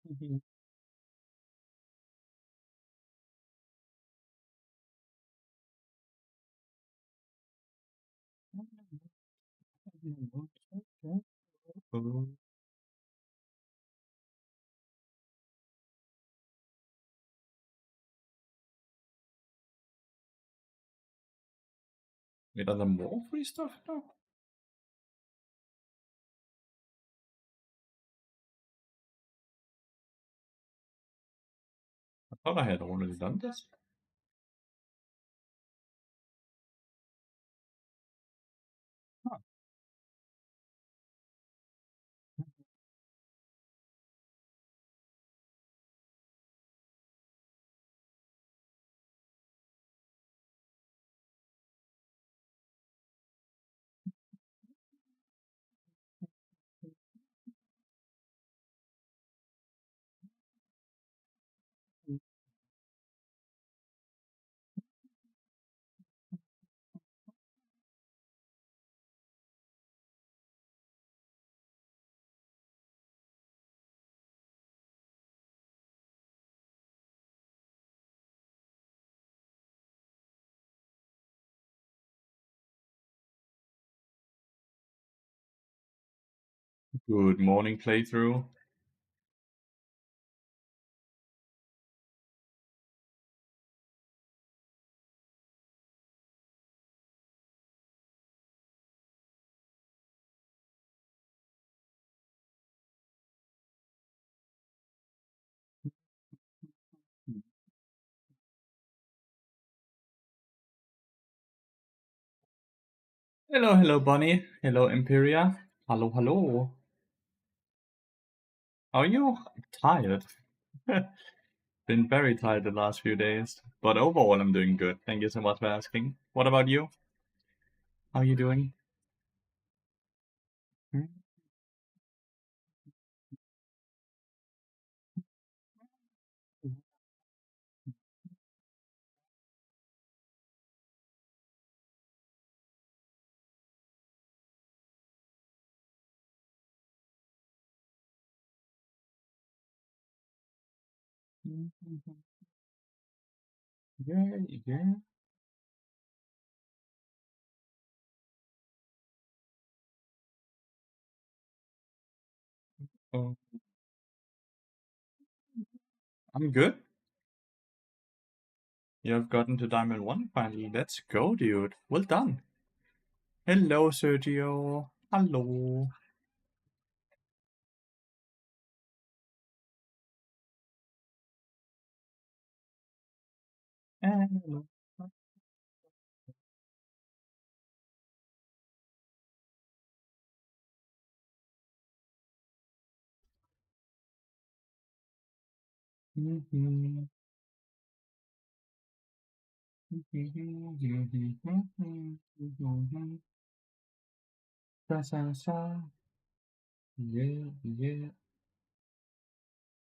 Mhm. Är det more free stuff now? I thought I had already done this. Huh. Good morning, playthrough. Hello, hello, Bunny. Hello, Imperia. Hello, hello. How are you? Tired. Been very tired the last few days, but overall I'm doing good. Thank you so much for asking. What about you? How are you doing? Yeah, yeah. Oh, I'm good. You have gotten to Diamond 1 finally. Let's go, dude. Well done. Hello, Sergio. Hello. Hello. Yeah, yeah.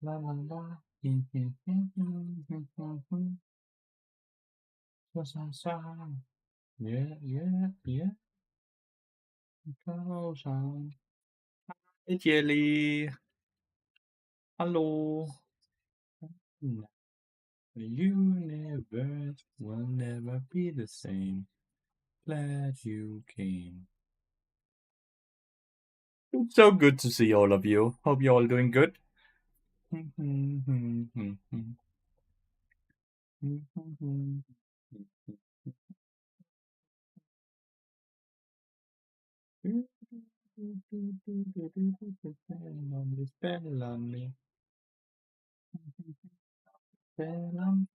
La la la. Yeah, yeah, yeah. Goes on. Hey, Jelly. Hello. The universe will never be the same. Glad you came. It's so good to see all of you. Hope you're all doing good. Spell on me. Spell on.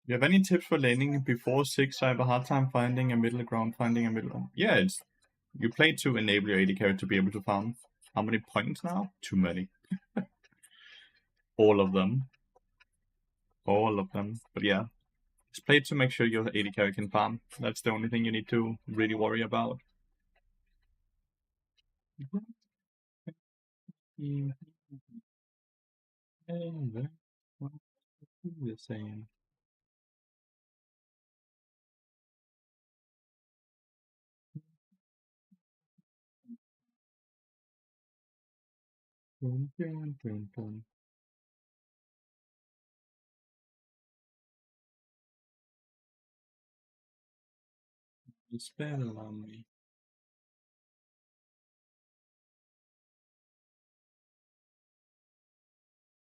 You have any tips for laning before 6? I have a hard time finding a middle ground, finding a middle. Yeah, it's you play to enable your AD carry to be able to farm. How many points now? Too many. All of them. All of them. But yeah, just play to make sure your AD carry can farm. That's the only thing you need to really worry about. The same. Dun, dun, dun, dun. You spell on me.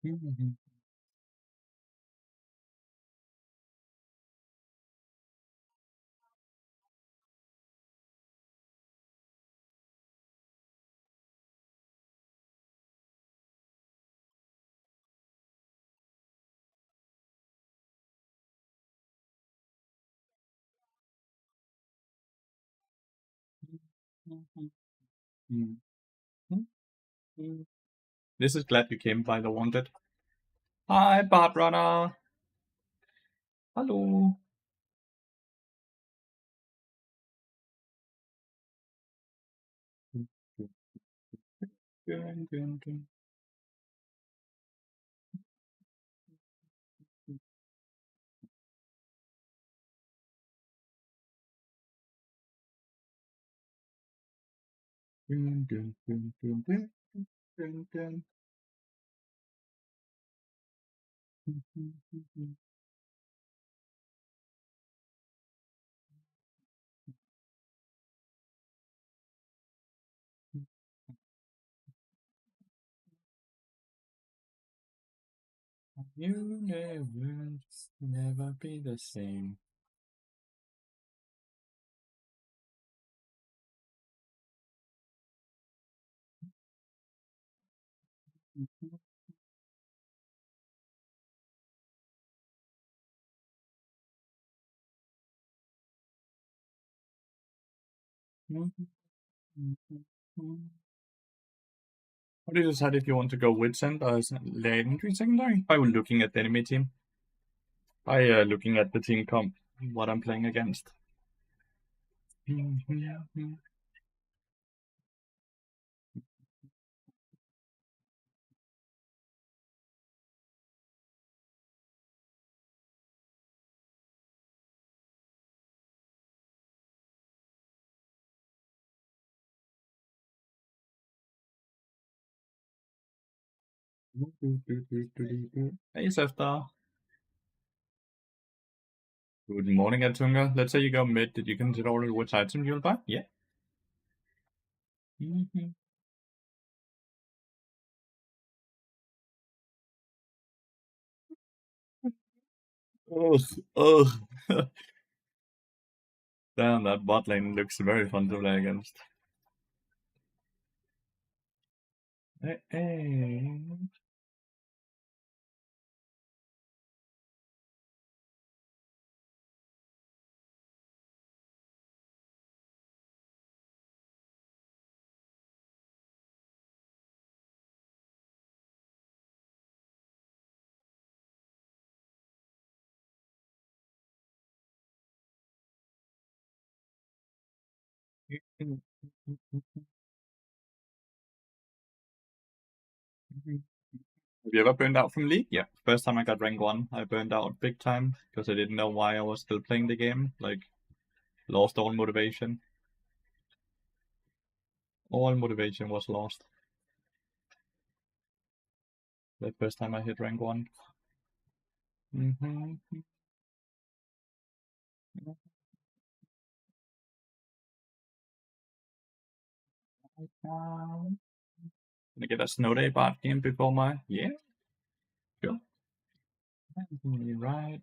Mhm. This is glad you came by the wanted. Hi, Barbara. Hallo. Dun, dun, dun. Dun, dun, dun, dun, dun, dun, dun. Universe never be the same. How do you decide if you want to go with Send or Legendary Secondary? By looking at the enemy team. By looking at the team comp, what I'm playing against. Hey, Sefta. Good morning, Atunga. Let's say you go mid. Did you consider already which item you'll buy? Yeah. Ugh, ugh. Damn, that bot lane looks very fun to play against. Hey, hey. Have you ever burned out from League? Yeah. First time I got rank 1, I burned out big time because I didn't know why I was still playing the game. Like, lost all motivation. All motivation was lost. The first time I hit rank 1. Can I get a snow day bot game before my. Yeah, sure. Right.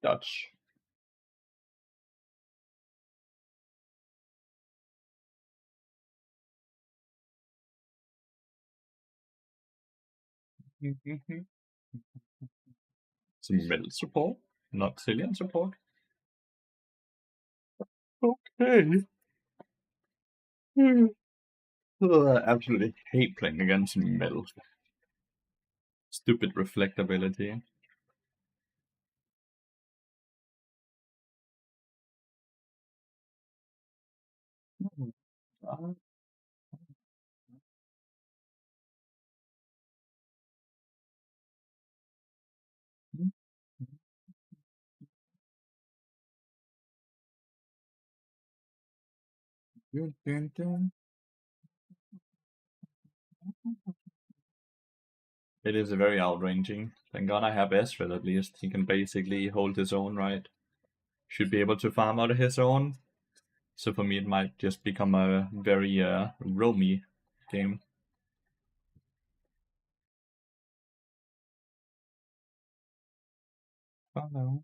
Dutch. Some middle support, not Cillian support. Okay. I absolutely hate playing against metal. Stupid reflectability. It is very outranging. Thank God I have Ezreal at least. He can basically hold his own, right? Should be able to farm out of his own. So for me, it might just become a very roamy game. Hello.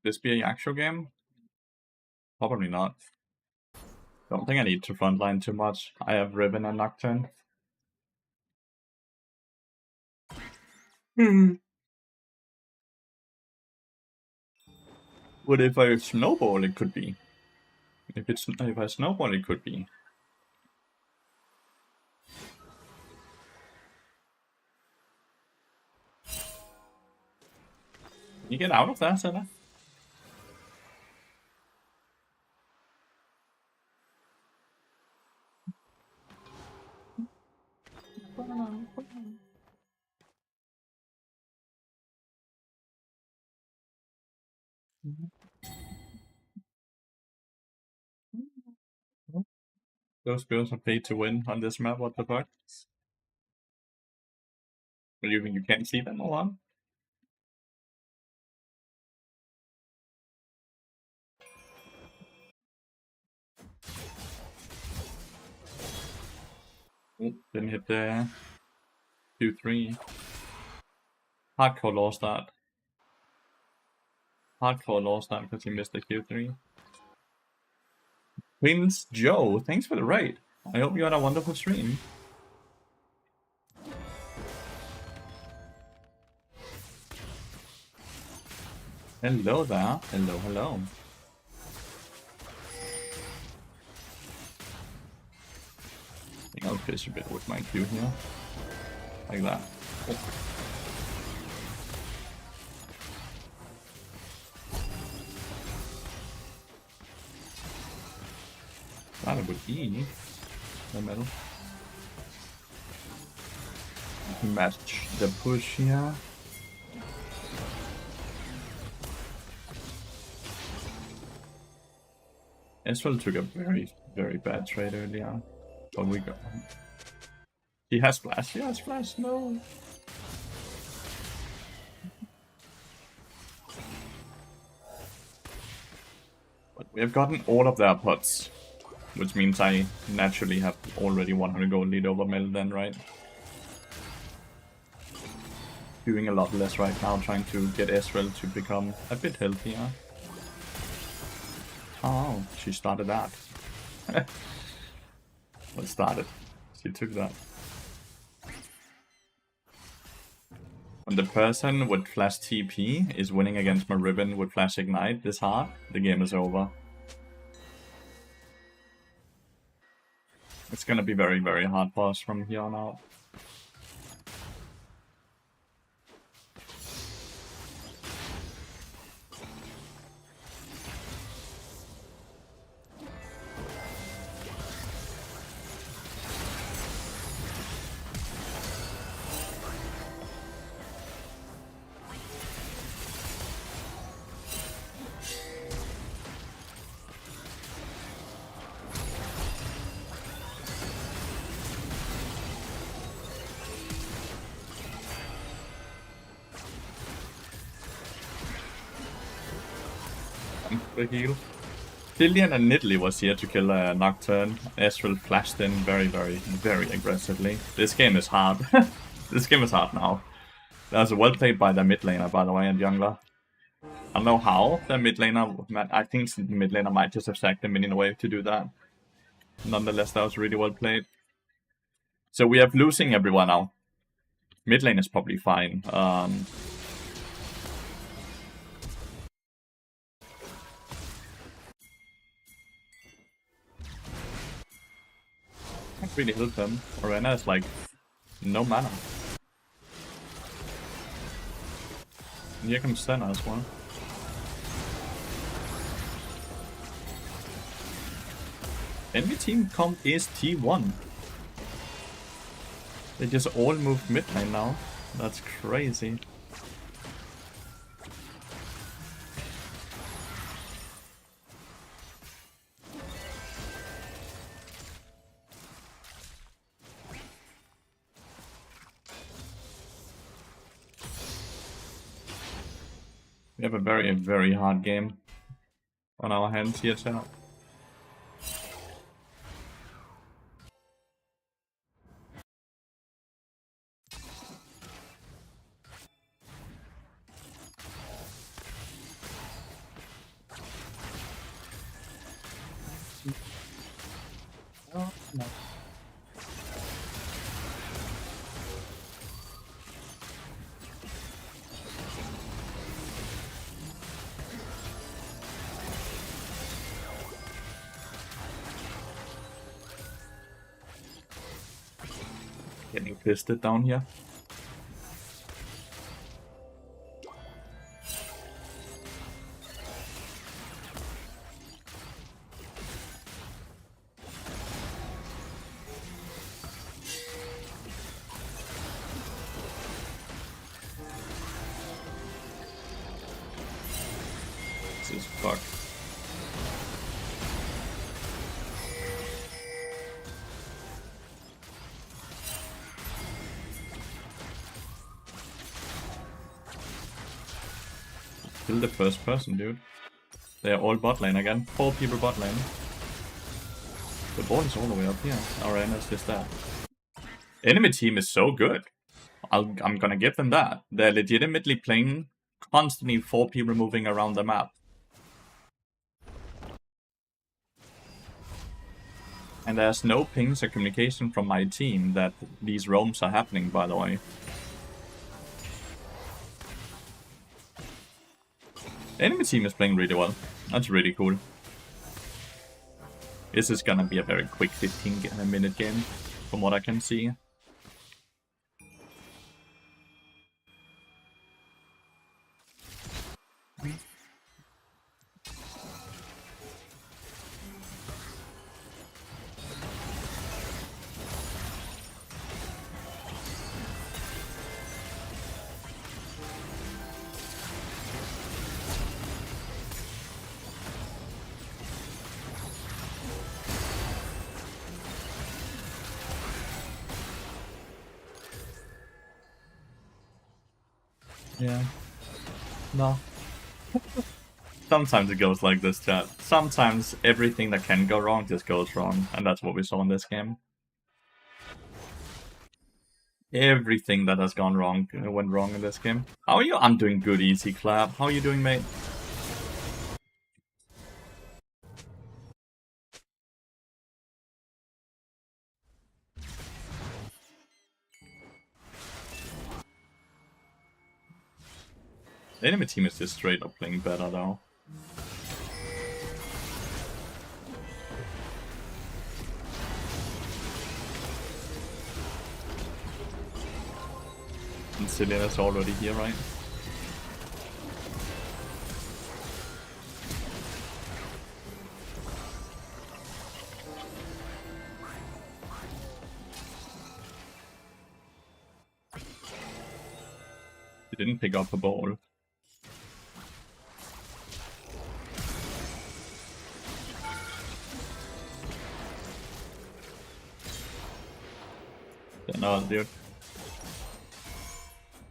This be an actual game? Probably not. Don't think I need to frontline too much. I have Riven and Nocturne. But if I snowball, it could be. If I snowball, it could be. Can you get out of that, Senna? Those bills are paid to win on this map, what the fuck? You think you can't see them or what? Oh, didn't hit the 2-3. Hardcore lost that. Hardcore lost that because he missed the Q3. Prince Joe, thanks for the raid. I hope you had a wonderful stream. Hello there. Hello, hello. I think I'll fish a bit with my Q here. Like that. Oh. Started with E. The middle. Match the push here. Ezreal took a very, very bad trade earlier. But we got. He has flash. He has flash. No. But we have gotten all of their pots, which means I naturally have already 100 gold lead over Mel then, right? Doing a lot less right now, trying to get Ezreal to become a bit healthier. Oh, she started that. Well, started. She took that. When the person with flash TP is winning against my Riven with flash ignite this hard, the game is over. It's gonna be very, very hard for us from here on out. The heal. Dillian and Nidalee was here to kill a Nocturne. Ezreal flashed in very, very, very aggressively. This game is hard. This game is hard now. That was well played by the mid laner, by the way, and Jungler. I don't know how the mid laner. I think the mid laner might just have sacked the minion away to do that. Nonetheless, that was really well played. So we have losing everyone now. Mid lane is probably fine. Can't really help them. Arena is like no mana. And here comes Senna as well. Enemy team comp is T1. They just all moved mid lane now. That's crazy. We have a very, very hard game on our hands here, chat. Oh, no. Getting fisted down here. This is fucked. Kill the first person, dude. They're all bot lane again. 4 people bot lane. The ball is all the way up here. Arena is just there. Enemy team is so good. I'm gonna give them that. They're legitimately playing constantly 4 people moving around the map. And there's no pings or communication from my team that these roams are happening, by the way. Enemy team is playing really well. That's really cool. This is gonna be a very quick 15-minute game, from what I can see. Yeah. No. Sometimes it goes like this, chat. Sometimes everything that can go wrong just goes wrong, and that's what we saw in this game. Everything that has gone wrong went wrong in this game. How are you? I'm doing good, easy clap. How are you doing, mate? The enemy team is just straight up playing better though. And Selena's already here, right? He didn't pick up a ball. No, dude.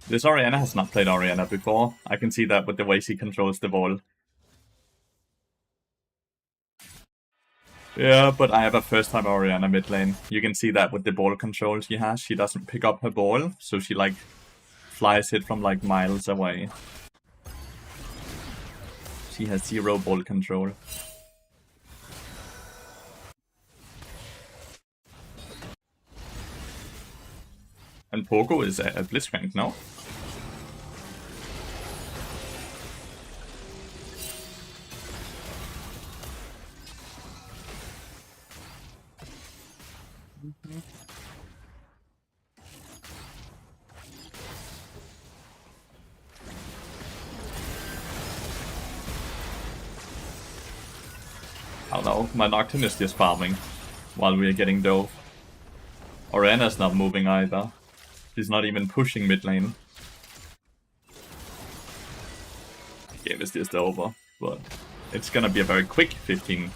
This Orianna has not played Orianna before. I can see that with the way she controls the ball. Yeah, but I have a first time Orianna mid lane. You can see that with the ball control she has. She doesn't pick up her ball, so she like flies it from like miles away. She has 0 ball control. then Pogo is a Blitzcrank, no? I don't know, my Nocturne is just farming while we are getting dove. Orianna's not moving either. She's not even pushing mid lane. Game is just over, but it's gonna be a very quick 15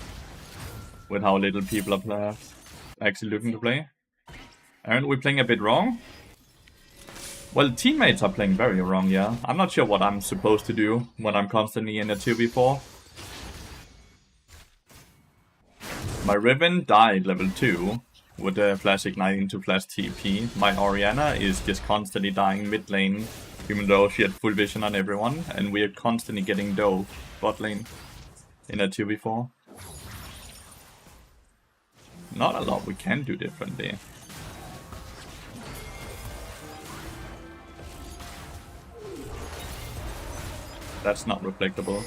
with how little people are actually looking to play. Aren't we playing a bit wrong? Well, teammates are playing very wrong, yeah. I'm not sure what I'm supposed to do when I'm constantly in a 2v4. My Riven died level 2 with the flash igniting to flash TP. My Orianna is just constantly dying mid lane, even though she had full vision on everyone, and we are constantly getting dove bot lane in a 2v4. Not a lot we can do differently. That's not reflectable.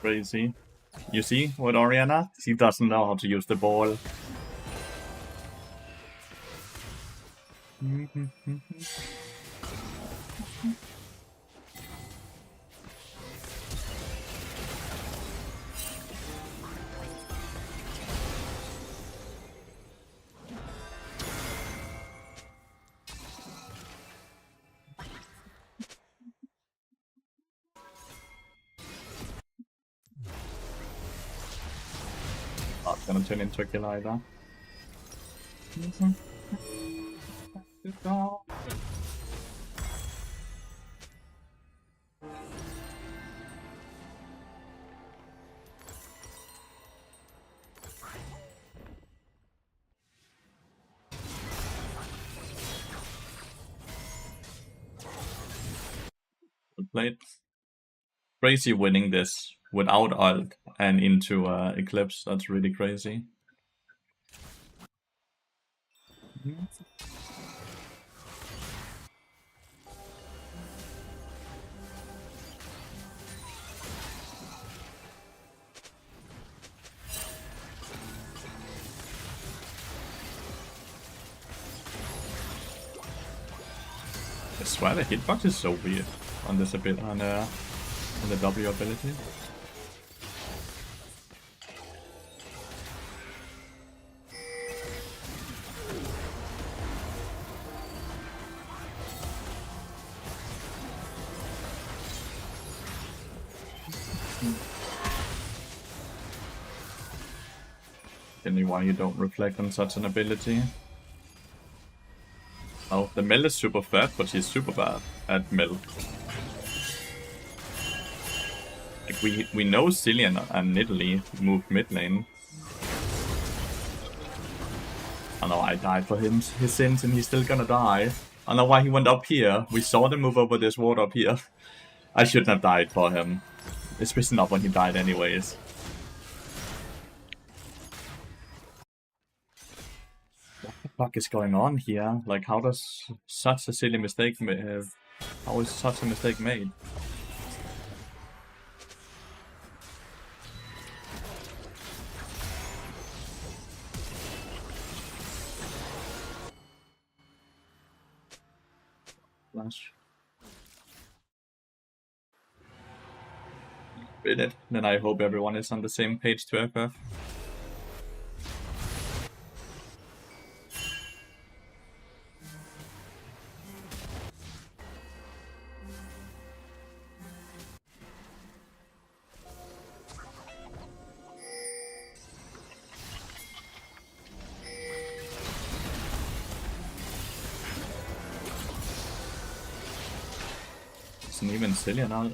Crazy. You see what Orianna? She doesn't know how to use the ball. Not gonna turn into a kill either. Played. Crazy winning this without ult and into Eclipse. That's really crazy. I swear the hitbox is so weird on this ability, on the W ability. Tell me why you don't reflect on such an ability. Oh, the Mel is super fat, but she's super bad at Mel. Like we know Cillian and Nidalee move mid lane. I know I died for his sins and he's still gonna die. I know why he went up here. We saw them move over this ward up here. I shouldn't have died for him. Especially not when he died anyways. What the fuck is going on here? Like, how does such a silly mistake how is such a mistake made? Flash. With it. Then I hope everyone is on the same page to FF. ults and even Cillian ult.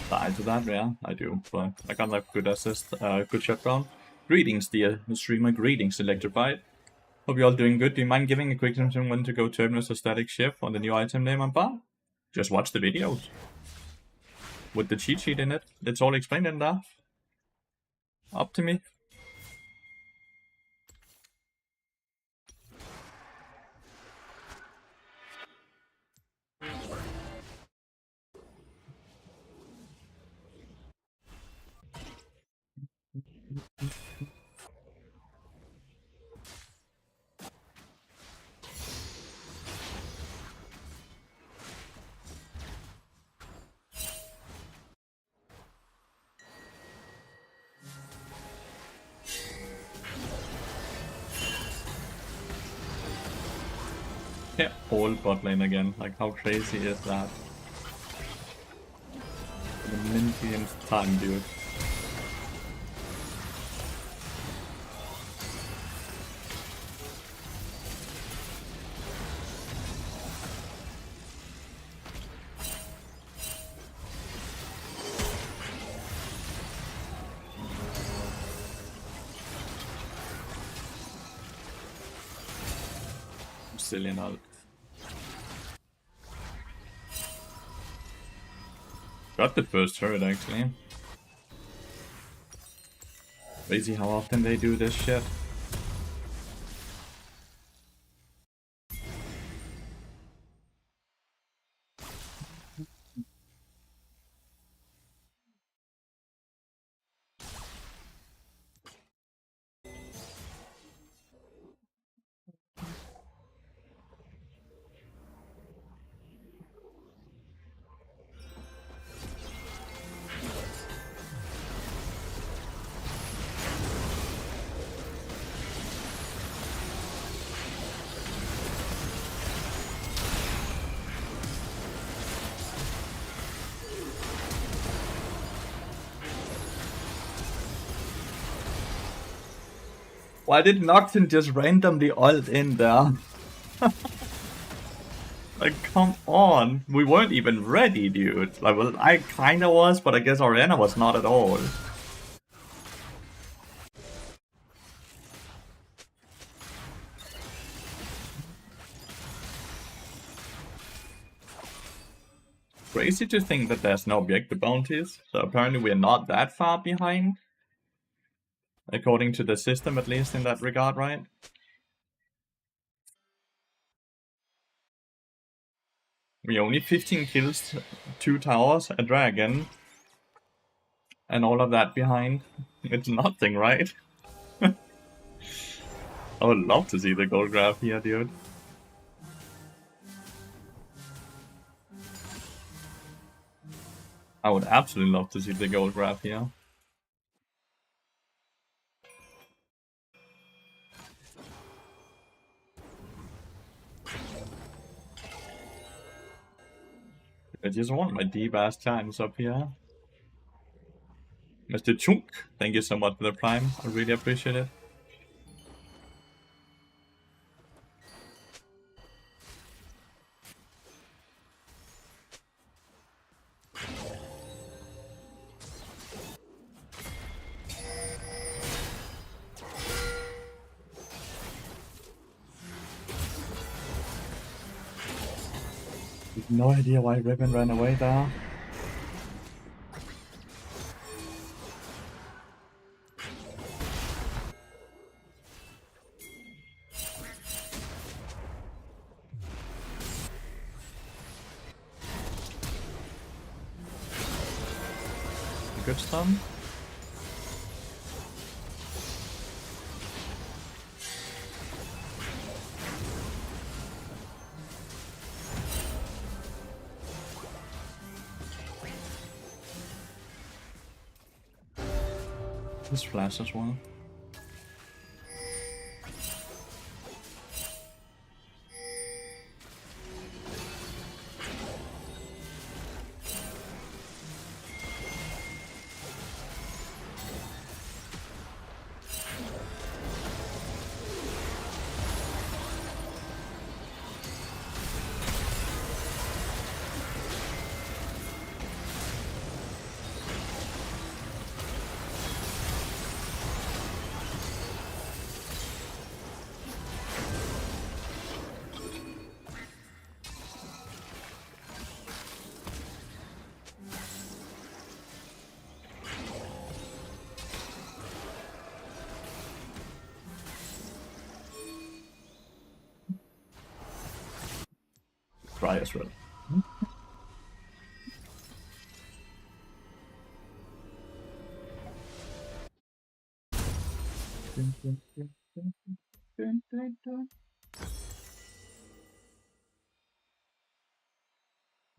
Die to that, yeah, I do, but I got a good assist, good shutdown. Greetings, dear streamer, greetings, Electrified. Hope you're all doing good. Do you mind giving a quick tip on when to go Terminus or Static Shift on the new item name on bar? Just watch the videos. With the cheat sheet in it, it's all explained in there. Up to me. Yeah, all bot lane again. Like, how crazy is that? For the millionth time, dude. Cillian ult. Got the first turret actually. Crazy how often they do this shit. Why did Nocturne just randomly ult in there? Like, come on. We weren't even ready, dude. Like, well, I kinda was, but I guess Oriana was not at all. Crazy to think that there's no objective bounties, so apparently we're not that far behind. According to the system, at least in that regard, right? We only 15 kills, 2 towers, a dragon, and all of that behind. It's nothing, right? I would love to see the gold graph here, dude. I would absolutely love to see the gold graph here. I just want my D-Bass times up here. Mr. Chunk, thank you so much for the prime. I really appreciate it. No idea why Ribbon ran away there. Good stun. This flash as well. Try as well.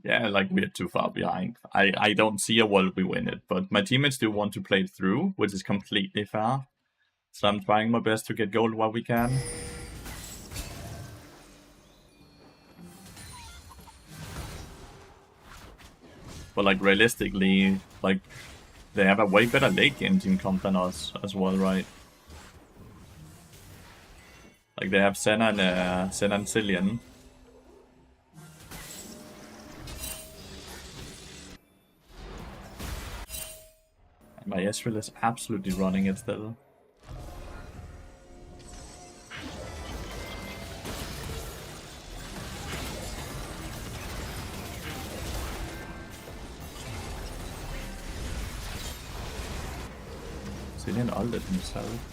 Yeah, like we're too far behind. I don't see a world we win it, but my teammates do want to play it through, which is completely fair. So I'm trying my best to get gold while we can. But like realistically, like they have a way better late game team comp than us as well, right? Like they have Senna and Cillian. And my Ezreal is absolutely running it still. Cillian ulted himself.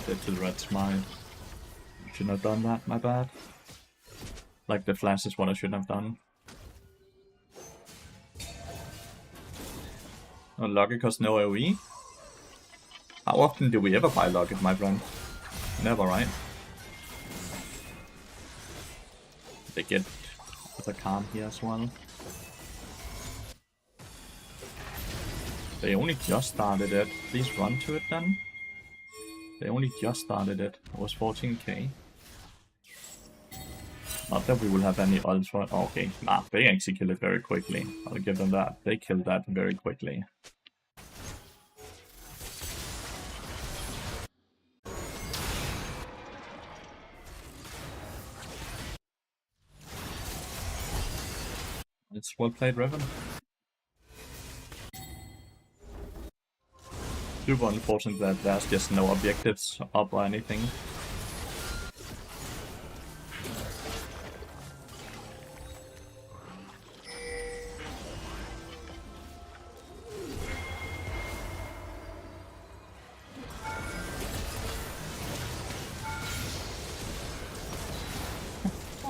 Dead to the red smite. Shouldn't have done that, my bad. Like the flash is what I shouldn't have done. No Locket costs no AoE? How often do we ever buy Locket, my friend? Never, right? They get the calm here as well. They only just started it. Please run to it then. They only just started it. It was 14k. Not that we will have any ultra. Oh, okay, nah, they actually kill it very quickly. I'll give them that. They killed that very quickly. It's well played, Riven. Super unfortunate that there's just no objectives up or anything.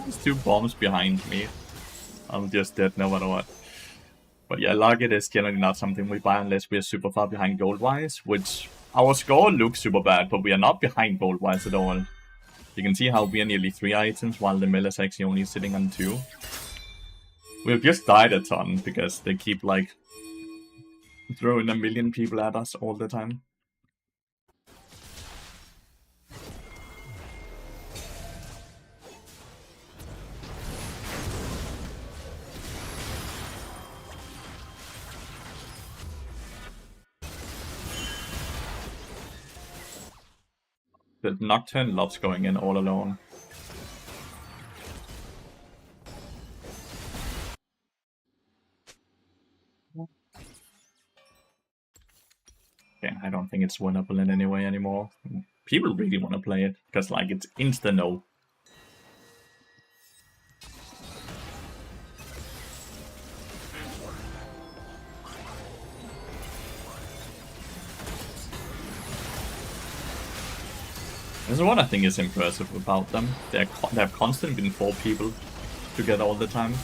There's 2 bombs behind me. I'm just dead no matter what. But yeah, Locket is generally not something we buy unless we are super far behind gold-wise, which our score looks super bad, but we are not behind gold-wise at all. You can see how we are nearly 3 items, while the mill is actually only sitting on 2. We've just died a ton, because they keep, like, throwing a million people at us all the time. The Nocturne loves going in all alone. Yeah, I don't think it's winnable in any way anymore. People really want to play it, because like it's insta-no. This is what I think is impressive about them. They have constantly been 4 people together all the time,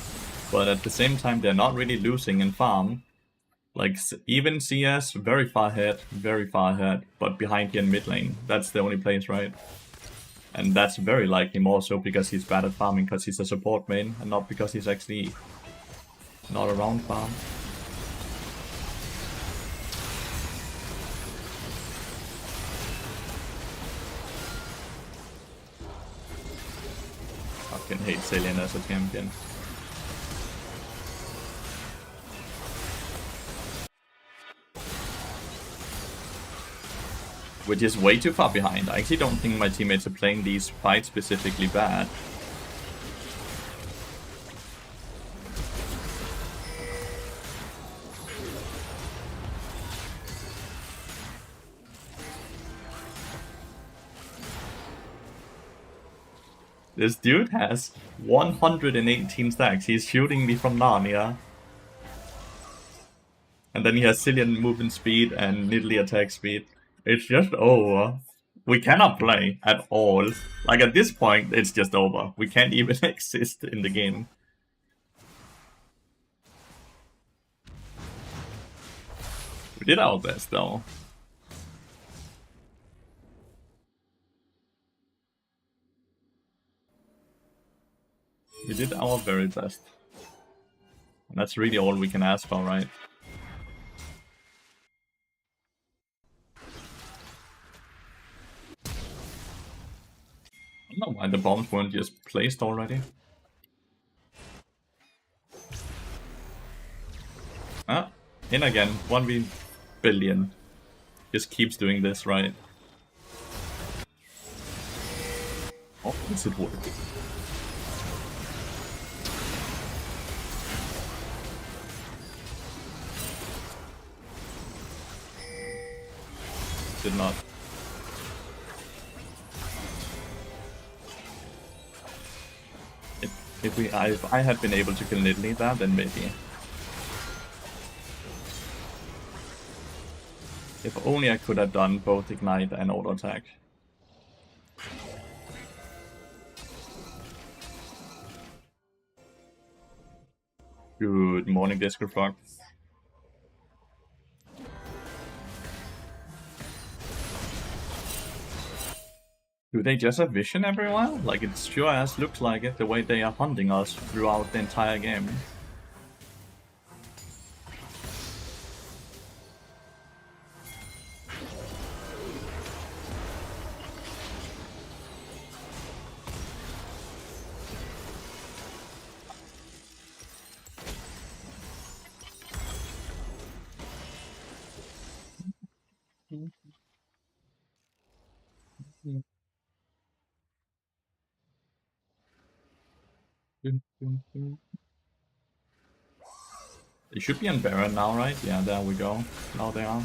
but at the same time they're not really losing in farm. Like even CS very far ahead, but behind here in mid lane. That's the only place, right? And that's very likely more so because he's bad at farming because he's a support main and not because he's actually not around farm. Fucking hate Cillian as a champion. Which is way too far behind. I actually don't think my teammates are playing these fights specifically bad. This dude has 118 stacks. He's shooting me from Narnia. And then he has Cillian movement speed and Nidalee attack speed. It's just over. We cannot play at all. Like at this point, it's just over. We can't even exist in the game. We did our best though. We did our very best. And that's really all we can ask for, right? I don't know why the bombs weren't just placed already. Ah, in again. 1v billion. Just keeps doing this, right? Oh, does it work? Did not. If I had been able to kill Nidalee there, then maybe. If only I could have done both Ignite and Auto Attack. Good morning, Discord. Do they just have vision everywhere? Like, it sure as looks like it, the way they are hunting us throughout the entire game. They should be on Baron now, right? Yeah, there we go. Now they are.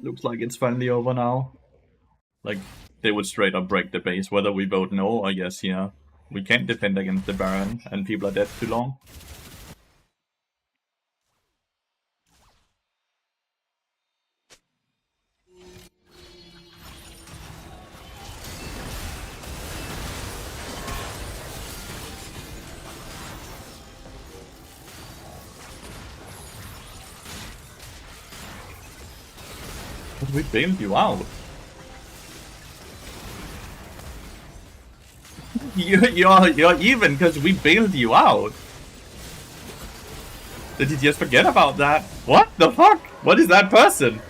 Looks like it's finally over now. Like, they would straight up break the base, whether we vote no or yes here. We can't defend against the Baron, and people are dead too long. But we bailed you out. You're even because we bailed you out. Did you just forget about that? What the fuck? What is that person?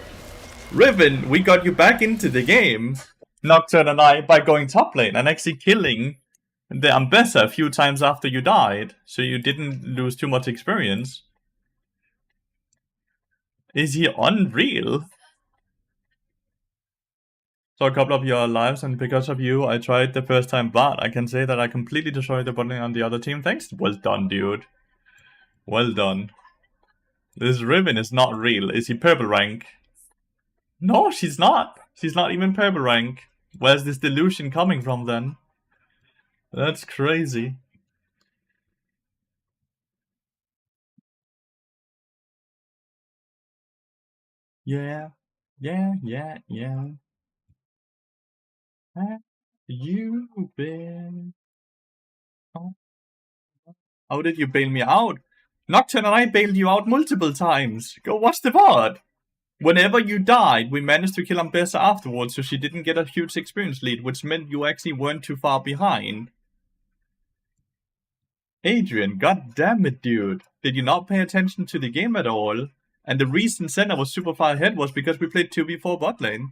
Riven, we got you back into the game, Nocturne and I, by going top lane and actually killing the Ambessa a few times after you died, so you didn't lose too much experience. Is he unreal? So a couple of your lives, and because of you, I tried the first time, but I can say that I completely destroyed the bot lane on the other team. Thanks. Well done, dude. Well done. This Riven is not real. Is he purple rank? No, she's not. She's not even purple rank. Where's this delusion coming from then? That's crazy. Yeah. Yeah, yeah, yeah. Have you been? How did you bail me out? Nocturne and I bailed you out multiple times. Go watch the VOD. Whenever you died, we managed to kill Ambessa afterwards, so she didn't get a huge experience lead, which meant you actually weren't too far behind. Adrian, god damn it, dude. Did you not pay attention to the game at all? And the reason Senna was super far ahead was because we played 2v4 bot lane.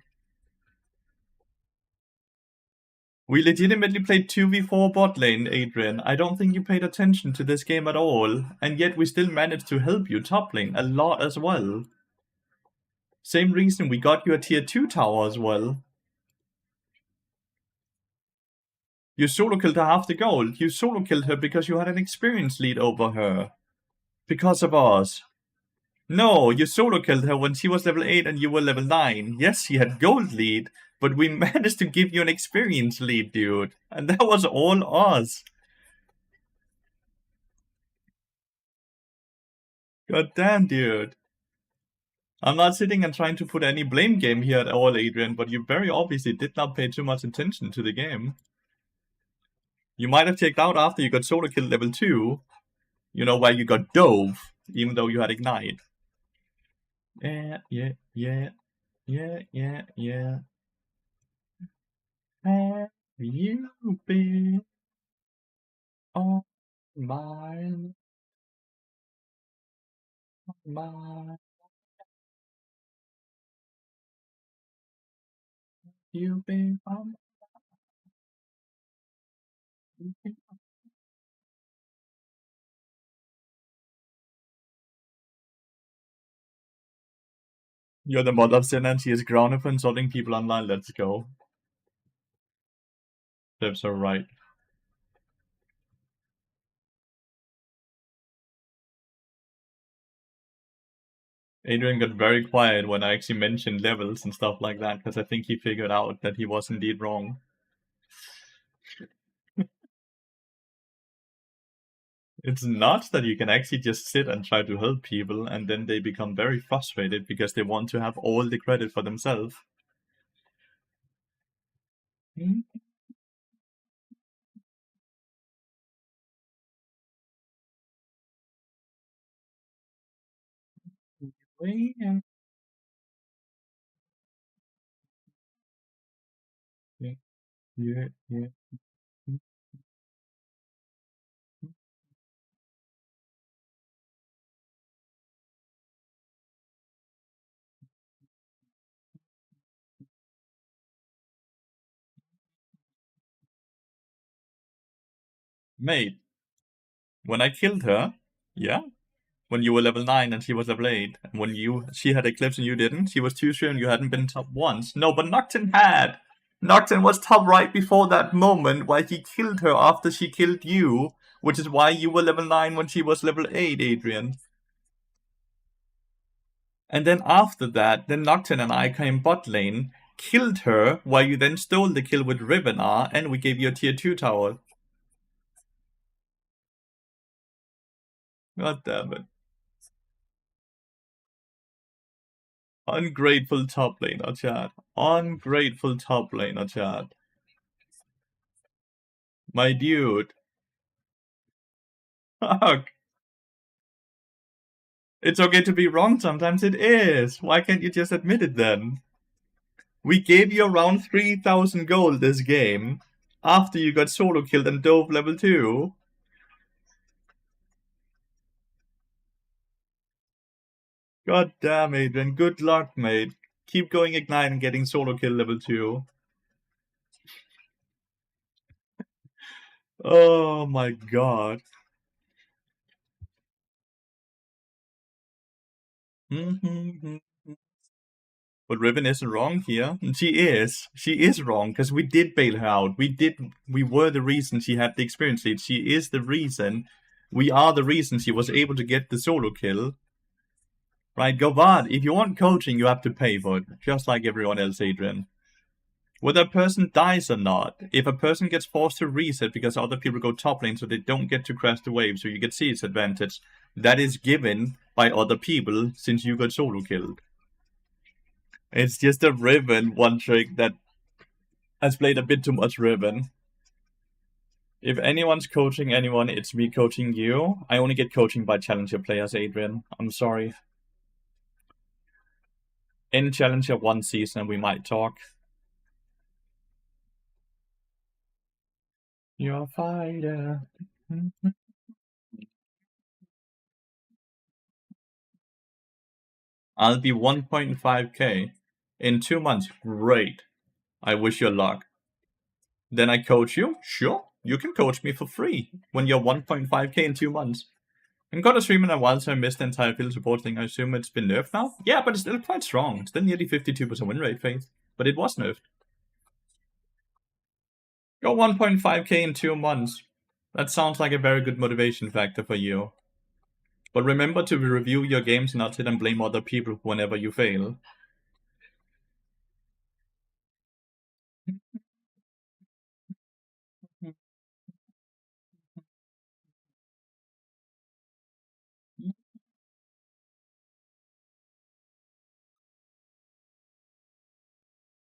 We legitimately played 2v4 bot lane, Adrian. I don't think you paid attention to this game at all, and yet we still managed to help you top lane a lot as well. Same reason we got you a tier 2 tower as well. You solo killed her half the gold. You solo killed her because you had an experience lead over her. Because of us. No, you solo killed her when she was level 8 and you were level 9. Yes, she had gold lead, but we managed to give you an experience lead, dude. And that was all us. God damn, dude. I'm not sitting and trying to put any blame game here at all, Adrian, but you very obviously did not pay too much attention to the game. You might have checked out after you got solo killed level 2, you know, where you got dove, even though you had ignite. Yeah, yeah, yeah, yeah, yeah, yeah. Have you been on my mind? You've been on my mind. You're the mother of sin and she is grounded for insulting people online. Let's go. That's so right. Adrian got very quiet when I actually mentioned levels and stuff like that, because I think he figured out that he was indeed wrong. It's not that you can actually just sit and try to help people, and then they become very frustrated because they want to have all the credit for themselves. Hmm? Yeah, yeah, yeah, yeah. Mate, when I killed her, yeah, when you were level 9 and she was level 8, and when she had Eclipse and you didn't, she was too sure and you hadn't been top once. No, but Nocturne had. Nocturne was top right before that moment where he killed her after she killed you, which is why you were level 9 when she was level 8, Adrian. And then after that, then Nocturne and I came bot lane, killed her, while you then stole the kill with Rivenar, and we gave you a tier 2 tower. God damn it. Ungrateful top laner, chat. Ungrateful top laner, chat. My dude. Fuck. It's okay to be wrong sometimes, it is. Why can't you just admit it then? We gave you around 3,000 gold this game, after you got solo killed and dove level 2. God damn, Adrian. Good luck, mate. Keep going Ignite and getting solo kill level 2. Oh my god. But Riven isn't wrong here. She is. She is wrong because we did bail her out. We were the reason she had the experience lead. She is the reason. We are the reason she was able to get the solo kill. Right, Govad, if you want coaching, you have to pay for it. Just like everyone else, Adrian. Whether a person dies or not, if a person gets forced to reset because other people go top lane so they don't get to crash the wave so you can see its advantage, that is given by other people since you got solo killed. It's just a Riven one trick that has played a bit too much Riven. If anyone's coaching anyone, it's me coaching you. I only get coaching by challenger players, Adrian. I'm sorry. In challenger one season, we might talk. You're a fighter. I'll be 1.5k in 2 months. Great. I wish you luck. Then I coach you? Sure. You can coach me for free when you're 1.5k in 2 months. I'm gonna stream in a while, so I missed the entire field support thing. I assume it's been nerfed now? Yeah, but it's still quite strong. It's still nearly 52% win rate, Faith. But it was nerfed. Go 1.5k in 2 months. That sounds like a very good motivation factor for you. But remember to review your games and not sit and blame other people whenever you fail.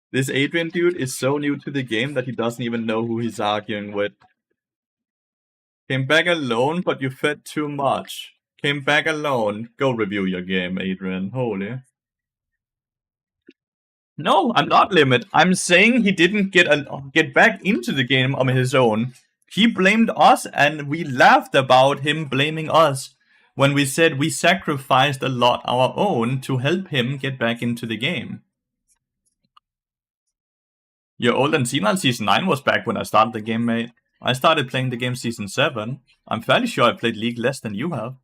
This Adrian dude is so new to the game that he doesn't even know who he's arguing with. Came back alone, but you fed too much. Came back alone. Go review your game, Adrian. Holy. No, I'm not Limit. I'm saying he didn't get back into the game on his own. He blamed us, and we laughed about him blaming us when we said we sacrificed a lot our own to help him get back into the game. Your old and Senile Season 9 was back when I started the game, mate. I started playing the game Season 7. I'm fairly sure I played League less than you have.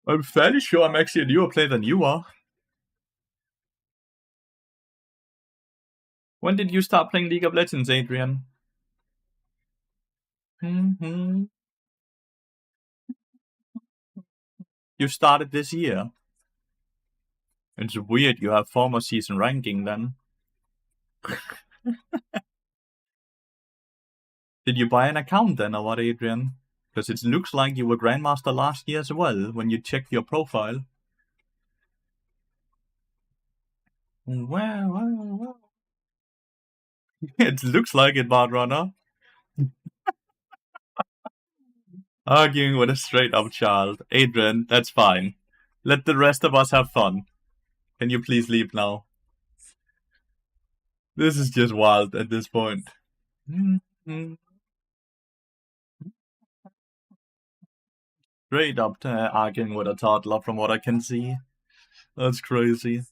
I'm fairly sure I'm actually a newer player than you are. When did you start playing League of Legends, Adrian? You started this year. It's weird you have former season ranking then. Did you buy an account then or what, Adrian? Because it looks like you were Grandmaster last year as well when you checked your profile. Well. It looks like it, Bard Runner. Arguing with a straight up child. Adrian, that's fine. Let the rest of us have fun. Can you please leave now? This is just wild at this point. Straight up arguing with a toddler from what I can see. That's crazy.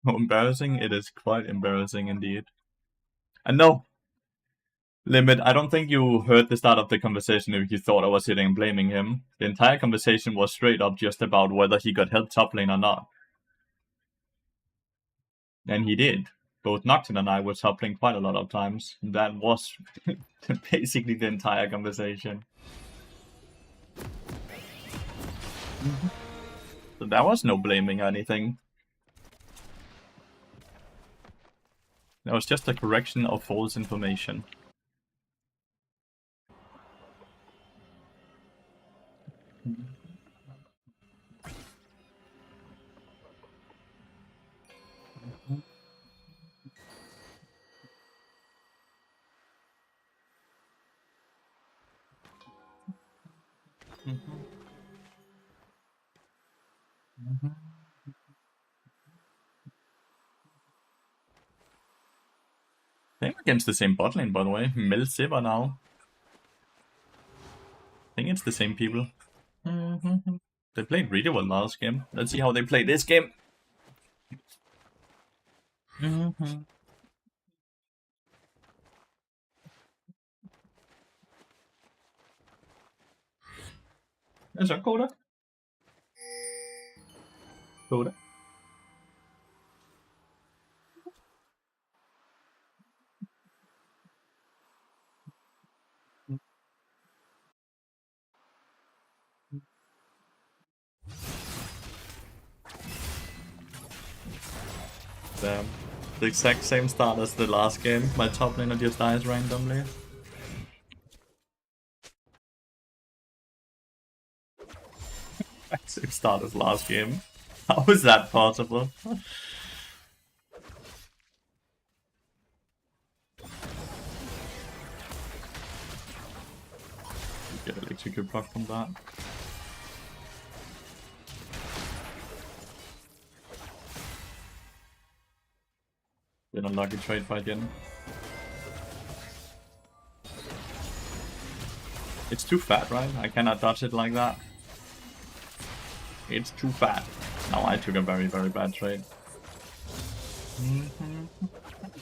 How embarrassing? It is quite embarrassing indeed. And no, Limit, I don't think you heard the start of the conversation if you thought I was sitting and blaming him. The entire conversation was straight up just about whether he got help top lane or not. And he did. Both Nocturne and I were top lane quite a lot of times. That was basically the entire conversation. So there was no blaming or anything. That was just a correction of false information. Against the same bot lane, by the way. Mel Sivir now. I think it's the same people. They played really well last game. Let's see how they play this game. There's a Coda. Coda. Damn. The exact same start as the last game. My top laner just dies randomly. Same start as last game. How is that possible? Get electrical proc from that. Been a lucky trade by Jin. It's too fat, right? I cannot dodge it like that. It's too fat. Now I took a very, very bad trade.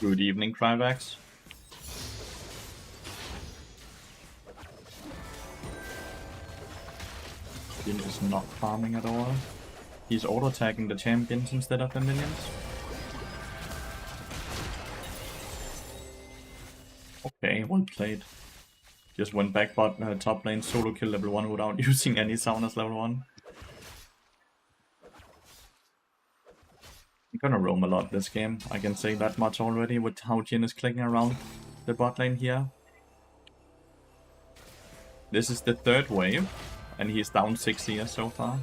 Good evening, Cryvax. Jin is not farming at all. He's auto-attacking the champions instead of the minions. Okay, well played. Just went back top lane, solo kill level 1 without using any summoners level 1. I'm gonna roam a lot this game, I can say that much already with how Jin is clicking around the bot lane here. This is the third wave, and he's down 6 here so far.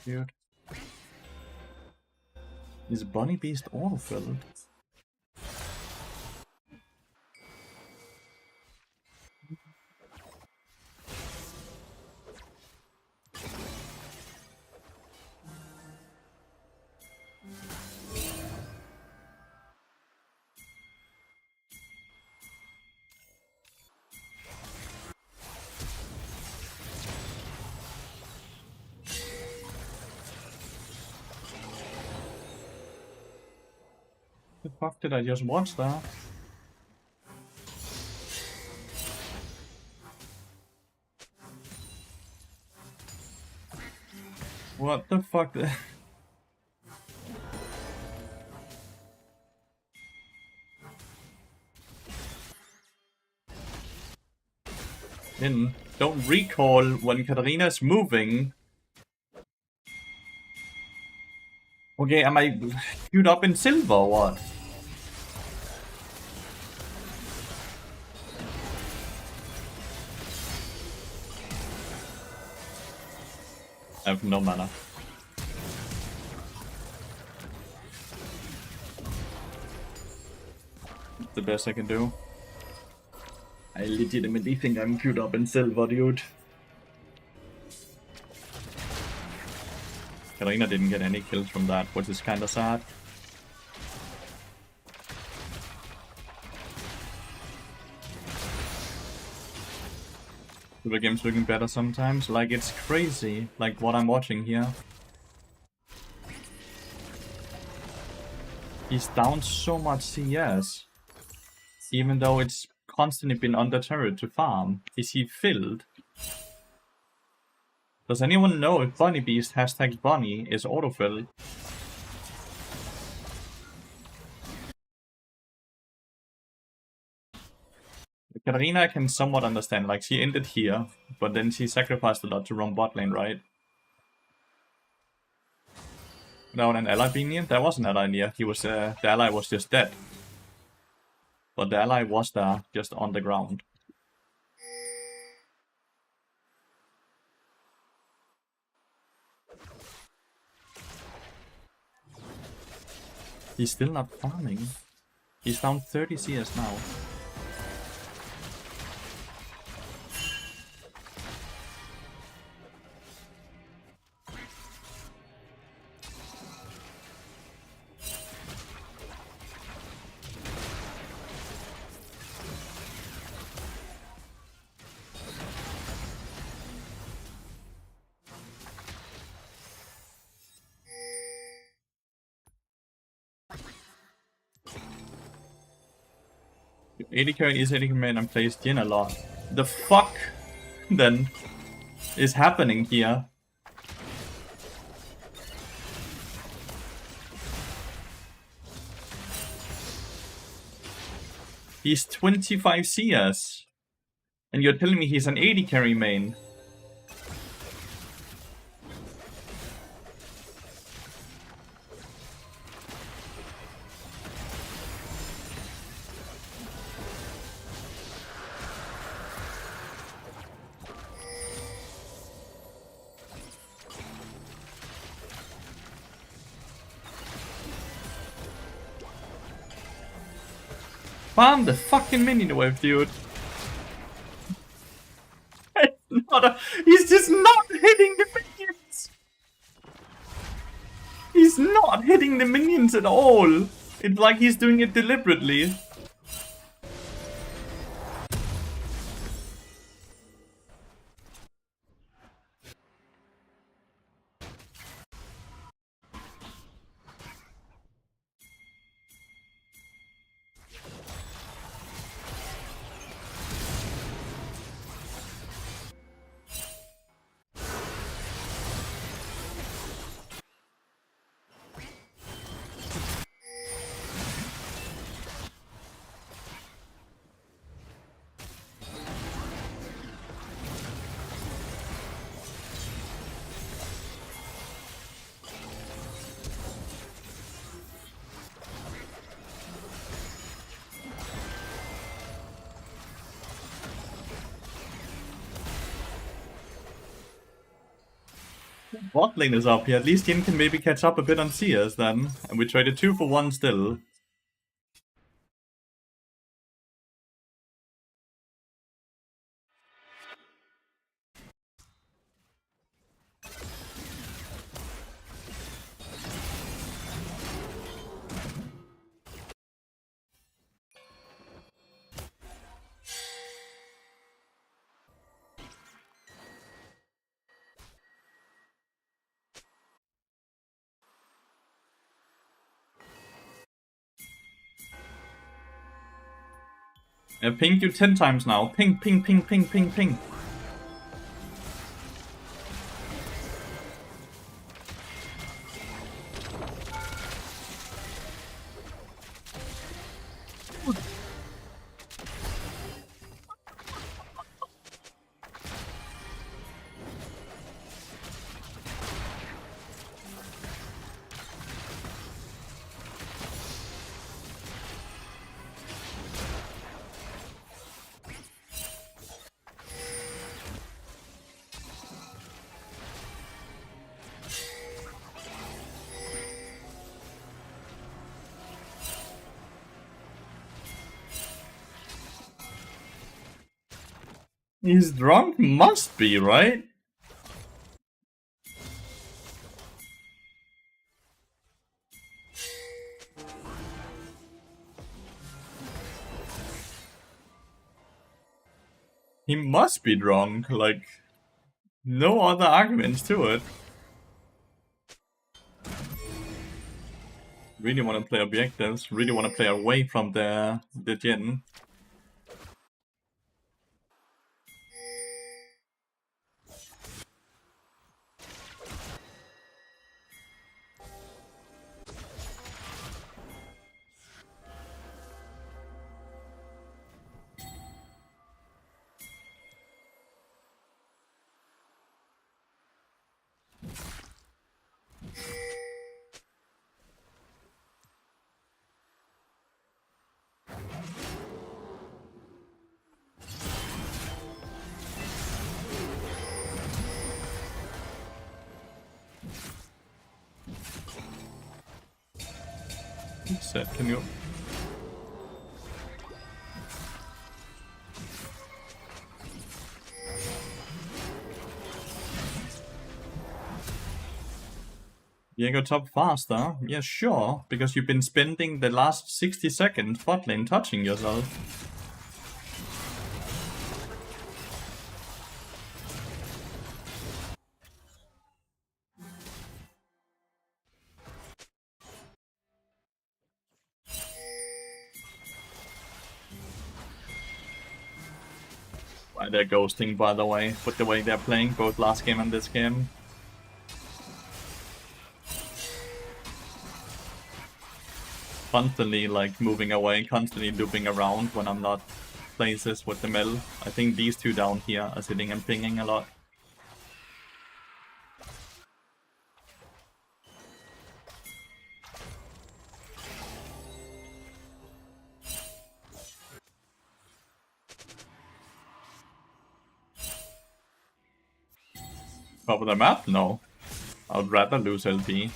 Dude. Is Bunny Beast auto-filled? The fuck did I just watch that? What the fuck? Then don't recall when Katarina's moving. Okay, am I queued up in silver or what? I have no mana. It's the best I can do. I legitimately think I'm queued up in silver, dude. Katarina didn't get any kills from that, which is kinda sad. The game's looking better sometimes, like it's crazy, like what I'm watching here. He's down so much CS, even though it's constantly been under turret to farm. Is he filled? Does anyone know if Bunny Beast hashtag Bunny is autofill? Katarina I can somewhat understand, like she ended here, but then she sacrificed a lot to roam bot lane, right? Without an ally being near? There was an ally near, he was, the ally was just dead. But the ally was there, just on the ground. He's still not farming. He's down 30 CS now. AD carry is AD carry and plays Jin a lot. The fuck then is happening here? He's 25 CS. And you're telling me he's an AD carry main? Farm the fucking minion wave, dude. He's just not hitting the minions. He's not hitting the minions at all. It's like he's doing it deliberately. Bot lane is up here. At least Yin can maybe catch up a bit on CS then. And we traded 2 for 1 still. I pinged you 10 times now. Ping, ping, ping, ping, ping, ping. He's drunk? Must be, right? He must be drunk, like, no other arguments to it. Really want to play objectives, really want to play away from the Jin. Set, can you... Diego top faster? Yeah, sure, because you've been spending the last 60 seconds bot lane touching yourself. Why they're ghosting, by the way, with the way they're playing, both last game and this game. Constantly, like, moving away, constantly looping around when I'm not places with the mill. I think these two down here are sitting and pinging a lot. Cover the map? No. I would rather lose LP.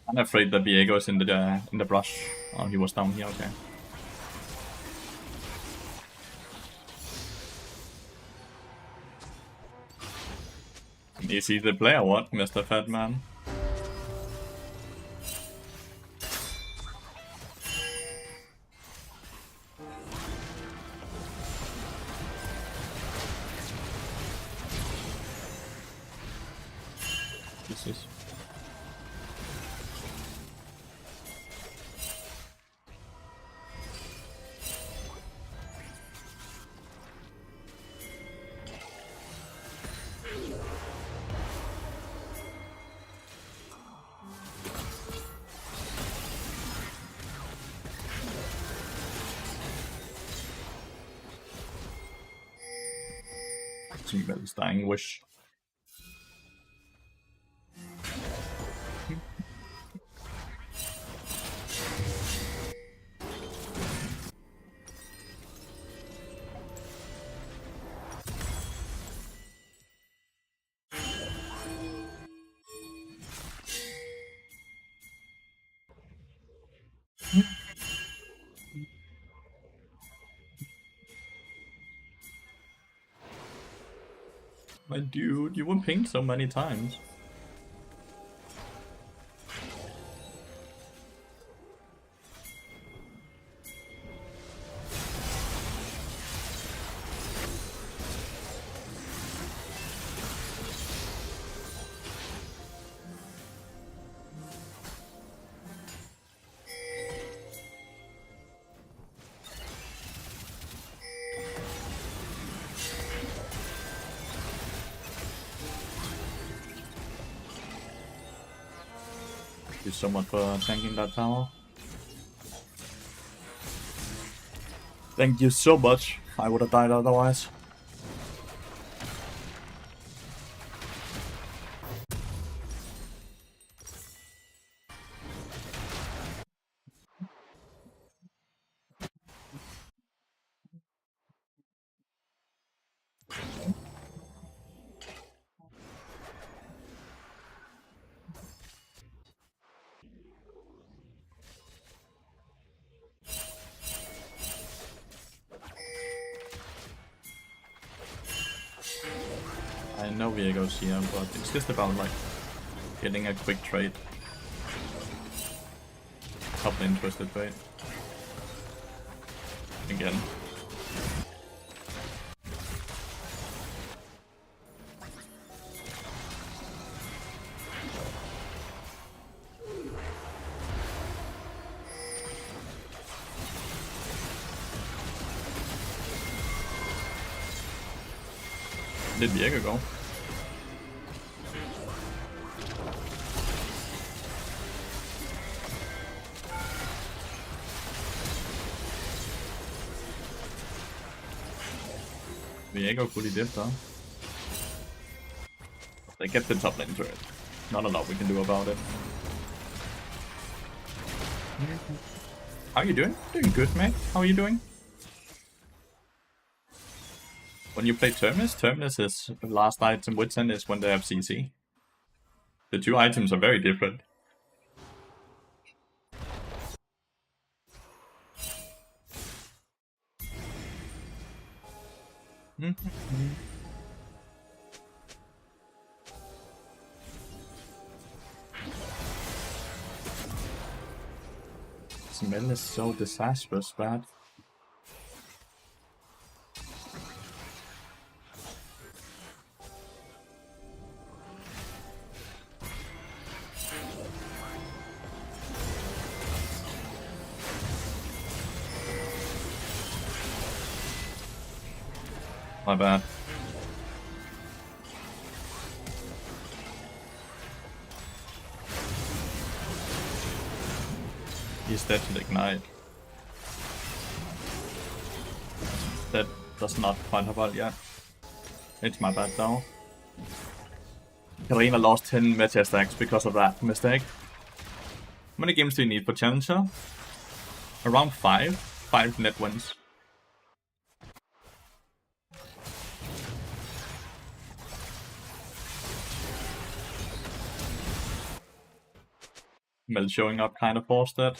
I'm afraid that Viego's in the brush. Oh, he was down here. Okay. Is he the player? What, Mr. Fatman? Jesus. Teammate's dying wish. My dude, you were pinged so many times. Thank you so much for tanking that tower. Thank you so much. I would have died otherwise. I know Viego's here, but it's just about like getting a quick trade. Couple interested trade. Again. Did Viego go? Viego fully dipped, huh? They kept the top lane turret. Not a lot we can do about it. How are you doing? Doing good, mate. How are you doing? When you play Terminus is the last item. Wits End is when they have CC. The two items are very different. Smell is so disastrous bad. My bad. He's dead to the ignite. That does not quite have out yet. It's my bad though. Karina lost 10 meta stacks because of that mistake. How many games do you need for Challenger? Around 5. 5 net wins. Mel showing up kind of forced that.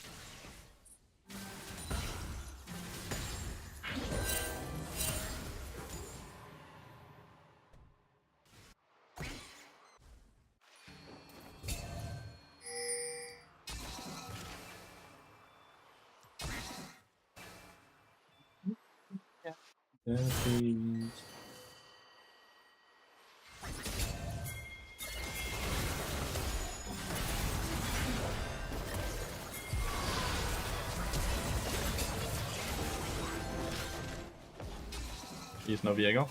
He's no Viego.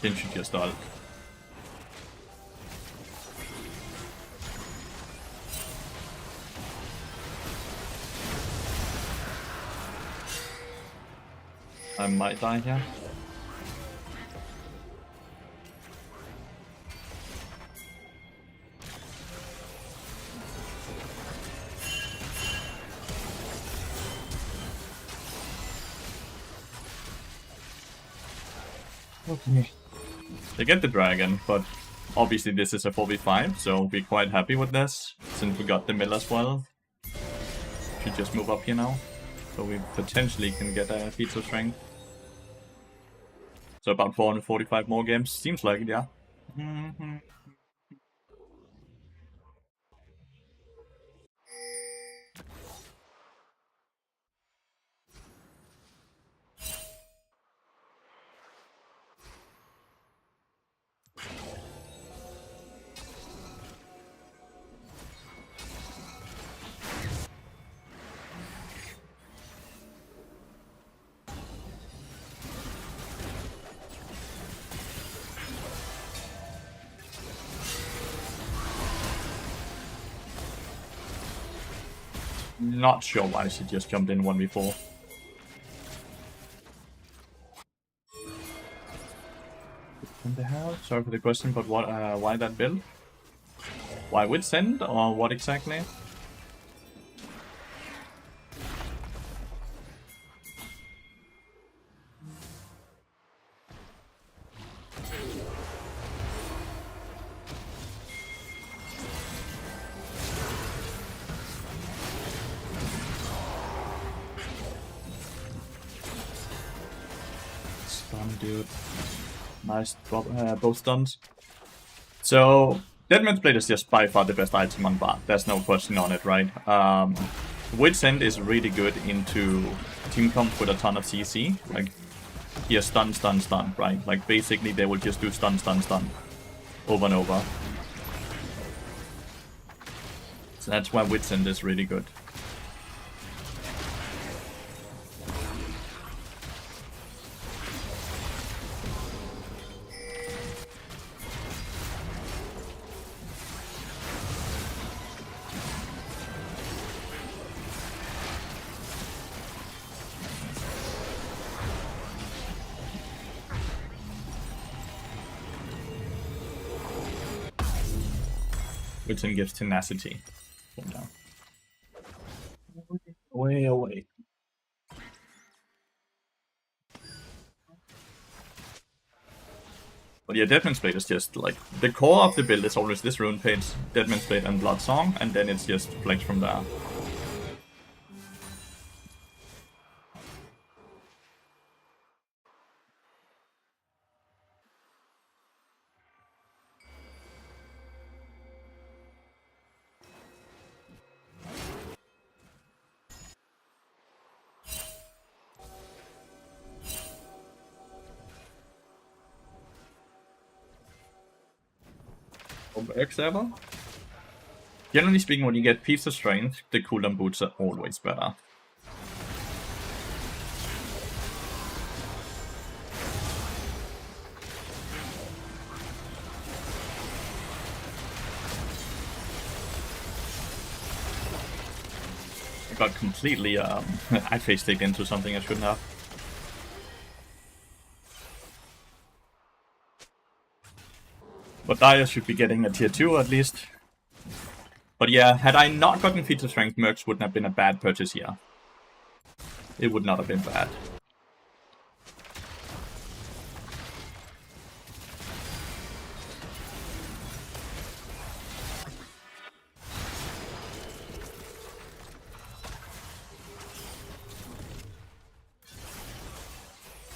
Didn't shoot just ult. I might die here. Okay. They get the dragon, but obviously this is a 4v5, so we're quite happy with this, since we got the mill as well. Should just move up here now, so we potentially can get a pizza strength. So about 445 more games, seems like it, yeah. Not sure why she just jumped in 1v4. What the hell? Sorry for the question, but what? Why that build? Why Wits End, or what exactly? Dude. Nice drop, both stuns. So, Deadman's Blade is just by far the best item on bar. There's no question on it, right? Wits End is really good into team comp with a ton of CC. Like, here, stun, stun, stun, right? Like, basically, they will just do stun, stun, stun. Over and over. So that's why Wits End is really good. which then gives tenacity. No. Way away. But yeah, Deadman's Blade is just like the core of the build is always this rune page, Deadman's Blade and Blood Song, and then it's just flex from there. Ever. Generally speaking, when you get Piece of Strength, the cooldown boots are always better. I got completely I face-ticked into something I shouldn't have. But Dire should be getting a tier 2 at least. But yeah, had I not gotten Feats of Strength, Mercs wouldn't have been a bad purchase here. It would not have been bad.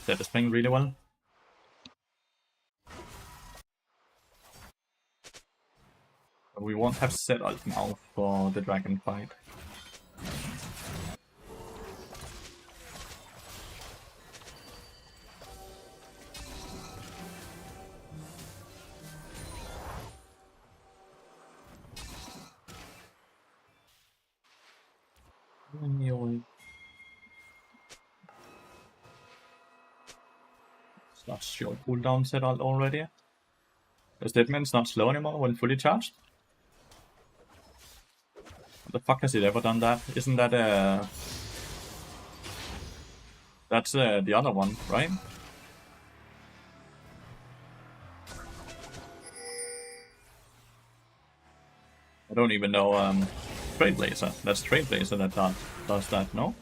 That is playing really well. We won't have set ult now for the dragon fight. It's not short cooldown set ult already. Does Deadman's not slow anymore when fully charged? What the fuck has it ever done that? Isn't that that's the other one, right? I don't even know. Trailblazer. That's Trailblazer that does that, no?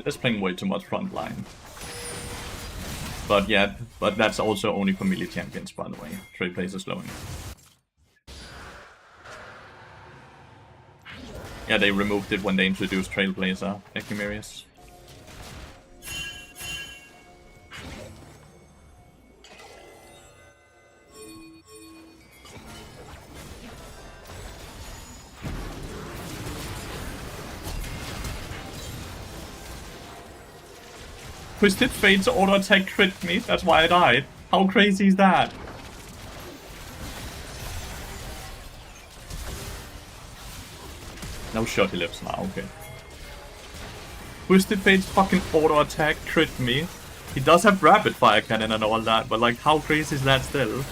That's playing way too much frontline. But yeah, but that's also only for melee champions, by the way. Trailblazer slowing. Yeah, they removed it when they introduced Trailblazer, Echimerius. Twisted Fate's auto attack crit me, that's why I died. How crazy is that? No shot, he lives now, okay. Twisted Fate's fucking auto attack crit me. He does have rapid fire cannon and all that, but like how crazy is that still?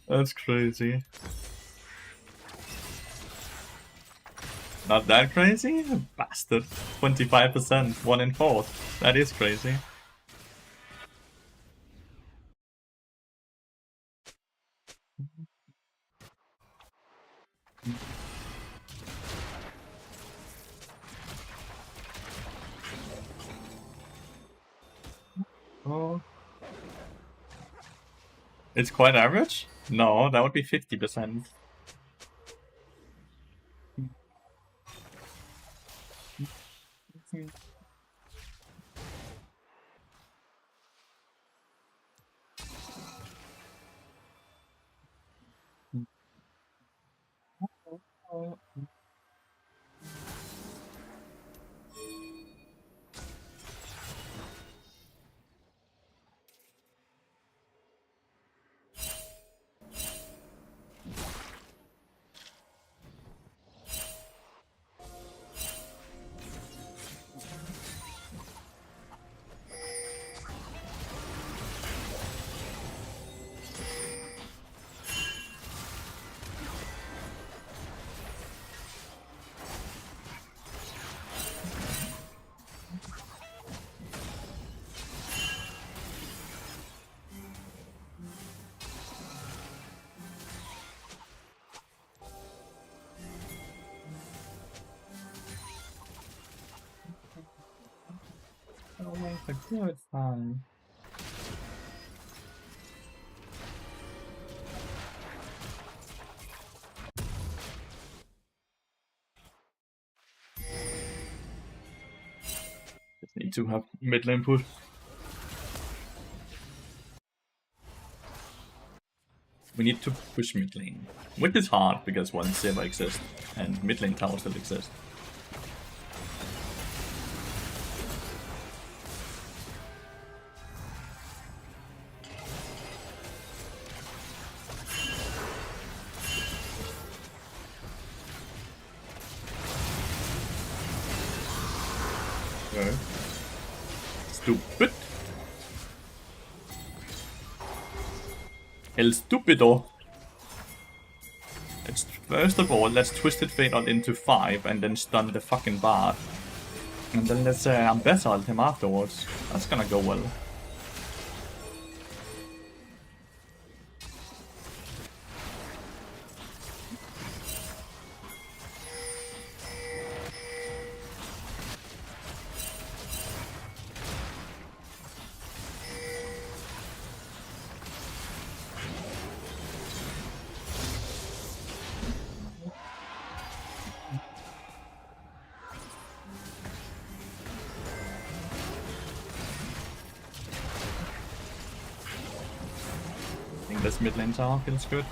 That's crazy. Not that crazy? Bastard. 25%, 1 in 4. That is crazy. Oh. It's quite average? No, that would be 50%. It's a good time. Just need to have mid lane push. We need to push mid lane, which is hard because one Sivir exists and mid lane tower still exists. Okay. Stupid. El stupido. First of all, let's Twisted Fate on into 5 and then stun the fucking bard. And then let's Ambessa him afterwards. That's gonna go well. I think this mid lane tower feels good.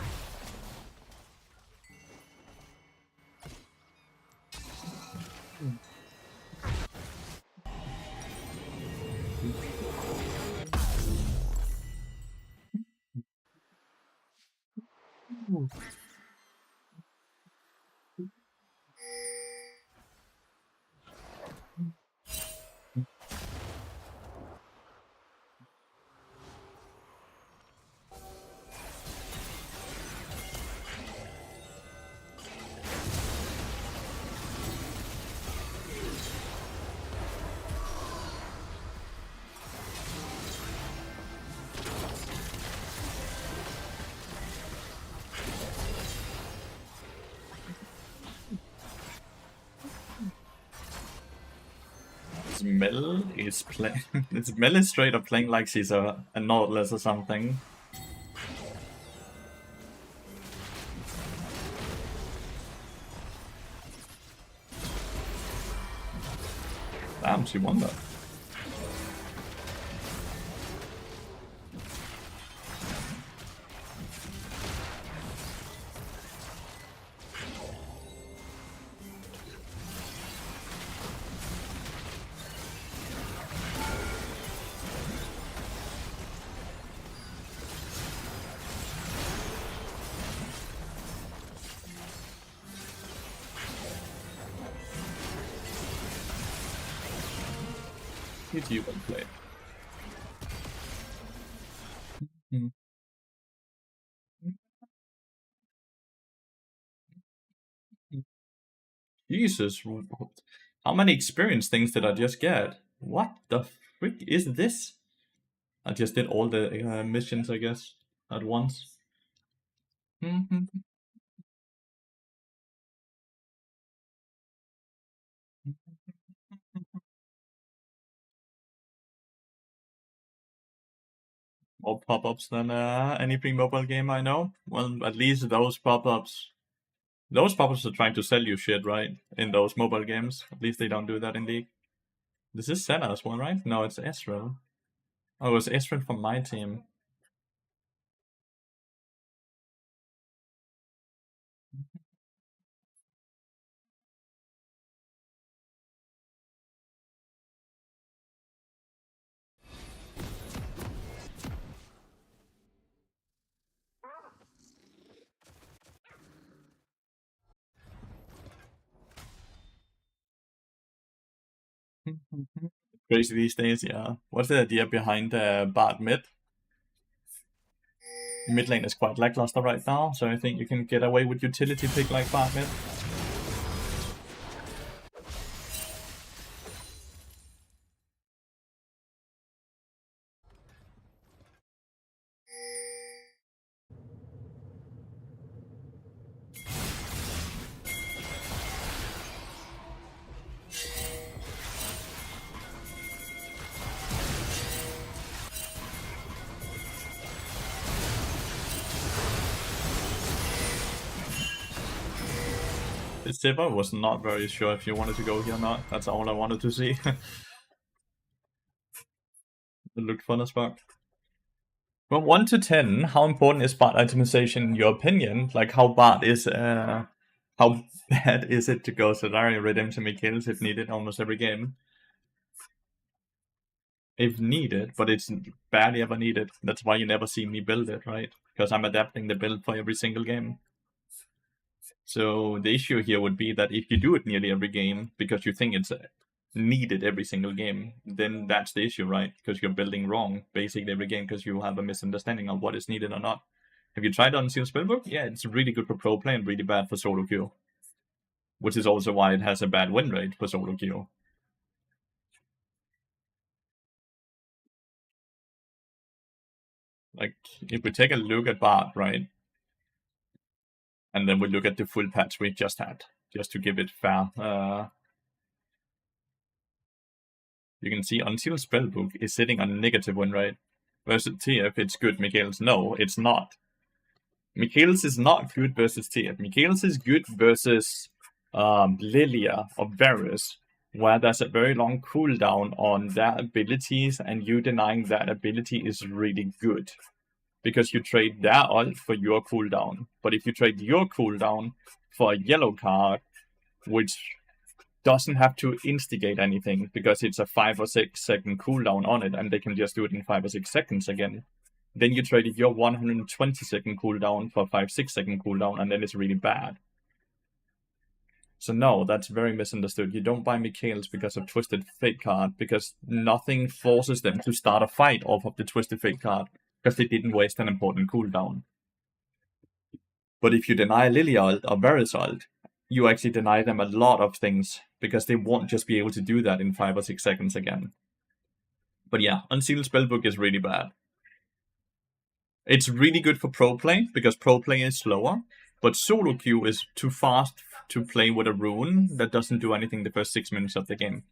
Mel is playing. Mel is straight up playing like she's a Nautilus or something. Damn, she won that. Did you even play? Jesus, how many experience things did I just get? What the frick is this? I just did all the missions, I guess, at once. More pop-ups than any pre-mobile game I know. Well, at least those pop-ups. Those pop-ups are trying to sell you shit, right? In those mobile games. At least they don't do that in League. This is Senna's one, right? No, it's Ezreal. Oh, it's Ezreal from my team. Crazy these days, yeah. What's the idea behind Bard mid? Mid lane is quite lackluster right now, so I think you can get away with utility pick like Bard mid. Seba was not very sure if you wanted to go here or not. That's all I wanted to see. It looked fun as fuck. From 1 to 10, how important is bot itemization in your opinion? Like, how bad is it to go Solari Redemption Michaelis if needed almost every game? If needed, but it's barely ever needed. That's why you never see me build it, right? Because I'm adapting the build for every single game. So the issue here would be that if you do it nearly every game because you think it's needed every single game, then that's the issue, right? Because you're building wrong basically every game because you have a misunderstanding of what is needed or not. Have you tried Unsealed Spellbook? Yeah, it's really good for pro play and really bad for solo queue. Which is also why it has a bad win rate for solo queue. Like, if we take a look at Bard, right? And then we look at the full patch we just had, just to give it fair. You can see Unsealed Spellbook is sitting on negative win rate. Versus TF, it's good. Michaelis, no, it's not. Michaelis is not good versus TF. Michaelis is good versus Lilia or Varus, where there's a very long cooldown on their abilities, and you denying that ability is really good. Because you trade their ult for your cooldown. But if you trade your cooldown for a yellow card, which doesn't have to instigate anything, because it's a 5 or 6 second cooldown on it, and they can just do it in 5 or 6 seconds again, then you traded your 120 second cooldown for a 5-6 second cooldown, and then it's really bad. So no, that's very misunderstood. You don't buy Michaelis because of Twisted Fate card, because nothing forces them to start a fight off of the Twisted Fate card, because they didn't waste an important cooldown. But if you deny Lily ult or Varus ult, you actually deny them a lot of things, because they won't just be able to do that in 5 or 6 seconds again. But yeah, Unsealed Spellbook is really bad. It's really good for pro play, because pro play is slower, but solo queue is too fast to play with a rune that doesn't do anything the first 6 minutes of the game.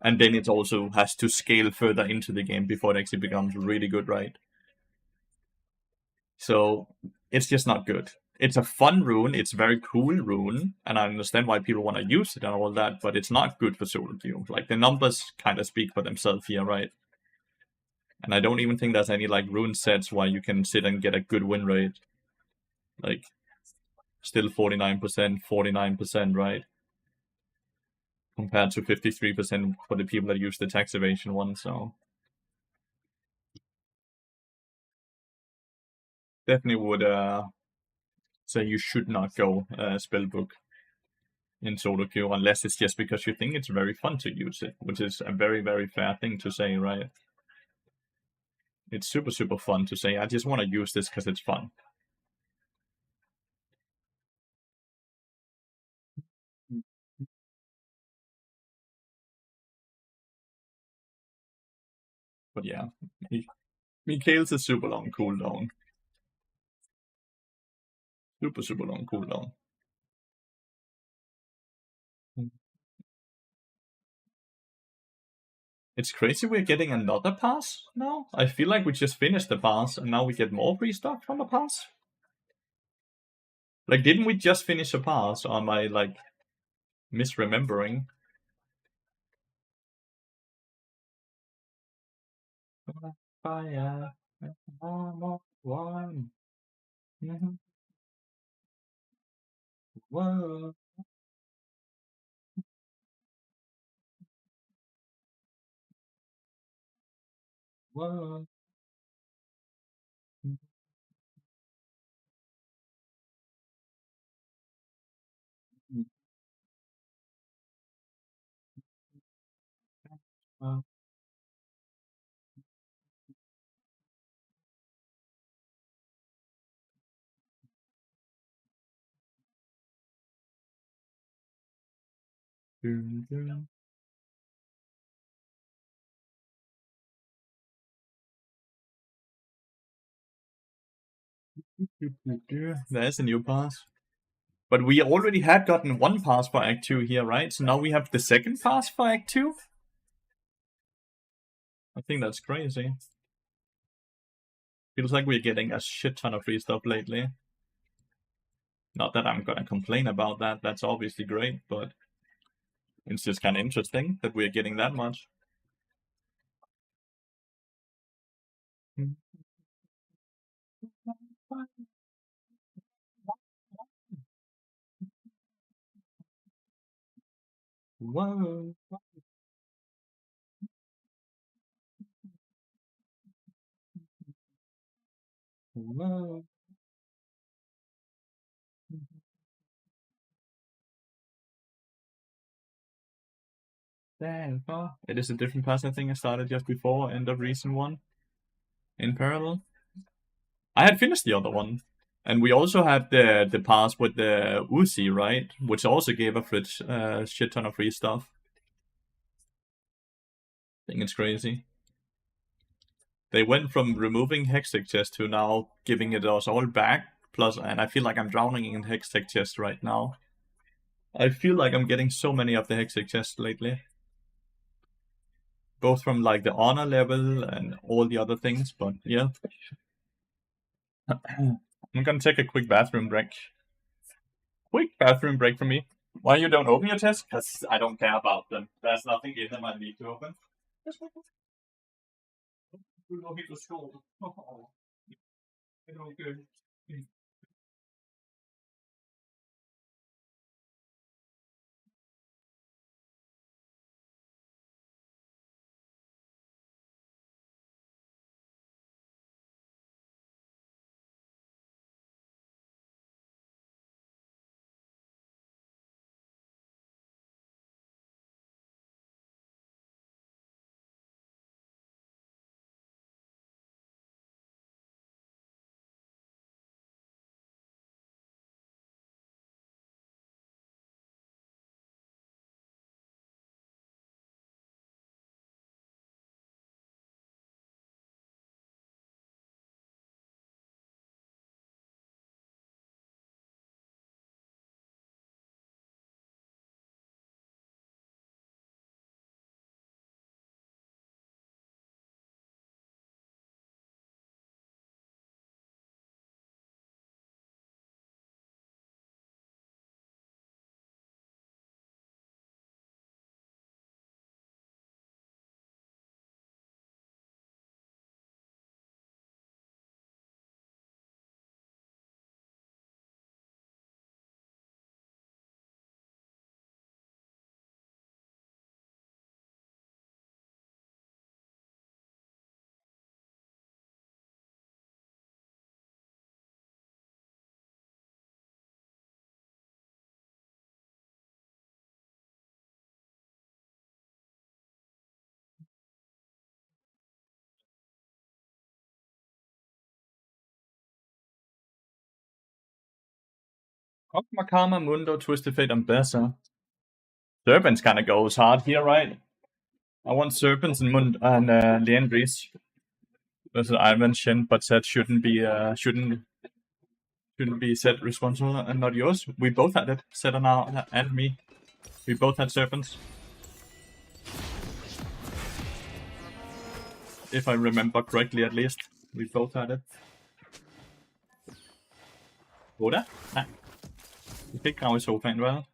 And then it also has to scale further into the game before it actually becomes really good, right? So it's just not good. It's a fun rune, it's a very cool rune, and I understand why people want to use it and all that, but it's not good for solo queue. Like, the numbers kind of speak for themselves here, right? And I don't even think there's any, like, rune sets where you can sit and get a good win rate. Like, still 49%, 49%, right? Compared to 53% for the people that use the tax evasion one, so... Definitely would say you should not go Spellbook in solo queue, unless it's just because you think it's very fun to use it, which is a very, very fair thing to say, right? It's super, super fun to say, I just want to use this because it's fun. But yeah, Michaelis is super long cooldown. Super, super long cooldown. It's crazy we're getting another pass now. I feel like we just finished the pass and now we get more free stuff from the pass. Like, didn't we just finish a pass, or am I, like, misremembering? Fire, one. Whoa. Whoa. There's a new pass. But we already had gotten one pass for Act 2 here, right? So now we have the second pass for Act 2? I think that's crazy. Feels like we're getting a shit ton of free stuff lately. Not that I'm gonna complain about that. That's obviously great, but it's just kind of interesting that we're getting that much. Whoa. Whoa. Therefore, it is a different pass. I think I started just before end of recent one in parallel. I had finished the other one, and we also had the pass with the Uzi, right, which also gave a shit ton of free stuff. I think it's crazy. They went from removing Hextech chest to now giving it us all back. Plus, and I feel like I'm drowning in Hextech chest right now. I feel like I'm getting so many of the Hextech chests lately. Both from like the honor level and all the other things, but yeah. I'm gonna take a quick bathroom break. Quick bathroom break for me. Why you don't open your chests? Because I don't care about them. There's nothing in them I need to open. Ogma Karma Mundo Twisted Fate and Bessa. Serpents kind of goes hard here, right? I want Serpents and Leandris versus Ivan Shin, but said shouldn't be said responsible and not yours. We both had it, said on our and me. We both had Serpents. If I remember correctly, at least. Vi both had it. Hvor Nej. Vi kan ikke grave i sofaen, vel?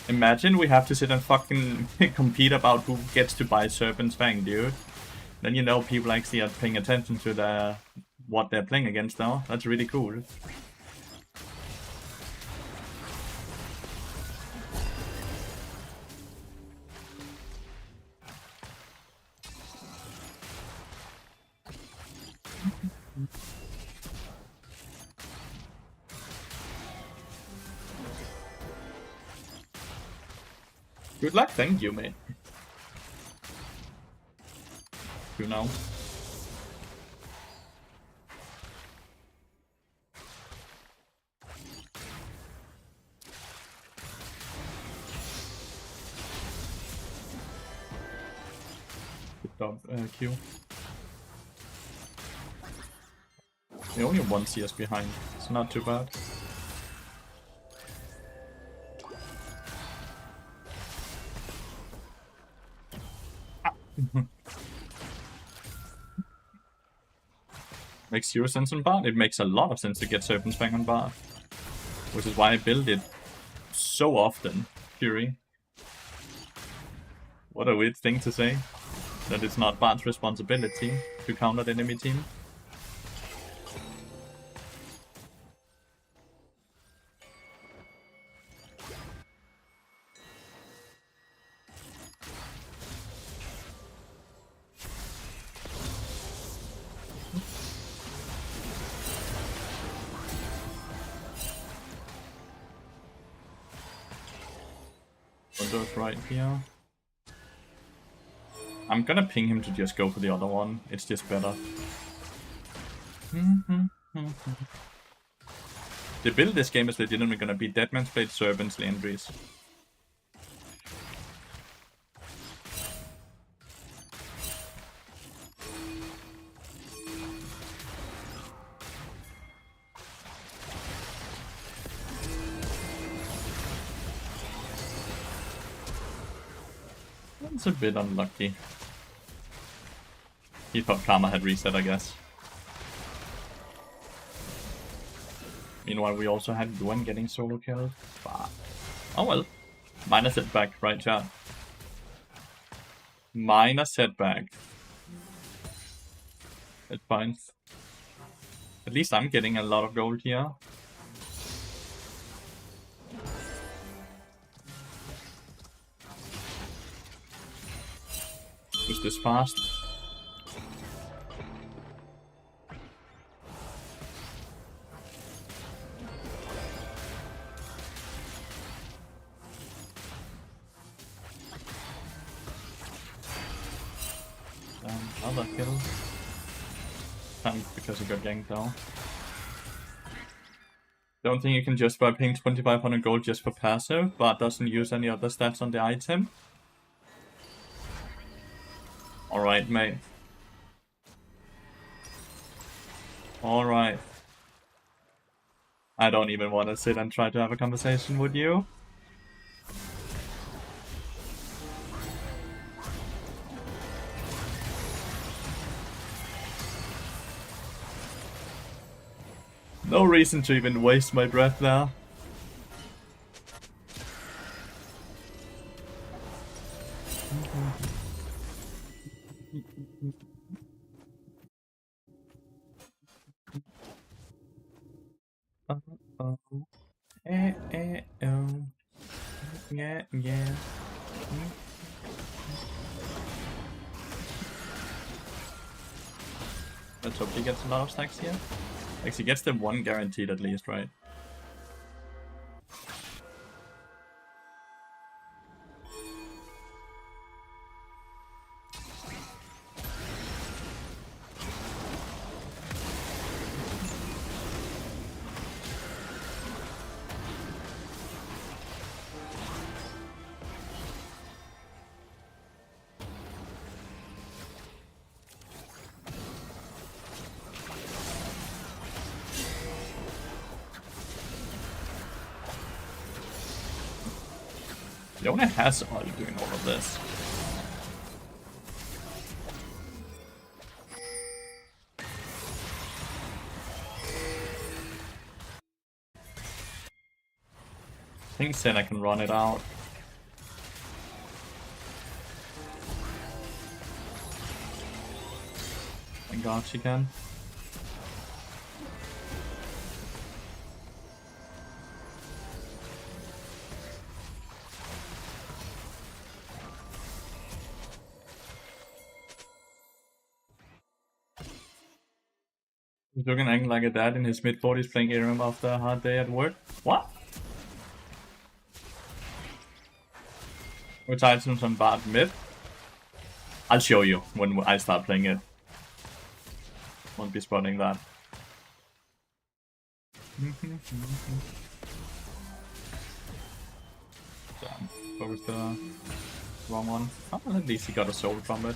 Imagine we have to sit and fucking compete about who gets to buy Serpent's Fang, dude. Then you know people actually are paying attention to what they're playing against now. That's really cool. Good luck, thank you, mate. You know. Good job, Q. We're only 1 CS behind. It's not too bad. Makes 0 sense on bar. It makes a lot of sense to get Serpent's Fang on bar. Which is why I build it so often, Fury. What a weird thing to say. That it's not Bard's responsibility to counter the enemy team. Goes right here. I'm gonna ping him to just go for the other one. It's just better. The build this game is legitimately gonna be Deadman's Blade, Servants, Leandries. It's a bit unlucky. He thought Karma had reset, I guess. Meanwhile, we also had Yuan getting solo killed. But... oh well. Minor setback, right, chat? Minor setback. It's fine. At least I'm getting a lot of gold here. Push this fast. Another kill. Because he got ganked though. Don't think you can justify paying 2500 gold just for passive, but doesn't use any other stats on the item. Alright, mate. Alright. I don't even want to sit and try to have a conversation with you. No reason to even waste my breath there. Yeah. Let's hope he gets a lot of stacks here. Like, he gets them one guaranteed at least, right? Yona has all doing all of this. think Senna can run it out. Thank God she can. He's looking acting like a dad in his mid-40s playing ARM after a hard day at work. What? We're tied to some bad mid. I'll show you when I start playing it. Won't be spotting that. Damn, what was the wrong one? Oh, at least he got a soul from it.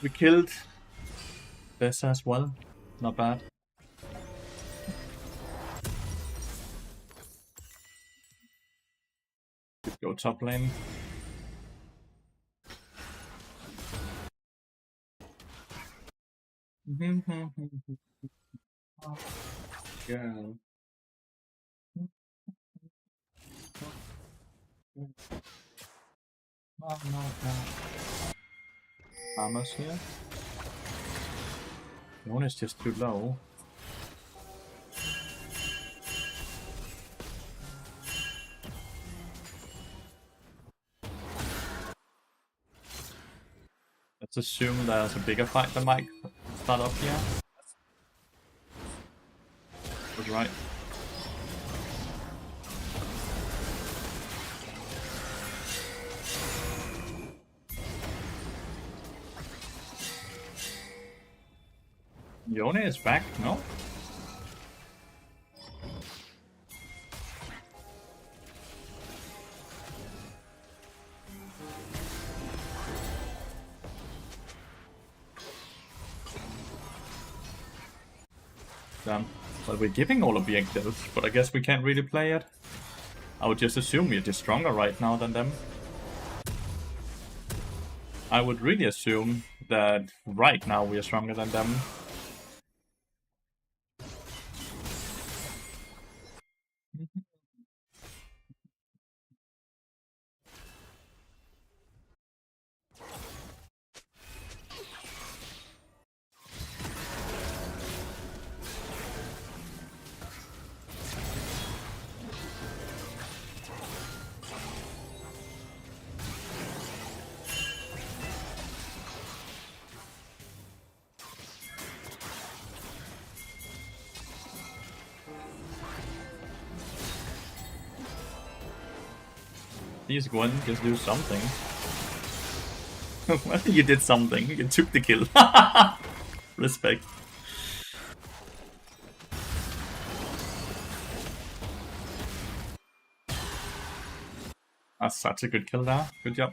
We killed Bessa as well. Not bad. Let's go top lane. Girl. Armor's here. One is just too low. Let's assume there's a bigger fight that might start up here. Was right. Yone is back, no? Damn. Well, we're giving all objectives, but I guess we can't really play it. I would just assume we're just stronger right now than them. I would really assume that right now we are stronger than them. Please go and just do something. Well, you did something. You took the kill. Respect. That's such a good kill there. Good job.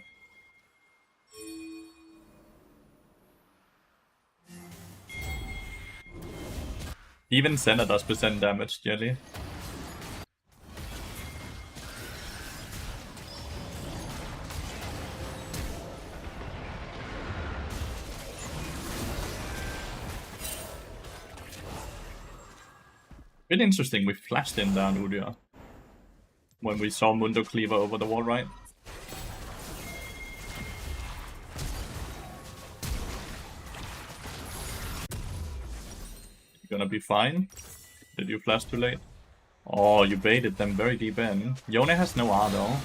Even Senna does percent damage, Jelly. Bit interesting, we flashed in down Udyr when we saw Mundo Cleaver over the wall, right? You're gonna be fine. Did you flash too late? Oh, you baited them very deep in. Yone has no R though.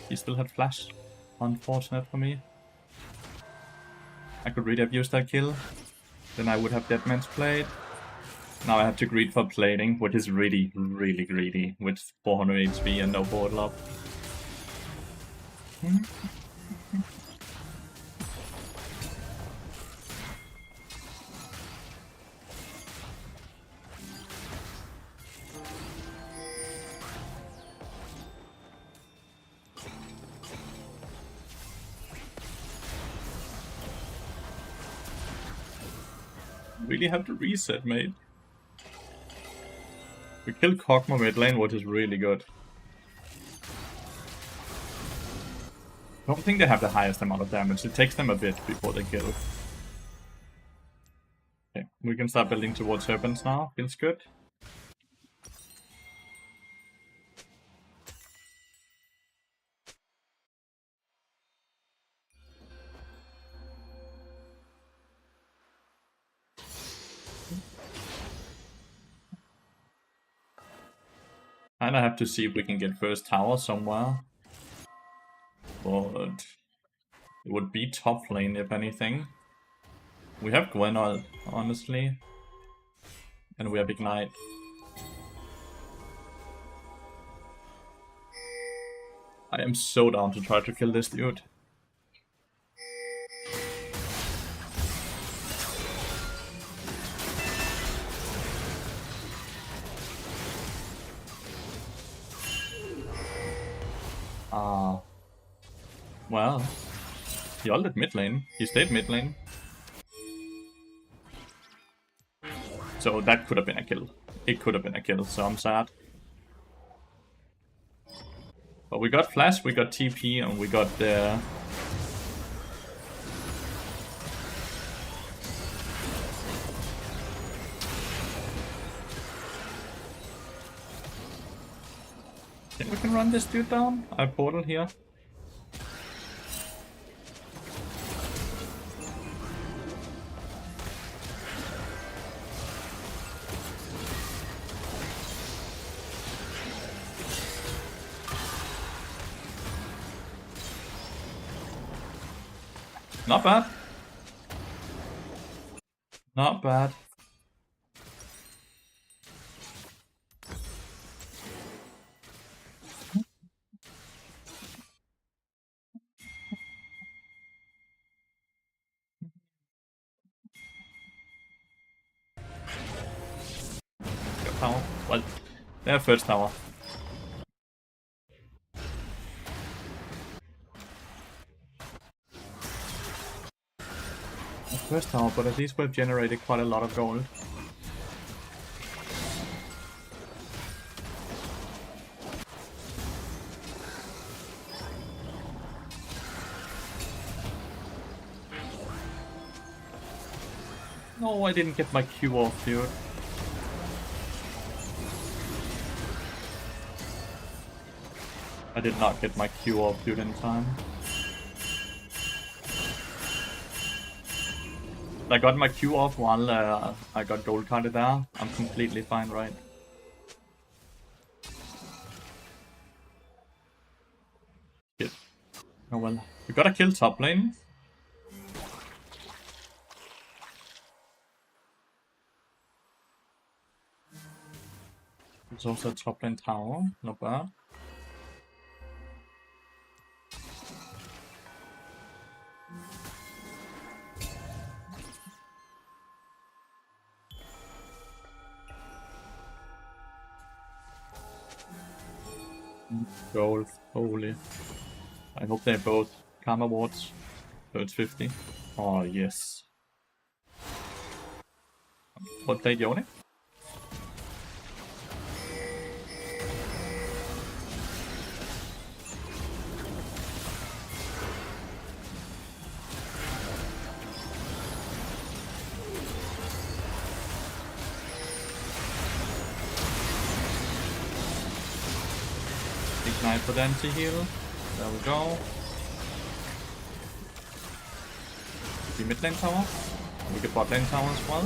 He still had flash. Unfortunate for me. I could really have used that kill. Then I would have Deadman's Plate. Now I have to greed for plating, which is really, really greedy with 400 HP and no board lob. Really have to reset, mate. We killed Kog'Maw mid lane, which is really good. I don't think they have the highest amount of damage. It takes them a bit before they kill. Okay, we can start building towards Serpents now. Feels good. And I have to see if we can get first tower somewhere. But it would be top lane if anything. We have Gwen, honestly. And we have Ignite. I am so down to try to kill this dude. Well, he ulted mid lane. He stayed mid lane. So that could have been a kill. It could have been a kill, so I'm sad. But we got flash, we got TP, and we got the... think we can run this dude down? I have portal here. Not bad. Not bad. Got tower. Well, they have first tower. First tower, but at least we've generated quite a lot of gold. No, I didn't get my Q off, dude. I did not get my Q off, dude, in time. I got my Q off while I got gold carded there. I'm completely fine, right? Shit. Oh well. We gotta kill top lane. There's also a top lane tower. Not bad. Gold, holy. I hope they're both karma wards. So it's 50. Oh, yes. What play Yone? Ignite for them to heal. There we go. The mid lane tower. We get bot lane tower as well.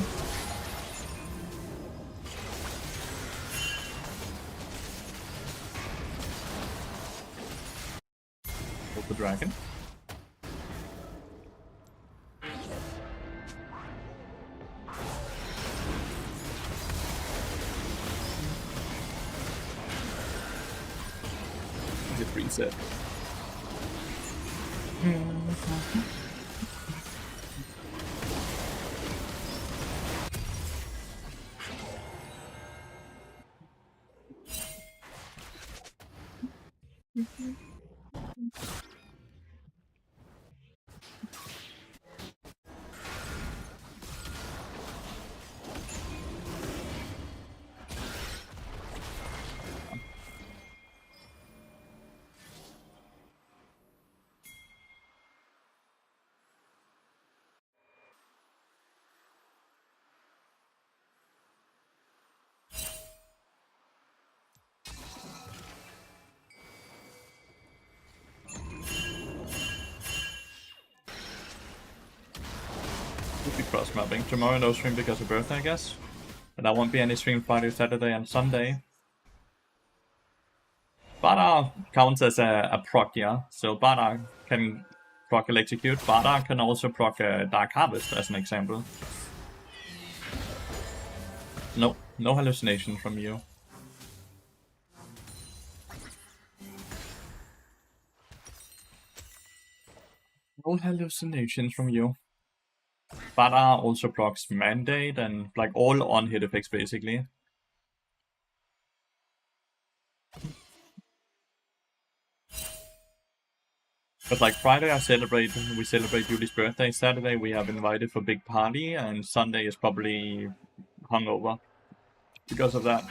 the dragon. Get reset. We'll be cross-mapping. Tomorrow no stream because of birthday, I guess. And there won't be any stream Friday, Saturday, and Sunday. Bada counts as a proc, yeah. So Bada can proc Electrocute. Bada can also proc Dark Harvest, as an example. No, no hallucination from you. No hallucinations from you. Bada also procs Mandate and like all on-hit effects, basically. But like Friday we celebrate Yuli's birthday, Saturday we have invited for big party, and Sunday is probably hungover because of that.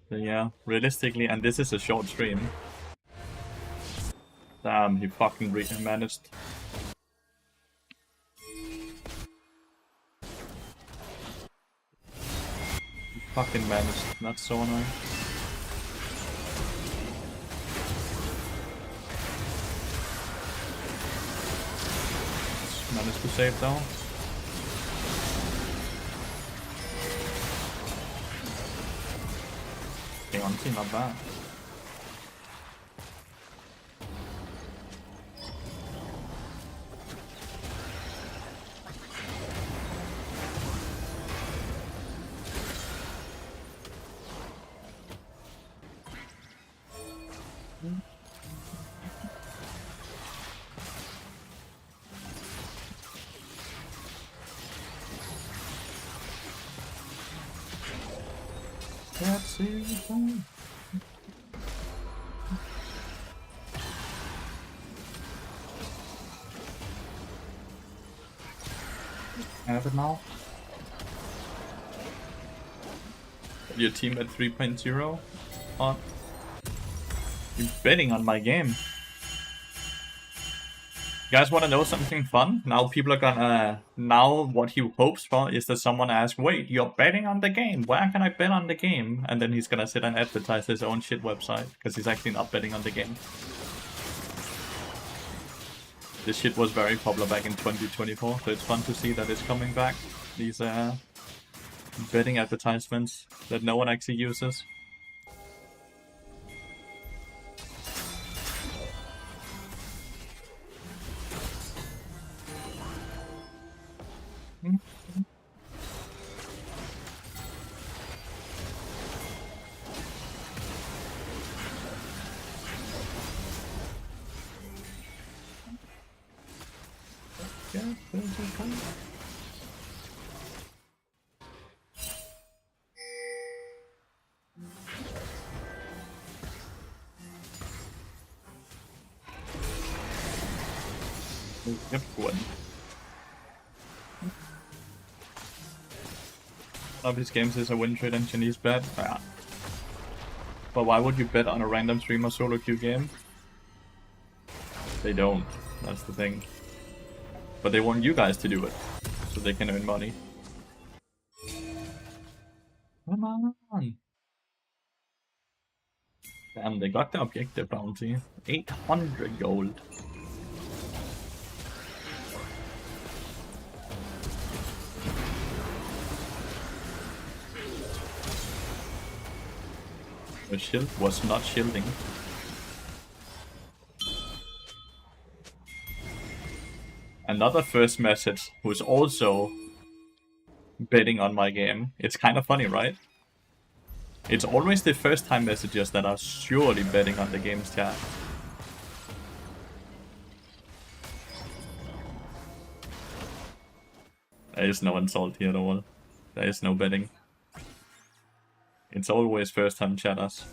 So yeah, realistically, and this is a short stream. Damn, he fucking managed. He fucking managed, that's so annoying. Managed to save though. Okay, honestly, not bad. That's it. Have it now. Your team at 3.0? Oh. You're betting on my game. You guys want to know something fun? Now people are gonna... Now what he hopes for is that someone asks, wait, you're betting on the game? Where can I bet on the game? And then he's gonna sit and advertise his own shit website, because he's actually not betting on the game. This shit was very popular back in 2024, so it's fun to see that it's coming back. These betting advertisements that no one actually uses. Yep, one. One of his games is a win trade and Chinese bet. Yeah. But why would you bet on a random streamer solo queue game? They don't. That's the thing. But they want you guys to do it, so they can earn money. Come on. Damn, they got the objective bounty. 800 gold. The shield was not shielding. Another first message who's also betting on my game. It's kind of funny, right? It's always the first time messages that are surely betting on the game's chat. There is no insult here at all. There is no betting. It's always first time chatters.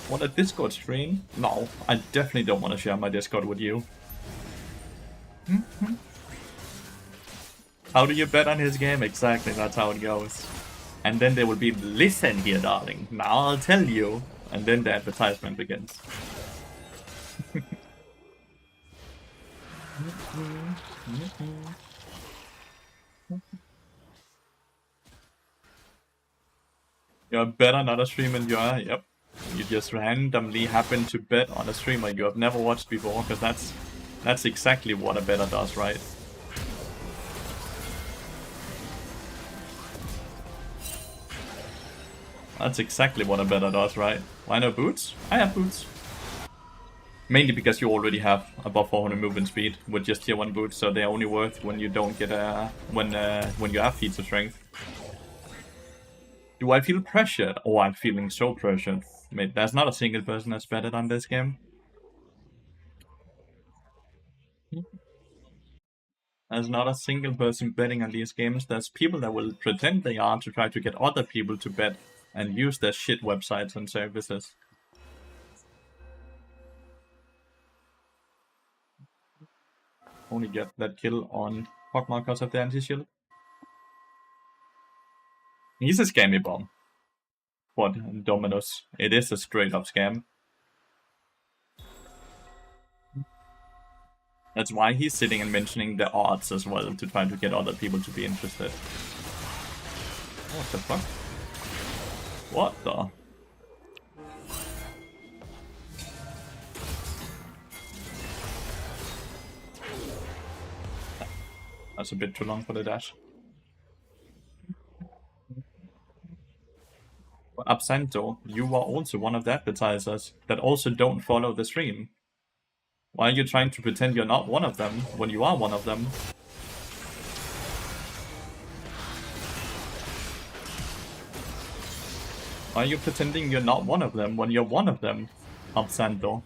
Want a Discord stream? No, I definitely don't want to share my Discord with you. How do you bet on his game? Exactly, that's how it goes. And then they will be, listen here, darling, now I'll tell you. And then the advertisement begins. You're better not a streamer you are, yep. You just randomly happen to bet on a streamer you have never watched before, because that's exactly what a better does, right? That's exactly what a better does, right? Why no boots? I have boots. Mainly because you already have above 400 movement speed with just tier 1 boots, so they're only worth when you don't get when you have feats of strength. Do I feel pressured? Oh, I'm feeling so pressured. Mate, there's not a single person that's betted on this game. There's not a single person betting on these games. There's people that will pretend they are to try to get other people to bet and use their shit websites and services. Only get that kill on Hogmar because of the anti-shield. He's a scammy bomb. What, Dominus? It is a straight up scam. That's why he's sitting and mentioning the odds as well, to try to get other people to be interested. What the fuck? What the? That's a bit too long for the dash. Absento, you are also one of the advertisers that also don't follow the stream. Why are you trying to pretend you're not one of them when you are one of them? Why are you pretending you're not one of them when you're one of them, Absento?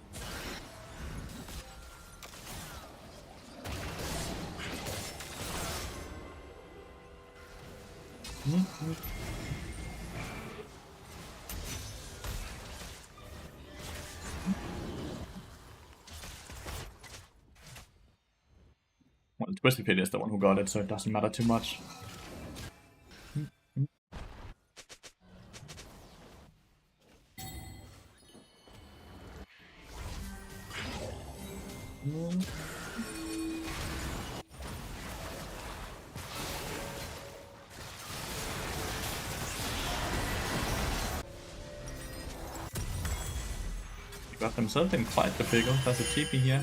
Well, Twisted Pit is the one who got it, so it doesn't matter too much. He got himself in quite the pickle. There's a TP here.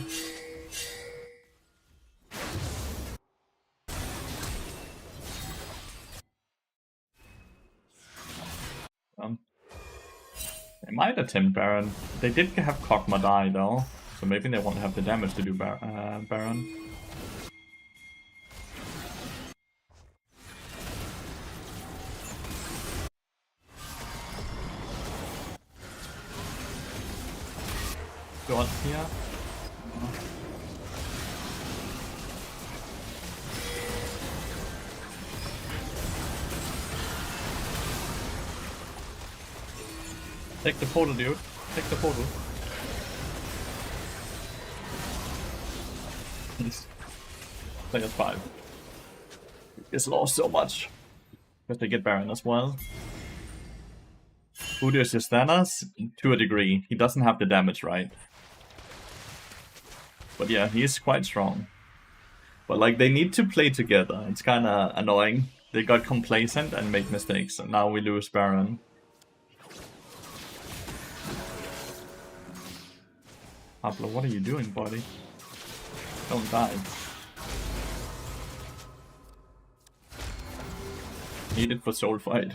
They might attempt Baron. They did have Kog'Maw die though, so maybe they won't have the damage to do Baron. Go on here. Take the portal, dude. Take the portal. Players 5. It's lost so much. Because they get Baron as well. Voodoo is just Thanos to a degree. He doesn't have the damage, right? But yeah, he is quite strong. But like, they need to play together. It's kinda annoying. They got complacent and made mistakes, and now we lose Baron. Pablo, what are you doing, buddy? Don't die. Need it for soul fight.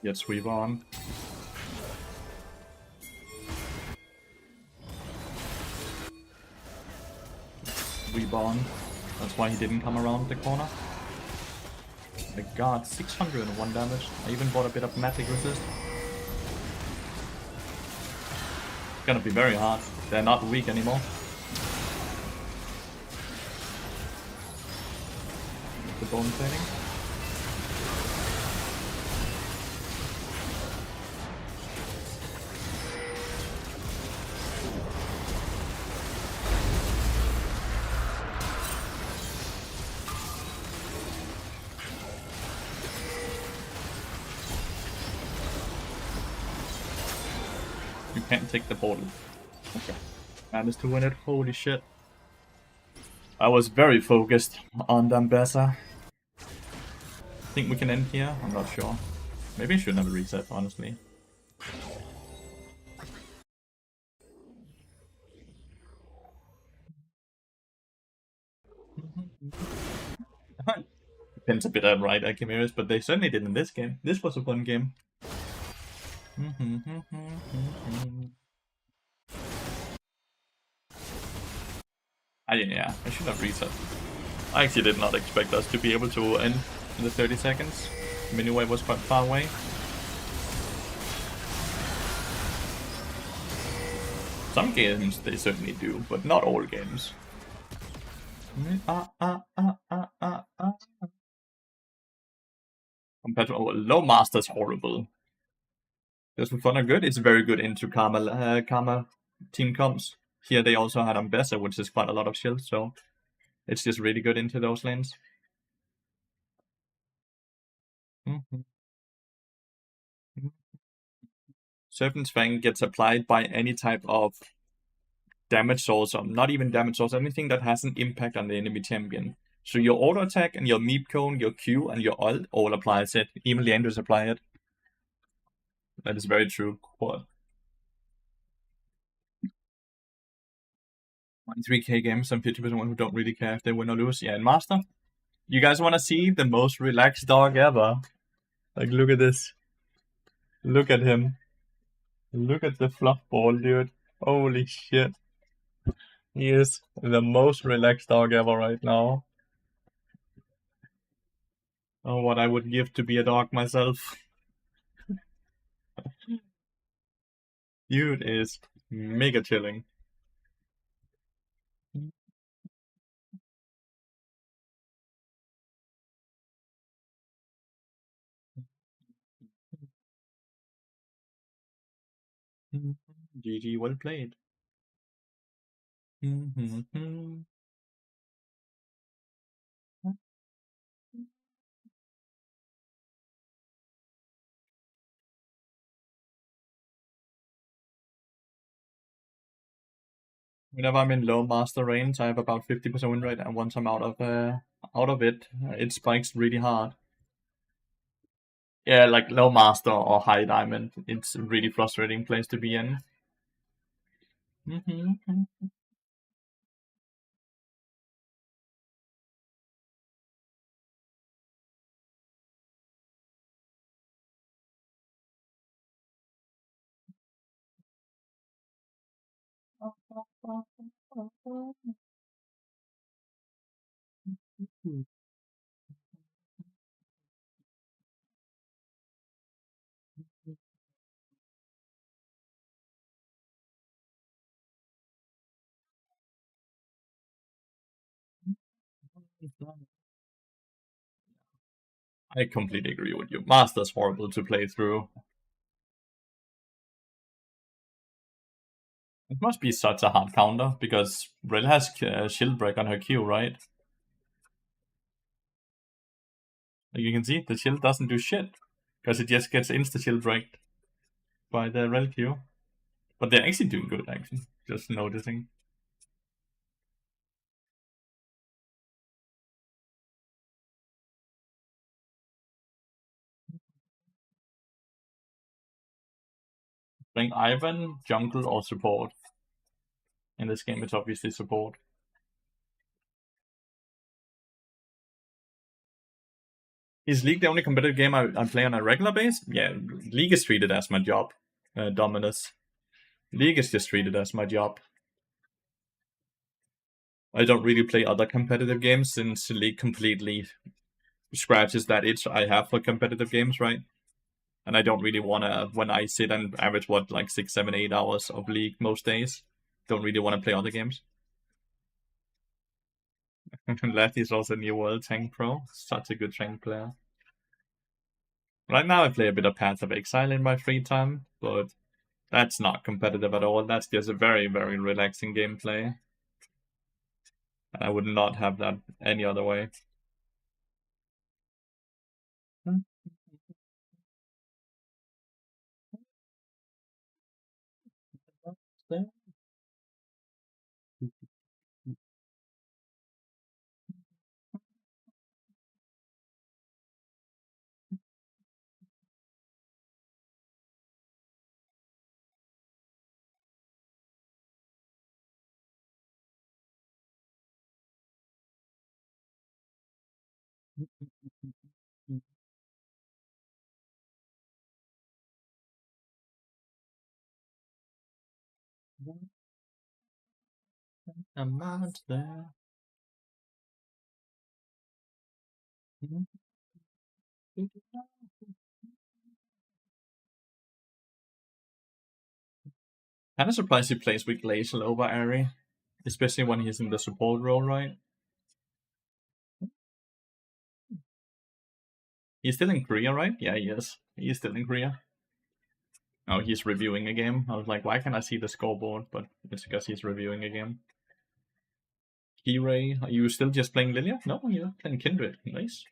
Get sweep on. Sweep on. That's why he didn't come around the corner. My god, 601 damage. I even bought a bit of magic resist. It's gonna be very hard. They're not weak anymore. The bone plating. You can't take the portal. Okay. Managed to win it. Holy shit. I was very focused on Dambessa. Think we can end here? I'm not sure. Maybe I should have a reset, honestly. Depends a bit on right Chimeras, but they certainly did in this game. This was a fun game. I should have reset. I actually did not expect us to be able to end in the 30 seconds. Minuet was quite far away. Some games they certainly do, but not all games. Compared to low master's horrible. Just for fun and good, it's very good into Karma team comps. Here they also had Ambessa, which is quite a lot of shield, so it's just really good into those lanes. Serpent's Fang gets applied by any type of damage source, or not even damage source, anything that has an impact on the enemy champion. So your auto attack and your meep cone, your Q and your ult all applies it. Even Leandros apply it. That is very true. Quad. 3k games and 50% who don't really care if they win or lose. Yeah, and Master, you guys want to see the most relaxed dog ever? Like, look at this. Look at him. Look at the fluff ball, dude. Holy shit. He is the most relaxed dog ever right now. Oh, what I would give to be a dog myself. Dude is mega chilling. GG, well played. Whenever I'm in low master range, I have about 50% win rate, and once I'm out of it, it spikes really hard. Yeah, like low master or high diamond, it's a really frustrating place to be in. I completely agree with you. Master's horrible to play through. It must be such a hard counter, because Brill has shield break on her Q, right? Like you can see, the shield doesn't do shit, because it just gets insta-shield breaked by the Rel Q. But they're actually doing good, actually. Just noticing. Playing Ivan, jungle, or support. In this game, it's obviously support. Is League the only competitive game I play on a regular base? Yeah, League is treated as my job, Dominus. League is just treated as my job. I don't really play other competitive games since League completely scratches that itch I have for competitive games, right? And I don't really wanna, when I sit and average like 6, 7, 8 hours of League most days, don't really want to play other games. Lathyrus is also New World Tank Pro, such a good tank player. Right now I play a bit of Path of Exile in my free time, but that's not competitive at all. That's just a very, very relaxing gameplay. And I would not have that any other way. A monster. Kind of surprised he plays with Glacial over Ari, especially when he's in the support role, right? He's still in Korea, right? Yeah, he is. He's still in Korea. Oh, he's reviewing a game. I was like, why can't I see the scoreboard? But it's because he's reviewing a game. Key-Ray, are you still just playing Lilia? No, you're playing Kindred. Nice.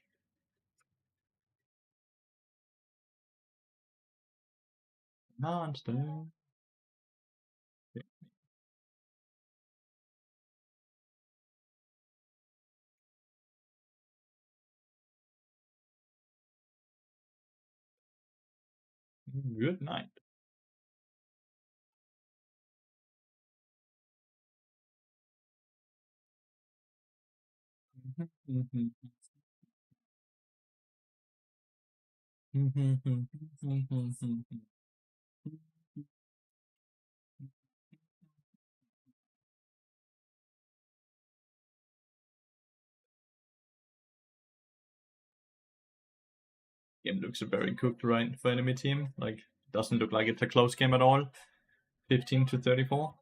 Monster. Good night. Game looks very cooked, right, for enemy team. Like, doesn't look like it's a close game at all. 15 to 34.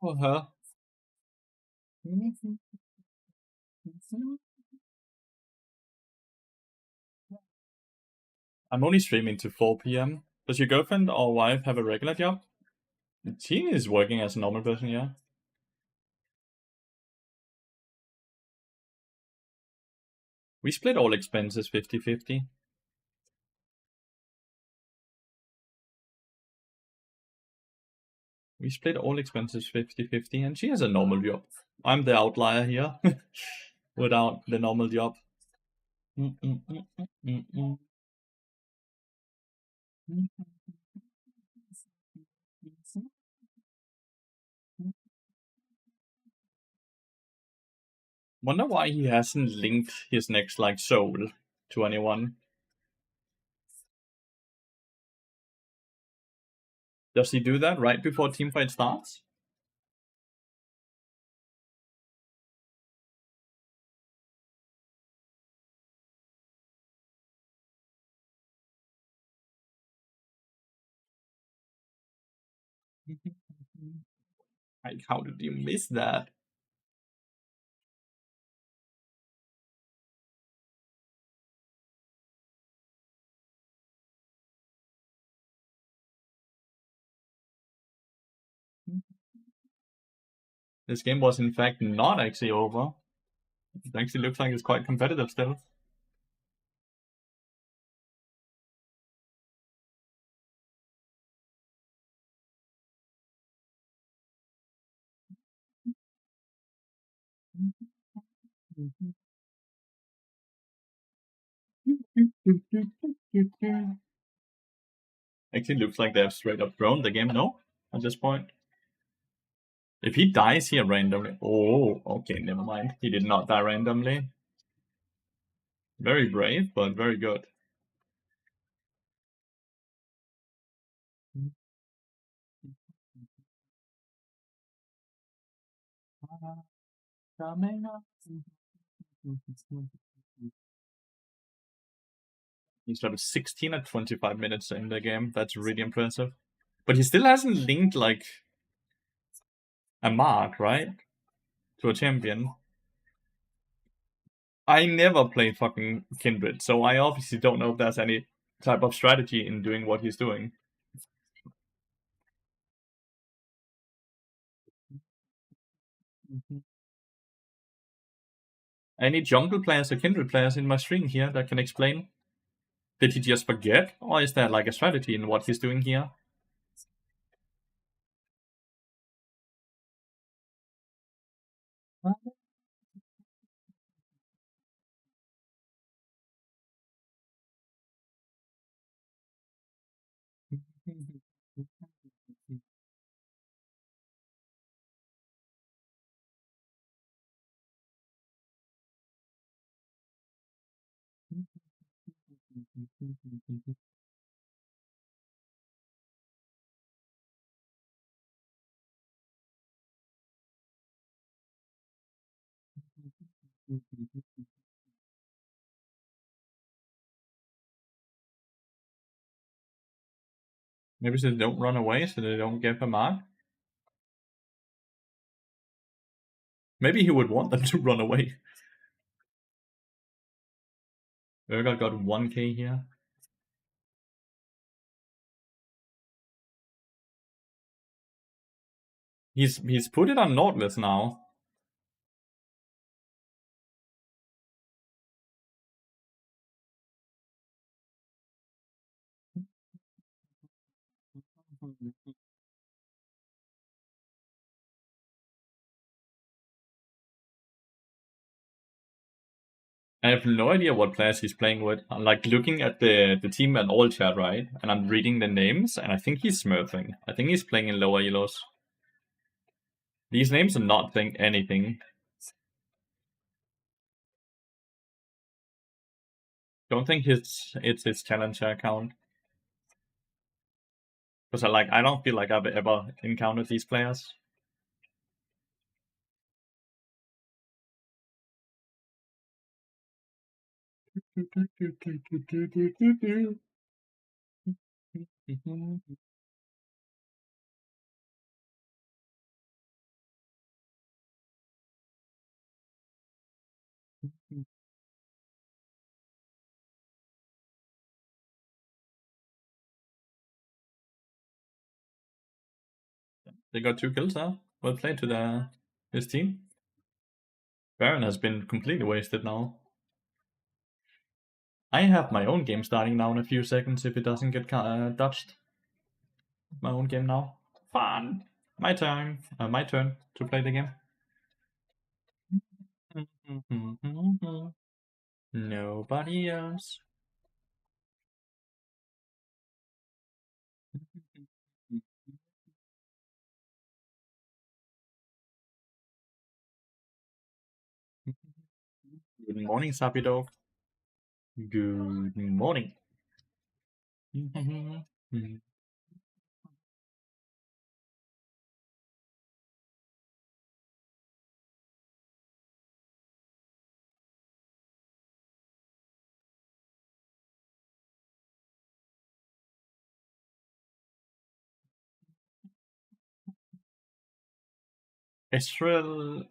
Uh-huh. I'm only streaming to 4 p.m. Does your girlfriend or wife have a regular job? She is working as a normal person, yeah. We split all expenses 50-50. We split all expenses 50-50, and she has a normal job. I'm the outlier here, without the normal job. Wonder why he hasn't linked his next like soul to anyone. Does he do that right before teamfight starts? Like, how did you miss that? This game was in fact not actually over. It actually looks like it's quite competitive still. Actually looks like they have straight up thrown the game, no? At this point. If he dies here randomly... Oh, okay, never mind. He did not die randomly. Very brave, but very good. He's level 16 at 25 minutes in the game. That's really impressive. But he still hasn't linked, like, a mark, right? To a champion. I never play fucking Kindred, so I obviously don't know if there's any type of strategy in doing what he's doing. Any jungle players or Kindred players in my stream here that can explain? Did he just forget? Or is there like a strategy in what he's doing here? Maybe they don't run away so they don't get a mark? Maybe he would want them to run away. Urgot got 1k here. He's put it on Nautilus now. I have no idea what players he's playing with. I'm like looking at the team and all chat, right? And I'm reading the names, and I think he's smurfing. I think he's playing in lower elos. These names are not saying anything. Don't think it's his challenger account. Because I don't feel like I've ever encountered these players. They got 2 kills now. Well played to his team. Baron has been completely wasted now. I have my own game starting now in a few seconds if it doesn't get dodged. My own game now. Fun! My turn. My turn to play the game. Nobody else. Good morning, Sappy Dog. Good morning. Israel,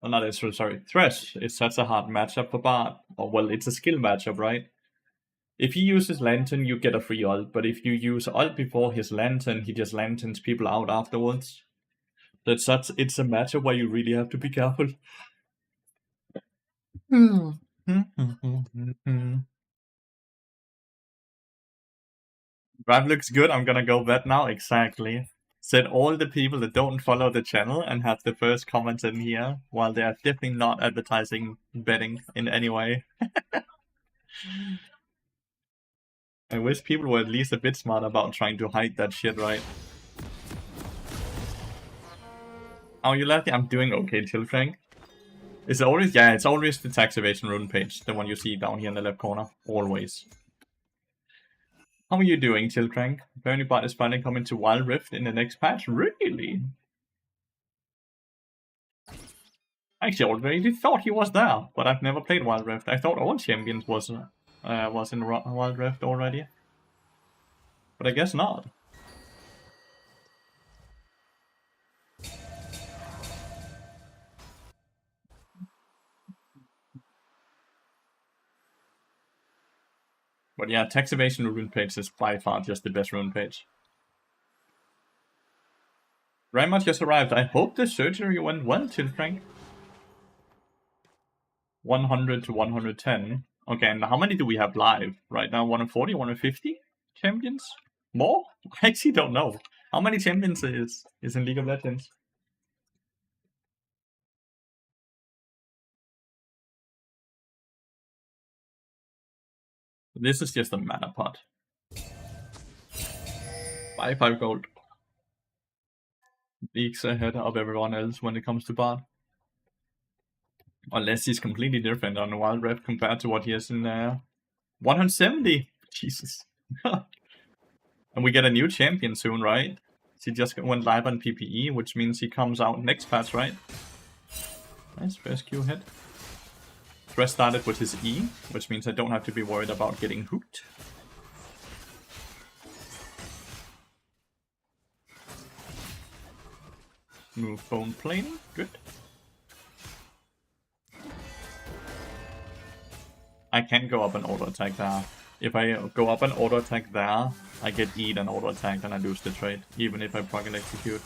not Israel, sorry. Thresh is such a hard matchup for Bard. Or, well, it's a skill matchup, right? If he uses Lantern, you get a free ult, but if you use ult before his Lantern, he just Lanterns people out afterwards. It's a matchup where you really have to be careful. Drive looks good, I'm gonna go bet now, exactly. Said all the people that don't follow the channel and have the first comments in here, while they are definitely not advertising betting in any way. I wish people were at least a bit smart about trying to hide that shit, right? How are you, Lathy? I'm doing okay, Chill Frank. Is it always? Yeah, it's always the tax evasion rune page, the one you see down here in the left corner. Always. How are you doing, Chill Frank? Bernie Bot is finally coming to Wild Rift in the next patch? Really? I actually already thought he was there, but I've never played Wild Rift. I thought all champions was in Wild Rift already. But I guess not. But yeah, tax evasion rune page is by far just the best rune page. Grandma just arrived. I hope the surgery went well, Chill Frank. 100 to 110. Okay, and how many do we have live right now? 140, 150 champions? More? I actually don't know. How many champions is in League of Legends? This is just a mana pot. Buy 5 gold. Leagues ahead of everyone else when it comes to Bard. Unless he's completely different on Wild Rift compared to what he has in 170. Jesus. And we get a new champion soon, right? He just went live on PPE, which means he comes out next patch, right? Nice rescue hit. Thresh started with his E, which means I don't have to be worried about getting hooked. Move phone plane, good. I can go up and auto attack there. If I go up and auto attack there, I get E'd and auto attack and I lose the trade, even if I proc and execute.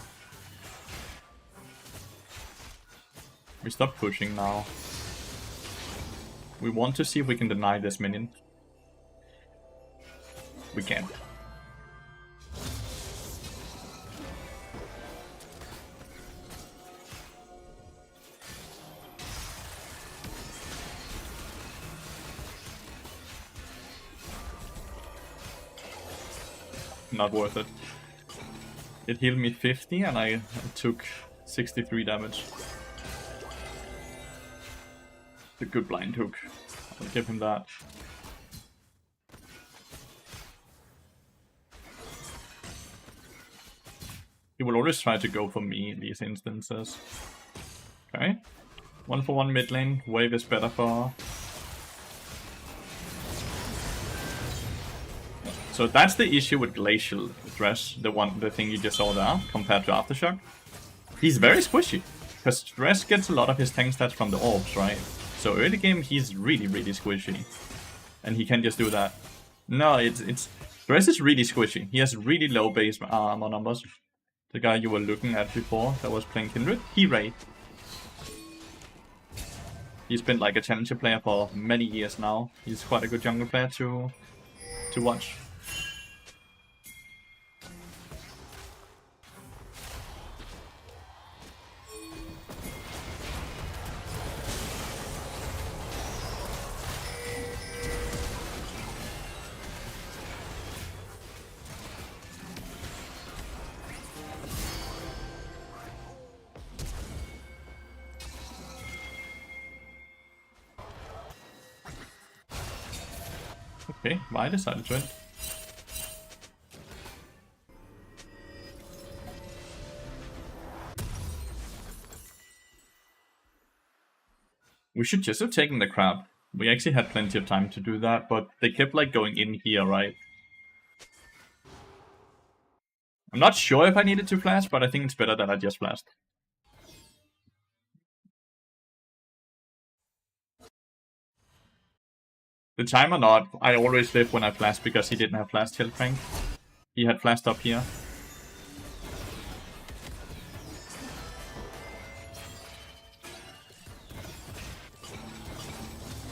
We stop pushing now. We want to see if we can deny this minion. We can't. Not worth it. It healed me 50 and I took 63 damage. It's a good blind hook. I'll give him that. He will always try to go for me in these instances. Okay. 1-for-1 mid lane. Wave is better for... So that's the issue with Glacial Thresh, the thing you just saw there, compared to Aftershock. He's very squishy, because Thresh gets a lot of his tank stats from the orbs, right? So early game he's really, really squishy. And he can just do that. No, Thresh is really squishy. He has really low base armor numbers. The guy you were looking at before that was playing Kindred, he raid. He's been like a challenger player for many years now. He's quite a good jungle player to watch. Okay, why decided to end? We should just have taken the crab. We actually had plenty of time to do that, but they kept like going in here, right? I'm not sure if I needed to flash, but I think it's better that I just flashed. The time or not, I always live when I flash because he didn't have flash till Frank. He had flashed up here.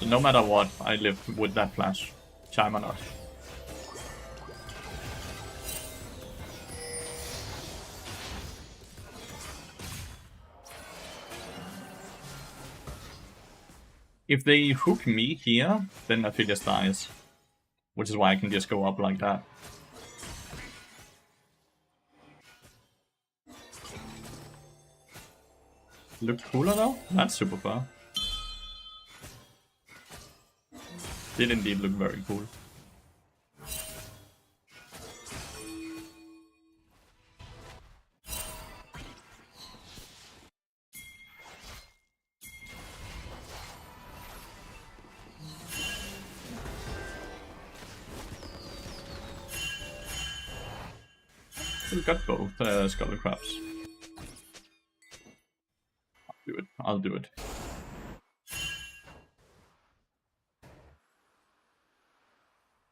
So no matter what, I live with that flash. Chime or not. If they hook me here, then Lathyrus dies. Which is why I can just go up like that. Look cooler though? That's super far. Did indeed look very cool. We got both Skull Crabs. Do it. I'll do it.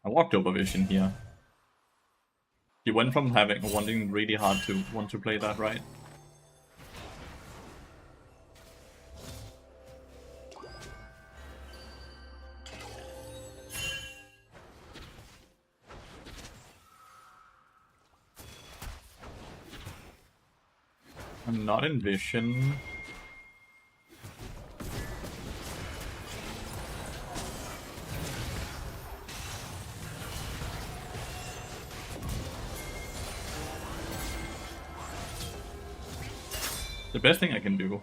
I walked over Vision here. He went from wanting really hard to want to play that, right? I'm not in Vision. The best thing I can do.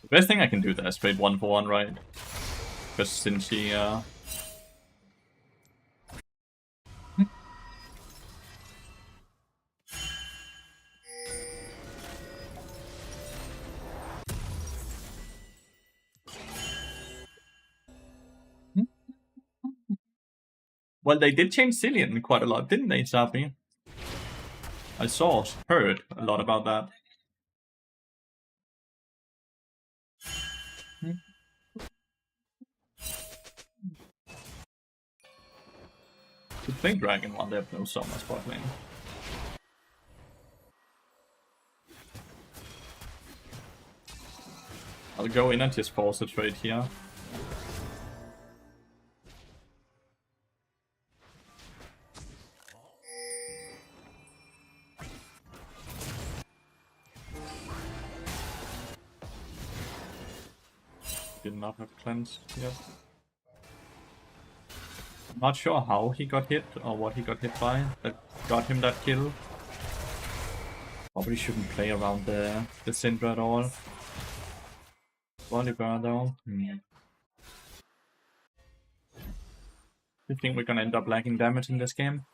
The best thing I can do there is trade 1-for-1, right? Because since he well, they did change Cillian quite a lot, didn't they, Safi? I heard a lot about that. To play Dragon while they have no Summer spot lane. I'll go in and just force a trade here. Did not have cleanse yet. I'm not sure how he got hit or what he got hit by that got him that kill. Probably shouldn't play around the Syndra at all. Volibear though. You think we're gonna end up lacking damage in this game?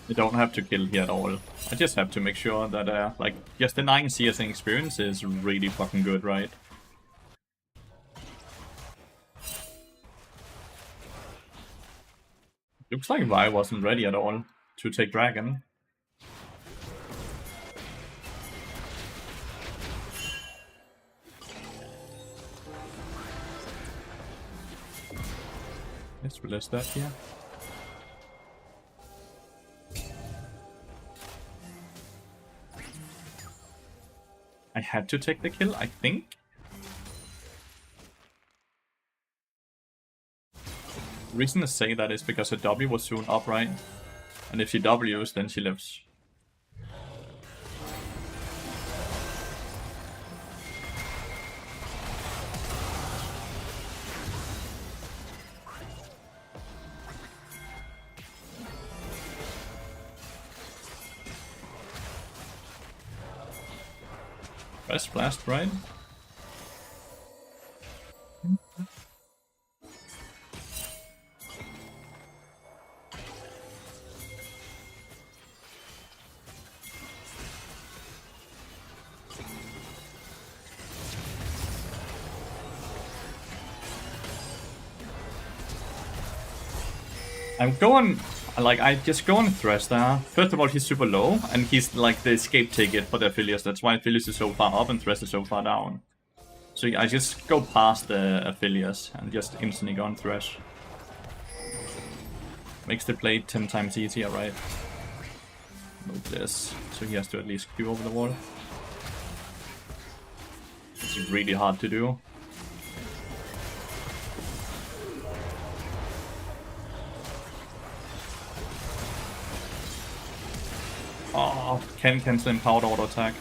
You don't have to kill here at all. I just have to make sure that, like, just denying CSing experience is really fucking good, right? Looks like Vi wasn't ready at all to take Dragon. Let's release that here. I had to take the kill, I think. The reason I say that is because her W was soon up, right? And if she Ws, then she lives. Best blast, right? I'm going, like, I just go on Thresh there. First of all, he's super low, and he's like the escape ticket for the Aphelios. That's why Aphelios is so far up and Thresh is so far down. So I just go past the Aphelios and just instantly go on Thresh. Makes the play 10 times easier, right? Move this, so he has to at least Q over the wall. It's really hard to do. Oh, can cancel empowered auto attack.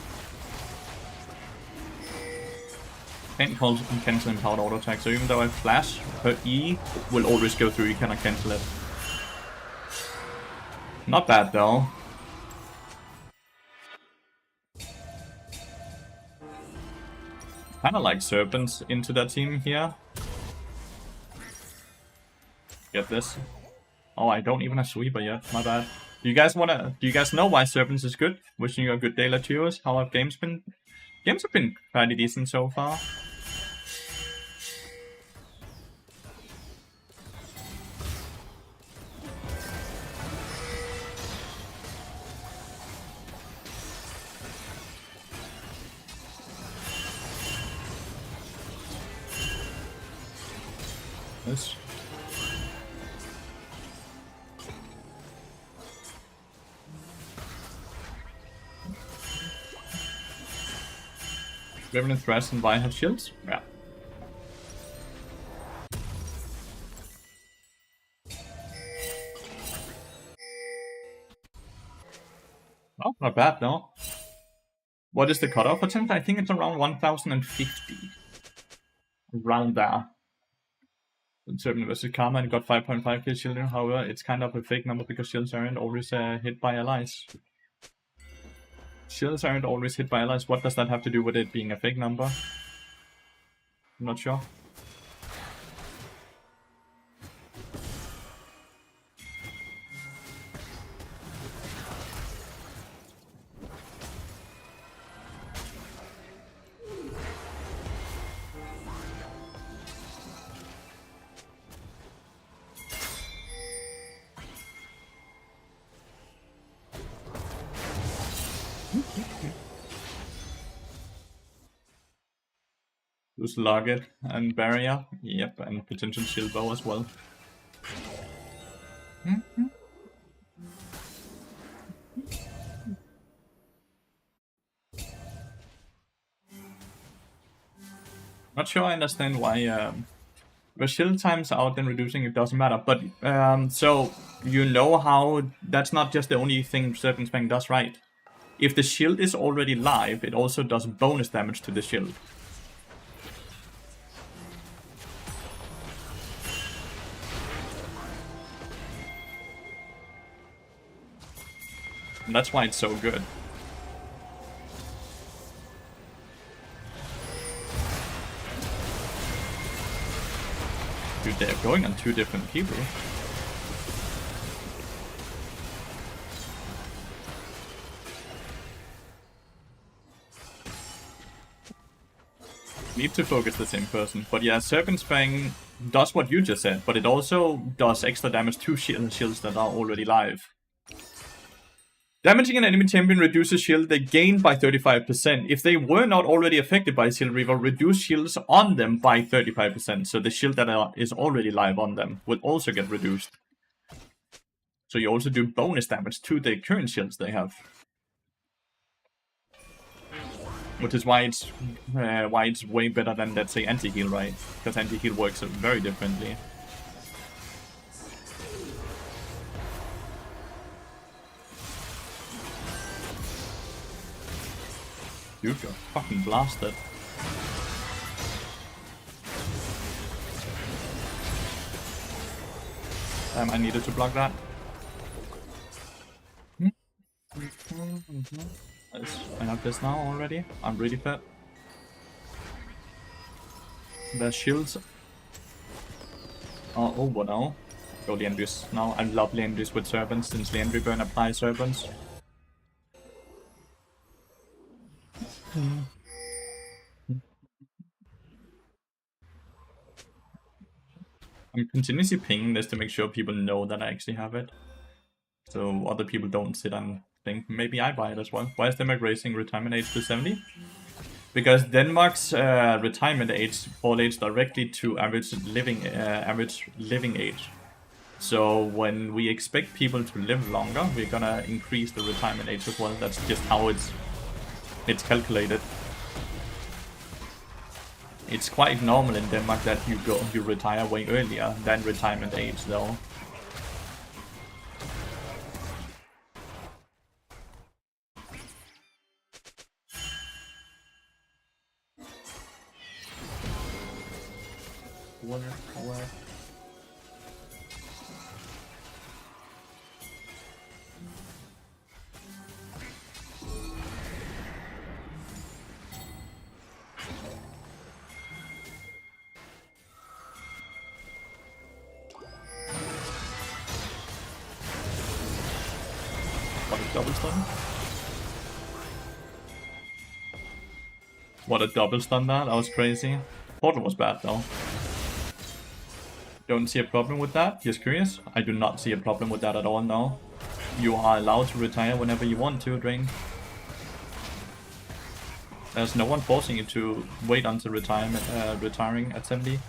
Can't cancel empowered auto attack, so even though I flash, her E will always go through, you cannot cancel it. Not bad though. Kinda like Serpents into that team here. Get this. Oh, I don't even have Sweeper yet, my bad. Do you guys know why Serpents is good? Wishing you a good day, Lathyrus. How have games been? Games have been pretty decent so far. Yes. Revenant Thresh and Vi have shields? Yeah. Oh, not bad, no. What is the cutoff attempt? I think it's around 1050. Around there. Serpent versus Karma and got 5.5 kills shielding. However, it's kind of a fake number because shields aren't always hit by allies. Shields aren't always hit by allies. What does that have to do with it being a fake number? I'm not sure. Lose Logget and Barrier. Yep, and potential shield bow as well. Not sure I understand why the shield times out and reducing it doesn't matter, but so you know how that's not just the only thing Serpent Fang does, right? If the shield is already live, it also does bonus damage to the shield. And that's why it's so good. Dude, they're going on 2 different people. Need to focus the same person. But yeah, Serpent's Fang does what you just said, but it also does extra damage to shields that are already live. Damaging an enemy champion reduces shield they gain by 35%. If they were not already affected by Shield Reaver, reduce shields on them by 35%. So the shield that is already live on them will also get reduced. So you also do bonus damage to the current shields they have. Which is why it's way better than, let's say, anti-heal, right? Because anti-heal works very differently. You got fucking blasted. I needed to block that. I have this now already. I'm really fit. There's shields. Oh, over now. Go Lathyrus now. I love Lathyrus with servants since Lathyrus burn apply servants. I'm continuously pinging this to make sure people know that I actually have it. So other people don't sit and think, maybe I buy it as well. Why is Denmark raising retirement age to 70? Because Denmark's retirement age correlates directly to average living age. So when we expect people to live longer, we're gonna increase the retirement age as well. That's just how it's calculated. It's quite normal in Denmark that you retire way earlier than retirement age, though. What? What a double stun? What a double stun that was crazy. Portal was bad though. Don't see a problem with that? Just curious? I do not see a problem with that at all now. You are allowed to retire whenever you want to, Drain. There's no one forcing you to wait until retiring at 70.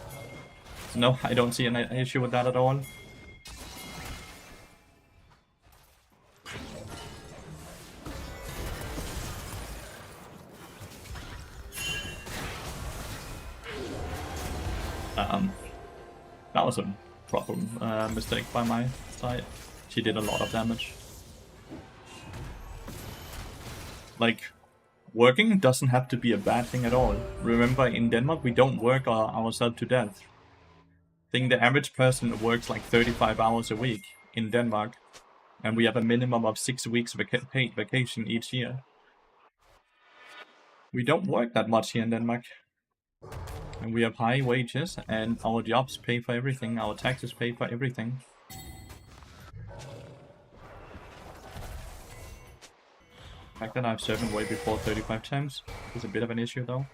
So no, I don't see an issue with that at all. That was a problem mistake by my side. She did a lot of damage. Like, working doesn't have to be a bad thing at all. Remember, in Denmark, we don't work ourselves to death. I think the average person works like 35 hours a week in Denmark, and we have a minimum of 6 weeks paid vacation each year. We don't work that much here in Denmark. And we have high wages, and our jobs pay for everything, our taxes pay for everything. The fact that I've served way before 35 times is a bit of an issue though.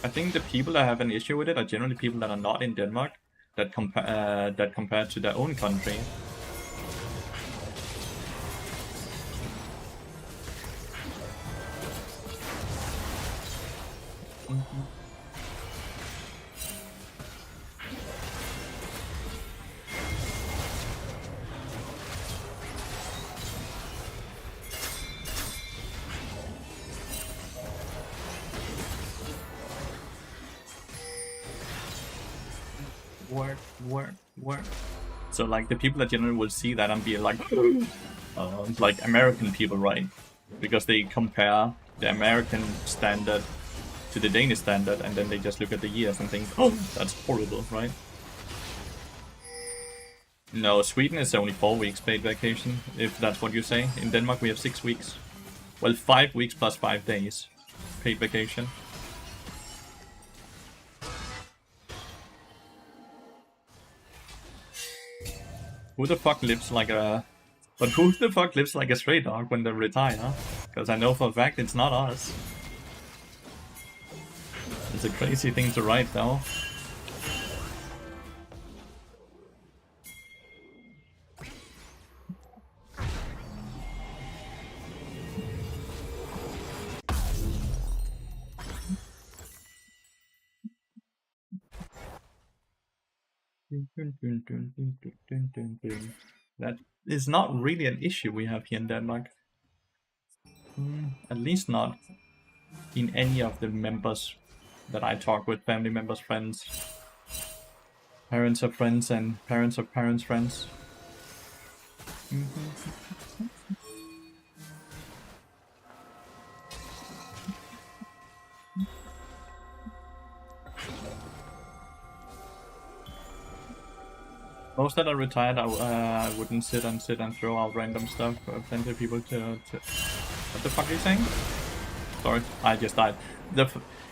I think the people that have an issue with it are generally people that are not in Denmark, that compare to their own country. Work. So like the people that generally will see that and be like American people, right? Because they compare the American standard to the Danish standard, and then they just look at the years and think, oh, that's horrible, right? No, Sweden is only 4 weeks paid vacation, if that's what you say. In Denmark we have 6 weeks. Well, 5 weeks plus 5 days paid vacation. Who the fuck lives like a... But who the fuck lives like a stray dog when they retire? Because I know for a fact it's not us. It's a crazy thing to write though. That is not really an issue we have here in Denmark. At least not in any of the members that I talk with, family members, friends, parents of friends, and parents of parents' friends. Most that are retired, I wouldn't sit and throw out random stuff. Plenty of people to... What the fuck are you saying? Sorry, I just died.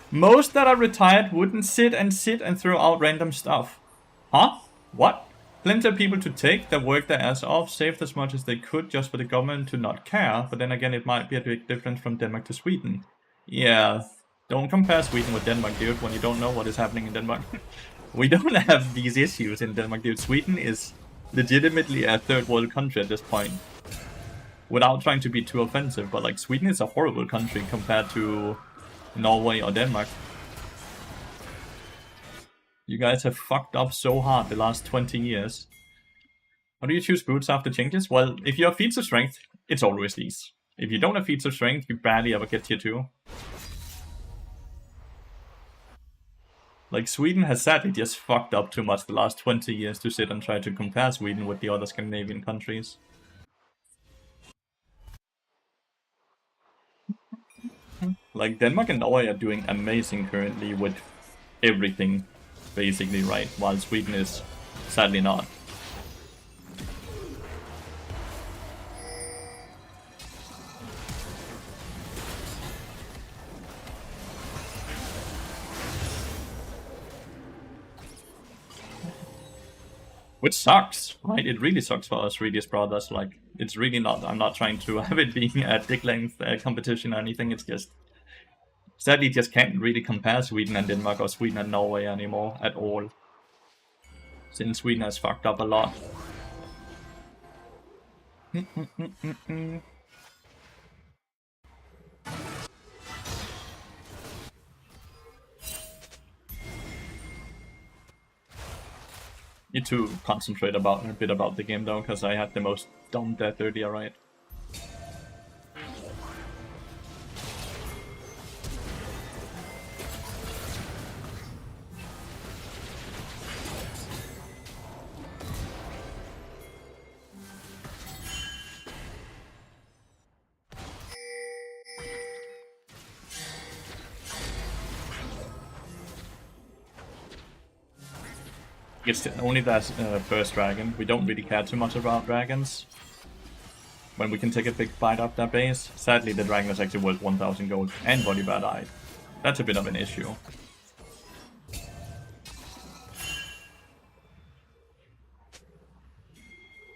Most that are retired wouldn't sit and throw out random stuff. Huh? What? Plenty of people to take that work their ass off, saved as much as they could just for the government to not care, but then again it might be a big difference from Denmark to Sweden. Yeah, don't compare Sweden with Denmark, dude, when you don't know what is happening in Denmark. We don't have these issues in Denmark, dude. Sweden is legitimately a third world country at this point. Without trying to be too offensive, but like Sweden is a horrible country compared to Norway or Denmark. You guys have fucked up so hard the last 20 years. How do you choose boots after changes? Well, if you have feats of strength, it's always these. If you don't have feats of strength, you barely ever get tier 2. Like, Sweden has sadly just fucked up too much the last 20 years to sit and try to compare Sweden with the other Scandinavian countries. Like, Denmark and Norway are doing amazing currently with everything, basically, right? While Sweden is sadly not. Which sucks, right? It really sucks for us Swedish brothers. Like, it's really not. I'm not trying to have it being a dick length competition or anything. It's just sadly just can't really compare Sweden and Denmark or Sweden and Norway anymore at all. Since Sweden has fucked up a lot. Need to concentrate a bit about the game though, because I had the most dumb death earlier, right? It's only that first dragon. We don't really care too much about dragons. When we can take a big bite off their base. Sadly, the dragon is actually worth 1000 gold and Volibear died. That's a bit of an issue.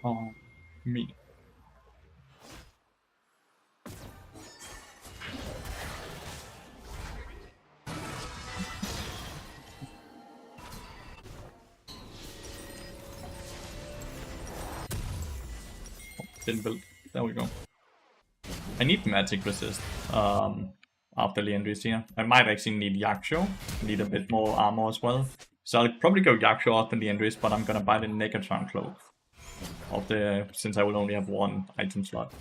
Oh, me. Didn't build. There we go. I need magic resist after Liandry's here. I might actually need Yaksho. Need a bit more armor as well. So I'll probably go Yaksho after Liandry's, but I'm gonna buy the Negatron cloak. Since I will only have one item slot.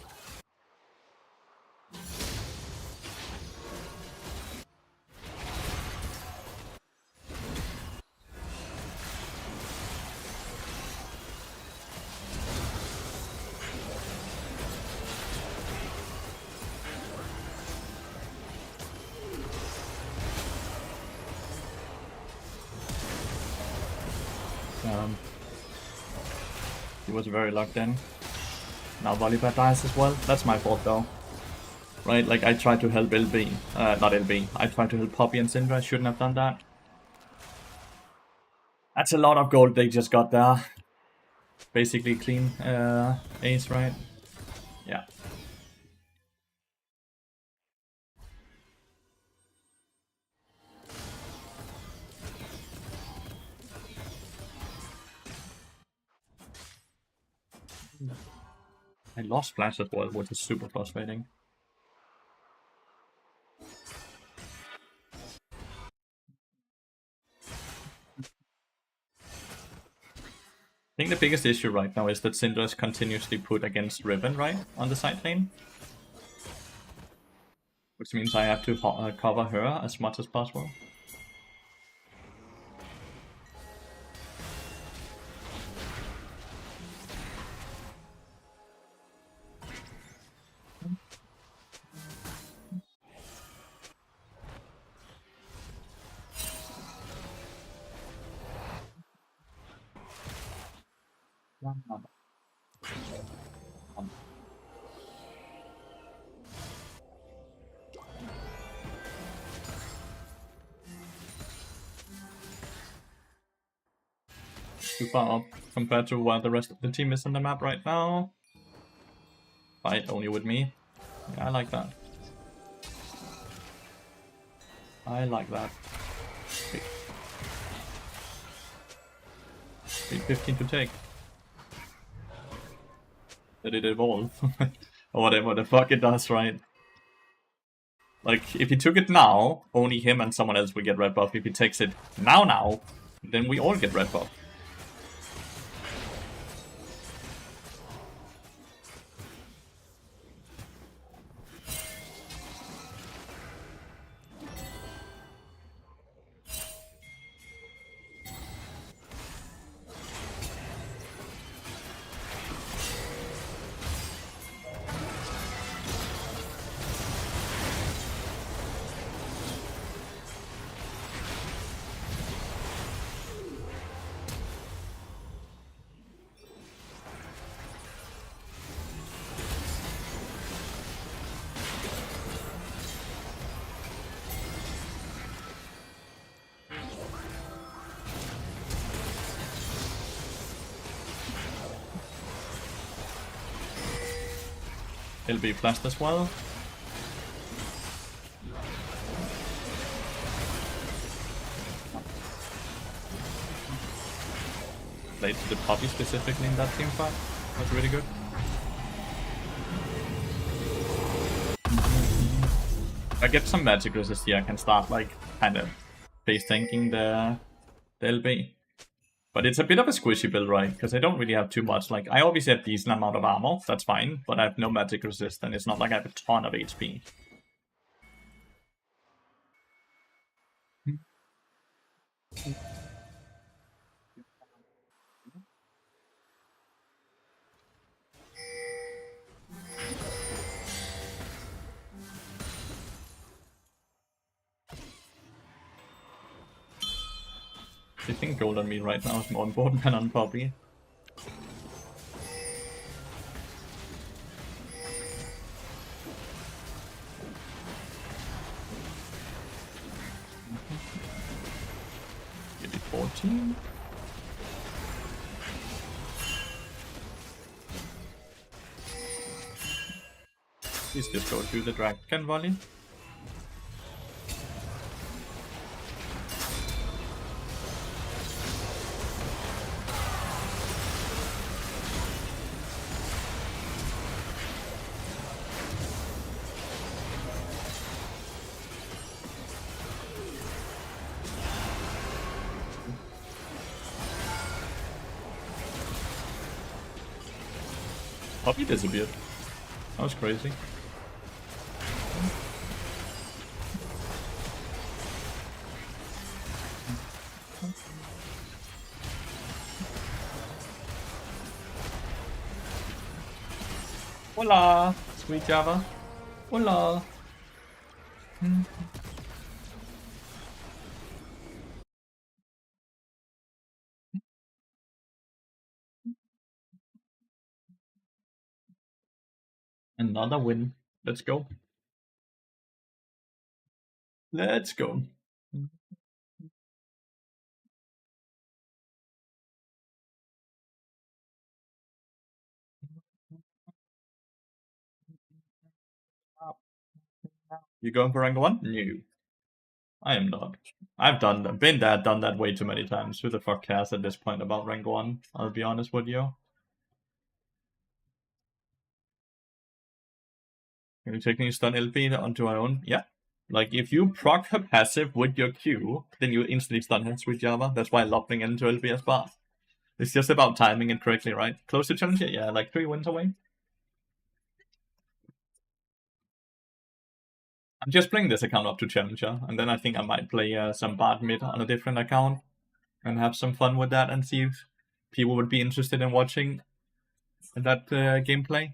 He was very locked in. Now Volibear dies as well. That's my fault though. Right, like I tried to help LB. Not LB. I tried to help Poppy and Syndra. I shouldn't have done that. That's a lot of gold they just got there. Basically clean ace, right? Yeah. I lost Flash as well, which is super frustrating. I think the biggest issue right now is that Syndra is continuously put against Riven, right? On the side lane. Which means I have to cover her as much as possible. Too far up compared to where the rest of the team is on the map right now. Fight only with me. Yeah, I like that. I like that. Okay. 15 to take. Did it evolve? Or whatever the fuck it does, right? Like, if he took it now, only him and someone else will get red buff. If he takes it now, then we all get red buff. It'll be flashed as well. Played to the Poppy specifically in that team fight. That's really good. If I get some magic resist here, I can start like kind of base tanking the LB. But it's a bit of a squishy build, right? Because I don't really have too much. Like, I obviously have a decent amount of armor, that's fine, but I have no magic resist, and it's not like I have a ton of HP. I think gold on me right now is more important than on Poppy. Give it 14. Please just go to the Dragon Volley. Poppy disappeared. That was crazy. Hola, sweet Java. Hola. Another win. Let's go. Let's go. You going for rank 1? No. I am not. I've been there, done that way too many times. Who the fuck cares at this point about rank 1? I'll be honest with you. Can you technically stun LP onto our own? Yeah. Like, if you proc her passive with your Q, then you instantly stun her, sweet Java. That's why lopping into LP as bar. It's just about timing it correctly, right? Close to Challenger? Yeah, like 3 wins away. I'm just playing this account up to Challenger, and then I think I might play some Bard mid on a different account and have some fun with that and see if people would be interested in watching that gameplay.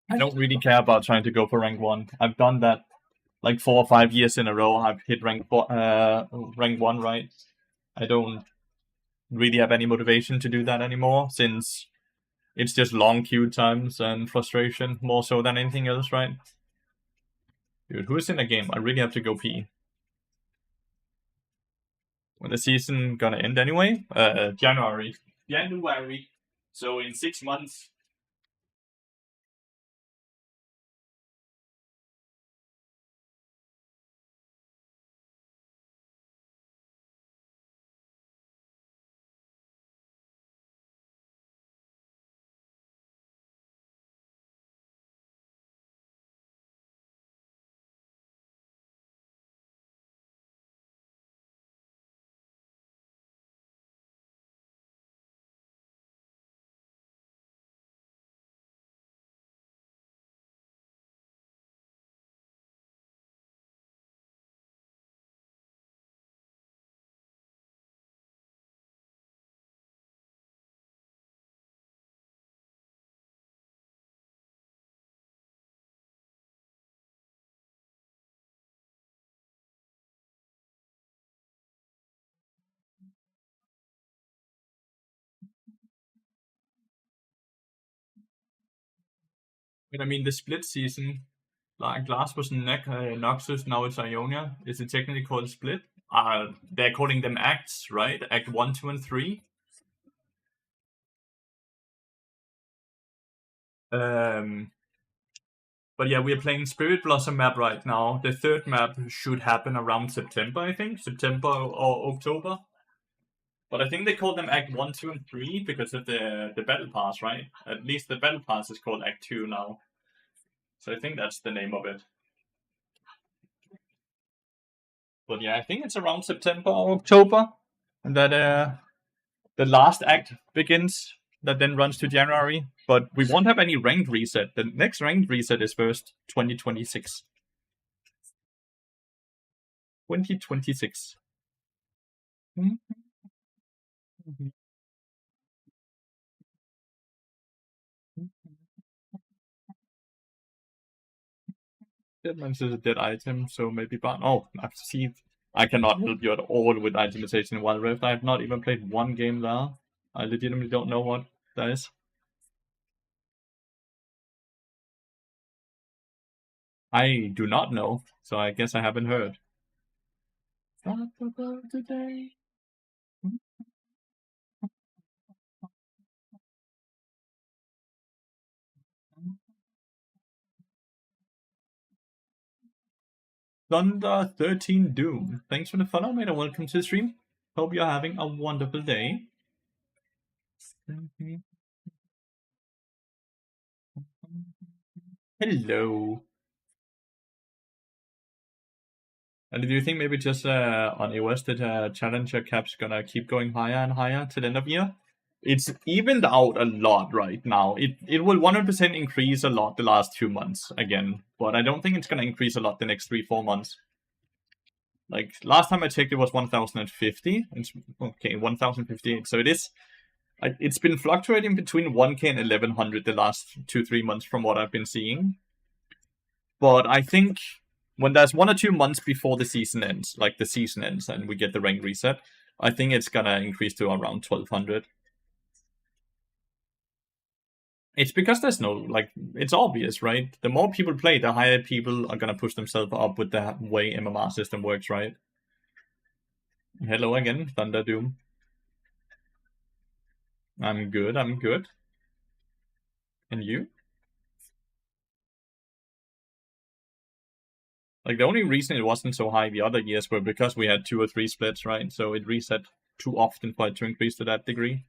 I don't really care about trying to go for rank 1. I've done that like 4 or 5 years in a row. I've hit rank 1, right? I don't really have any motivation to do that anymore, since it's just long queue times and frustration more so than anything else, right? Dude, who's in the game? I really have to go pee. When the season gonna end anyway? January. January. So in 6 months. But I mean, the split season, like last was Noxus, now it's Ionia. Is it technically called split? They're calling them acts, right? Act 1, 2, and 3. Um, but yeah, we're playing Spirit Blossom map right now. The third map should happen around September, I think. September or October. But I think they call them Act 1, 2, and 3 because of the Battle Pass, right? At least the Battle Pass is called Act 2 now. So I think that's the name of it. But yeah, I think it's around September or October. And that the last act begins, that then runs to January. But we won't have any ranked reset. The next ranked reset is first 2026. 2026. Deadlands is a dead item, so maybe but oh, I see. I cannot help you at all with itemization in Wild Rift. I have not even played one game there. I legitimately don't know what that is. I do not know, so I guess I haven't heard. Stop about today. Thunder 13 Doom. Thanks for the follow, mate, and welcome to the stream. Hope you're having a wonderful day. Hello. And do you think maybe just on EOS that challenger cap's gonna keep going higher and higher to the end of year? It's evened out a lot right now. It will 100% increase a lot the last 2 months again, but I don't think it's gonna increase a lot the next 3-4 months. Like last time I checked, it was 1050. It's okay, 1058. So it is. It's been fluctuating between 1k and 1100 the last 2-3 months from what I've been seeing. But I think when there's 1 or 2 months before the season ends, like the season ends and we get the rank reset, I think it's gonna increase to around 1200. It's because there's no, like, it's obvious, right? The more people play, the higher people are gonna push themselves up with the way MMR system works, right? Hello again, Thunder Doom. I'm good, I'm good. And you? Like, the only reason it wasn't so high the other years were because we had 2 or 3 splits, right? So it reset too often for it to increase to that degree.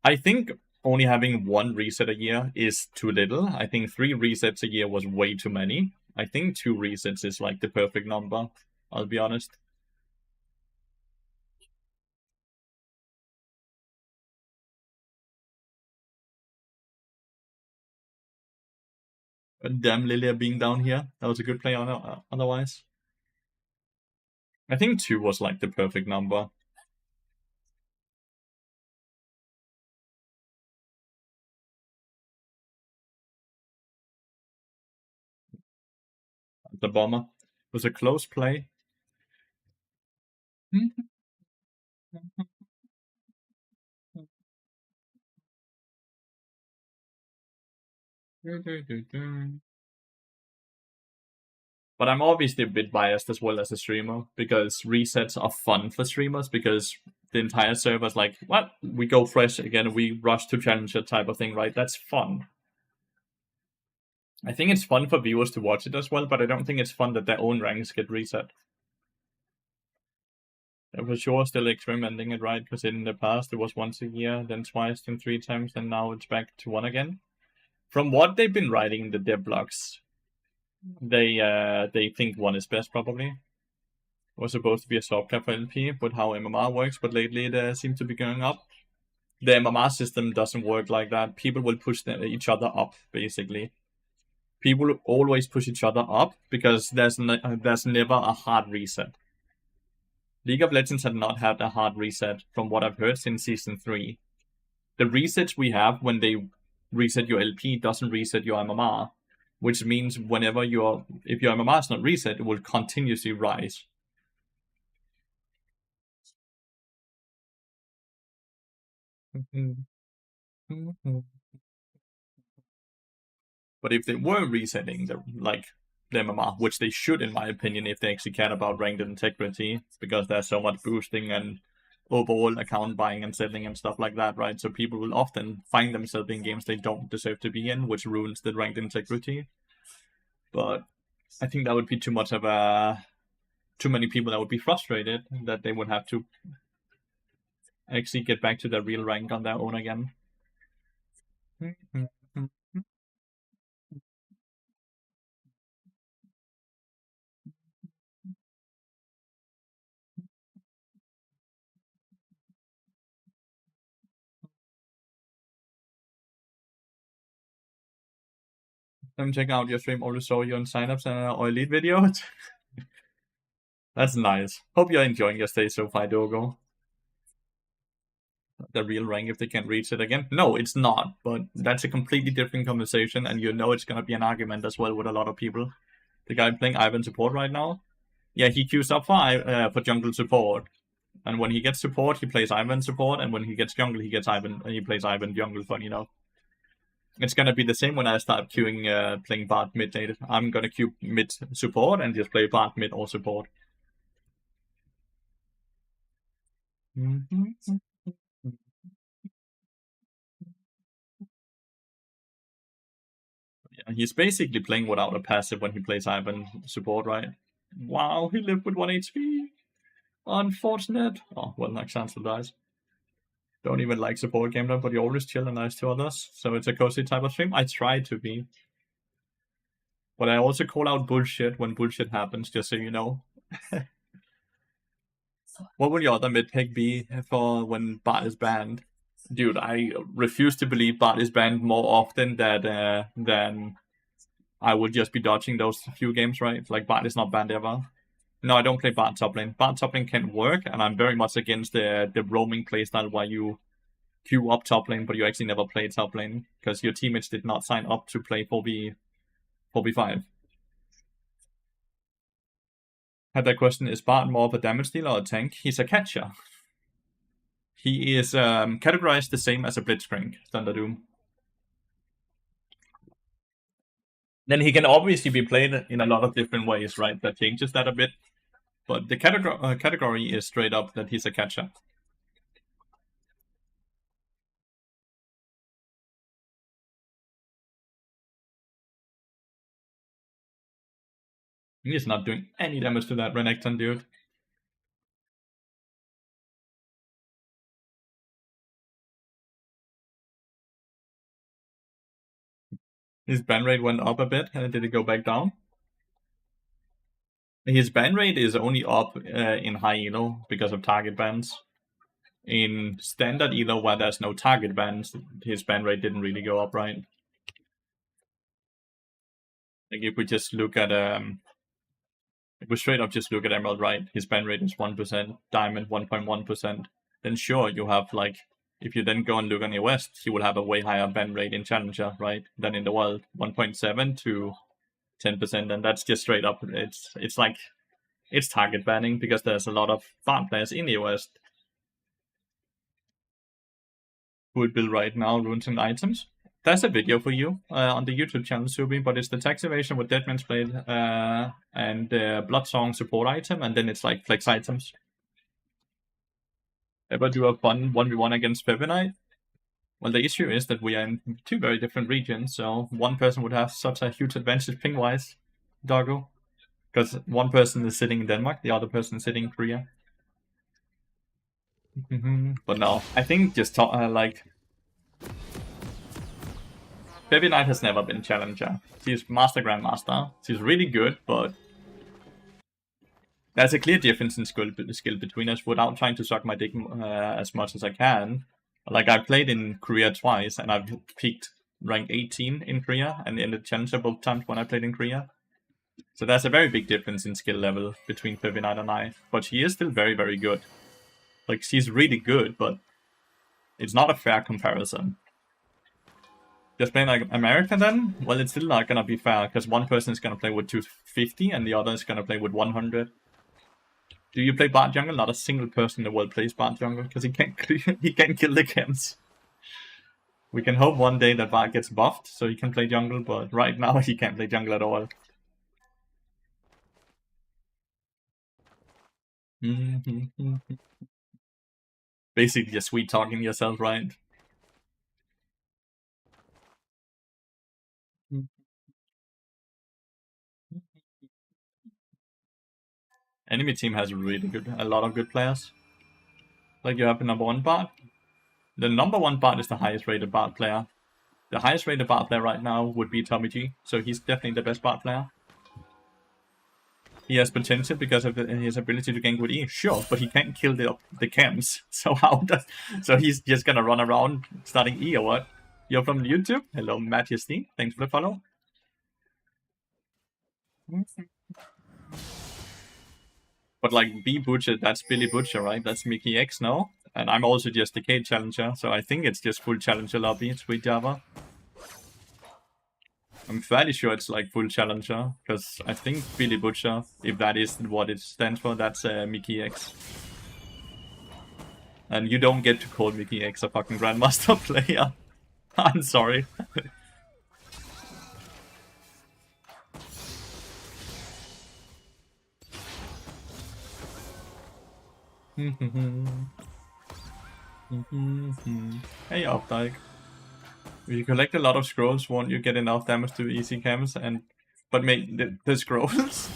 I think only having 1 reset a year is too little. I think 3 resets a year was way too many. I think 2 resets is like the perfect number, I'll be honest. Damn Lilia being down here. That was a good play otherwise. I think 2 was like the perfect number. The bomber. It was a close play. But I'm obviously a bit biased as well as a streamer, because resets are fun for streamers, because the entire server's like, what? We go fresh again, we rush to challenger type of thing, right? That's fun. I think it's fun for viewers to watch it as well, but I don't think it's fun that their own ranks get reset. They're for sure still experimenting it, right? Because in the past it was once a year, then twice, then 3 times, and now it's back to 1 again. From what they've been writing in the dev blogs, they think 1 is best probably. It was supposed to be a soft cap for LP, with how MMR works, but lately it seems to be going up. The MMR system doesn't work like that. People will push each other up, basically. People always push each other up because there's never a hard reset. League of Legends had not had a hard reset, from what I've heard, since Season 3. The resets we have when they reset your LP doesn't reset your MMR, which means if your MMR is not reset, it will continuously rise. But if they were resetting the MMR, which they should, in my opinion, if they actually care about ranked integrity, because there's so much boosting and overall account buying and selling and stuff like that, right? So people will often find themselves in games they don't deserve to be in, which ruins the ranked integrity. But I think that would be too many people that would be frustrated that they would have to actually get back to their real rank on their own again. Come check out your stream. Already saw you on signups or elite videos. That's nice. Hope you're enjoying your stay so far, Dogo. The real rank if they can reach it again? No, it's not. But that's a completely different conversation, and you know it's gonna be an argument as well with a lot of people. The guy playing Ivan support right now, yeah, he queues up for jungle support, and when he gets support, he plays Ivan support, and when he gets jungle, he plays Ivan jungle fun. It's gonna be the same when I start queuing playing Bard mid late. I'm gonna queue mid support and just play Bard mid or support. Yeah, he's basically playing without a passive when he plays Ivan support, right? Wow, he lived with 1 HP. Unfortunate. Oh, well, next chance to dies. Don't even like support gameplay, but you always chill and nice to others. So it's a cozy type of stream. I try to be. But I also call out bullshit when bullshit happens, just so you know. What would your other mid pick be for when Bart is banned? Dude, I refuse to believe Bart is banned more often than I would just be dodging those few games, right? Like, Bart is not banned ever. No, I don't play Bart top lane. Bart top lane can work, and I'm very much against the roaming playstyle where you queue up top lane, but you actually never play top lane, because your teammates did not sign up to play 4v5. Had that question, is Bart more of a damage dealer or a tank? He's a catcher. He is categorized the same as a Blitzcrank, Thunder Doom. Then he can obviously be played in a lot of different ways, right? That changes that a bit. But the category is straight up that he's a catcher. He's not doing any damage to that Renekton, dude. His ban rate went up a bit. Did it go back down? His ban rate is only up in high elo because of target bans. In standard elo, where there's no target bans, his ban rate didn't really go up, right? Like, if we just look at if we straight up just look at Emerald, right? His ban rate is 1%, Diamond 1.1%. Then sure, you have like, if you then go and look on the West, he will have a way higher ban rate in Challenger, right, than in the World, 1.7 to 10%, and that's just straight up. It's like, it's target banning because there's a lot of farm players in the West who would build right now runes and items. There's a video for you on the YouTube channel, Subi, but it's the tax evasion with Deadman's Blade and Bloodsong support item, and then it's like flex items. Ever do a fun 1v1 against Pepinite? Well, the issue is that we are in two very different regions, so one person would have such a huge advantage ping-wise, Doggo. Because one person is sitting in Denmark, the other person is sitting in Korea. But no, I think just like... Pepinite has never been challenger. She's Master Grandmaster. She's really good, but... There's a clear difference in skill between us without trying to suck my dick as much as I can. Like, I played in Korea twice, and I've peaked rank 18 in Korea, and ended challenger both times when I played in Korea. So there's a very big difference in skill level between Pepinite and I. But she is still very, very good. Like, she's really good, but it's not a fair comparison. Just playing like America then? Well, it's still not gonna be fair, because one person is gonna play with 250, and the other is gonna play with 100. Do you play Bard Jungle? Not a single person in the world plays Bard Jungle, because he can't kill the camps. We can hope one day that Bard gets buffed, so he can play jungle, but right now he can't play jungle at all. Basically just sweet talking yourself, right? Enemy team has really a lot of good players. Like, you have the number 1 Bard. The number 1 Bard is the highest rated Bard player. The highest rated Bard player right now would be Tommy G, so he's definitely the best Bard player. He has potential because of his ability to gank with E, sure, but he can't kill the camps. So so he's just gonna run around starting E or what? You're from YouTube? Hello, Majesty. Thanks for the follow. But like, B Butcher, that's Billy Butcher, right? That's Mickey X, no? And I'm also just the K Challenger, so I think it's just full Challenger lobby, Sweet Java. I'm fairly sure it's like full Challenger, because I think Billy Butcher, if that is what it stands for, that's Mickey X. And you don't get to call Mickey X a fucking Grandmaster player. I'm sorry. Hey, Updike. If you collect a lot of scrolls, won't you get enough damage to easy camps? But the scrolls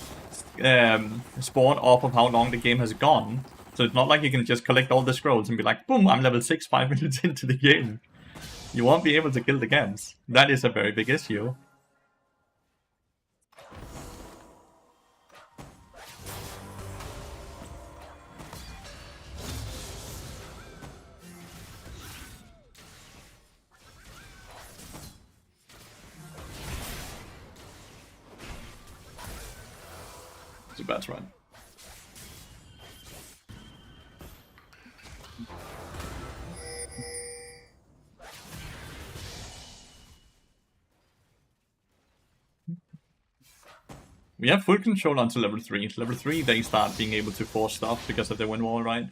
spawn off of how long the game has gone. So it's not like you can just collect all the scrolls and be like, boom, I'm level 6 5 minutes into the game. You won't be able to kill the camps. That is a very big issue. It's a bad run. We have full control until level 3. Level 3, they start being able to force stuff because of the wind wall, right?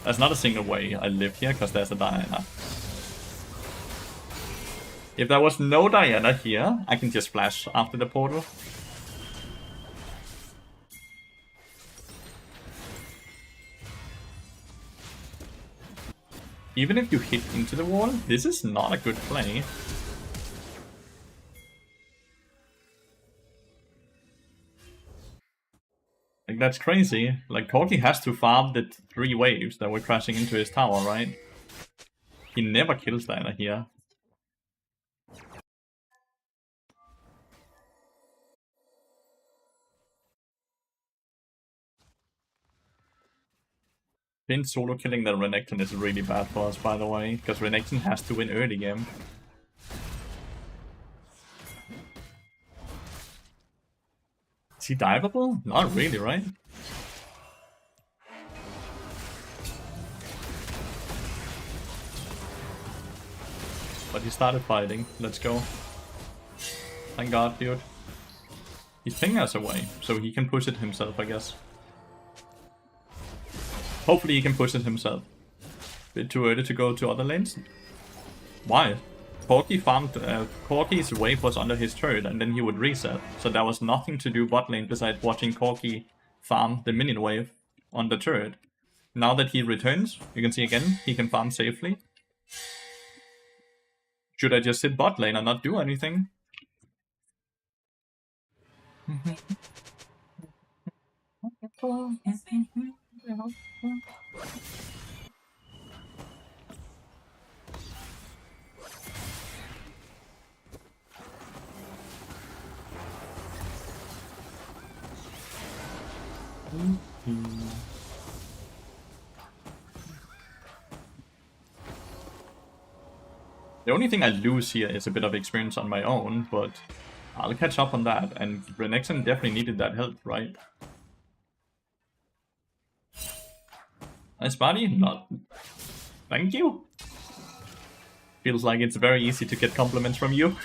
There's not a single way I live here because there's a Diana. If there was no Diana here, I can just flash after the portal. Even if you hit into the wall, this is not a good play. Like, that's crazy. Like, Corki has to farm the 3 waves that were crashing into his tower, right? He never kills Diana here. Finn solo killing the Renekton is really bad for us, by the way, because Renekton has to win early game. Is he diveable? Not really, right? But he started fighting. Let's go. Thank God, dude. He's pinging us away, so he can push it himself, I guess. Hopefully he can push it himself. Bit too early to go to other lanes. Why? Corki farmed, Corki's wave was under his turret and then he would reset. So there was nothing to do bot lane besides watching Corki farm the minion wave on the turret. Now that he returns, you can see again, he can farm safely. Should I just sit bot lane and not do anything? The only thing I lose here is a bit of experience on my own, but I'll catch up on that, and Renekton definitely needed that help, right? Nice body? Not. Thank you. Feels like it's very easy to get compliments from you.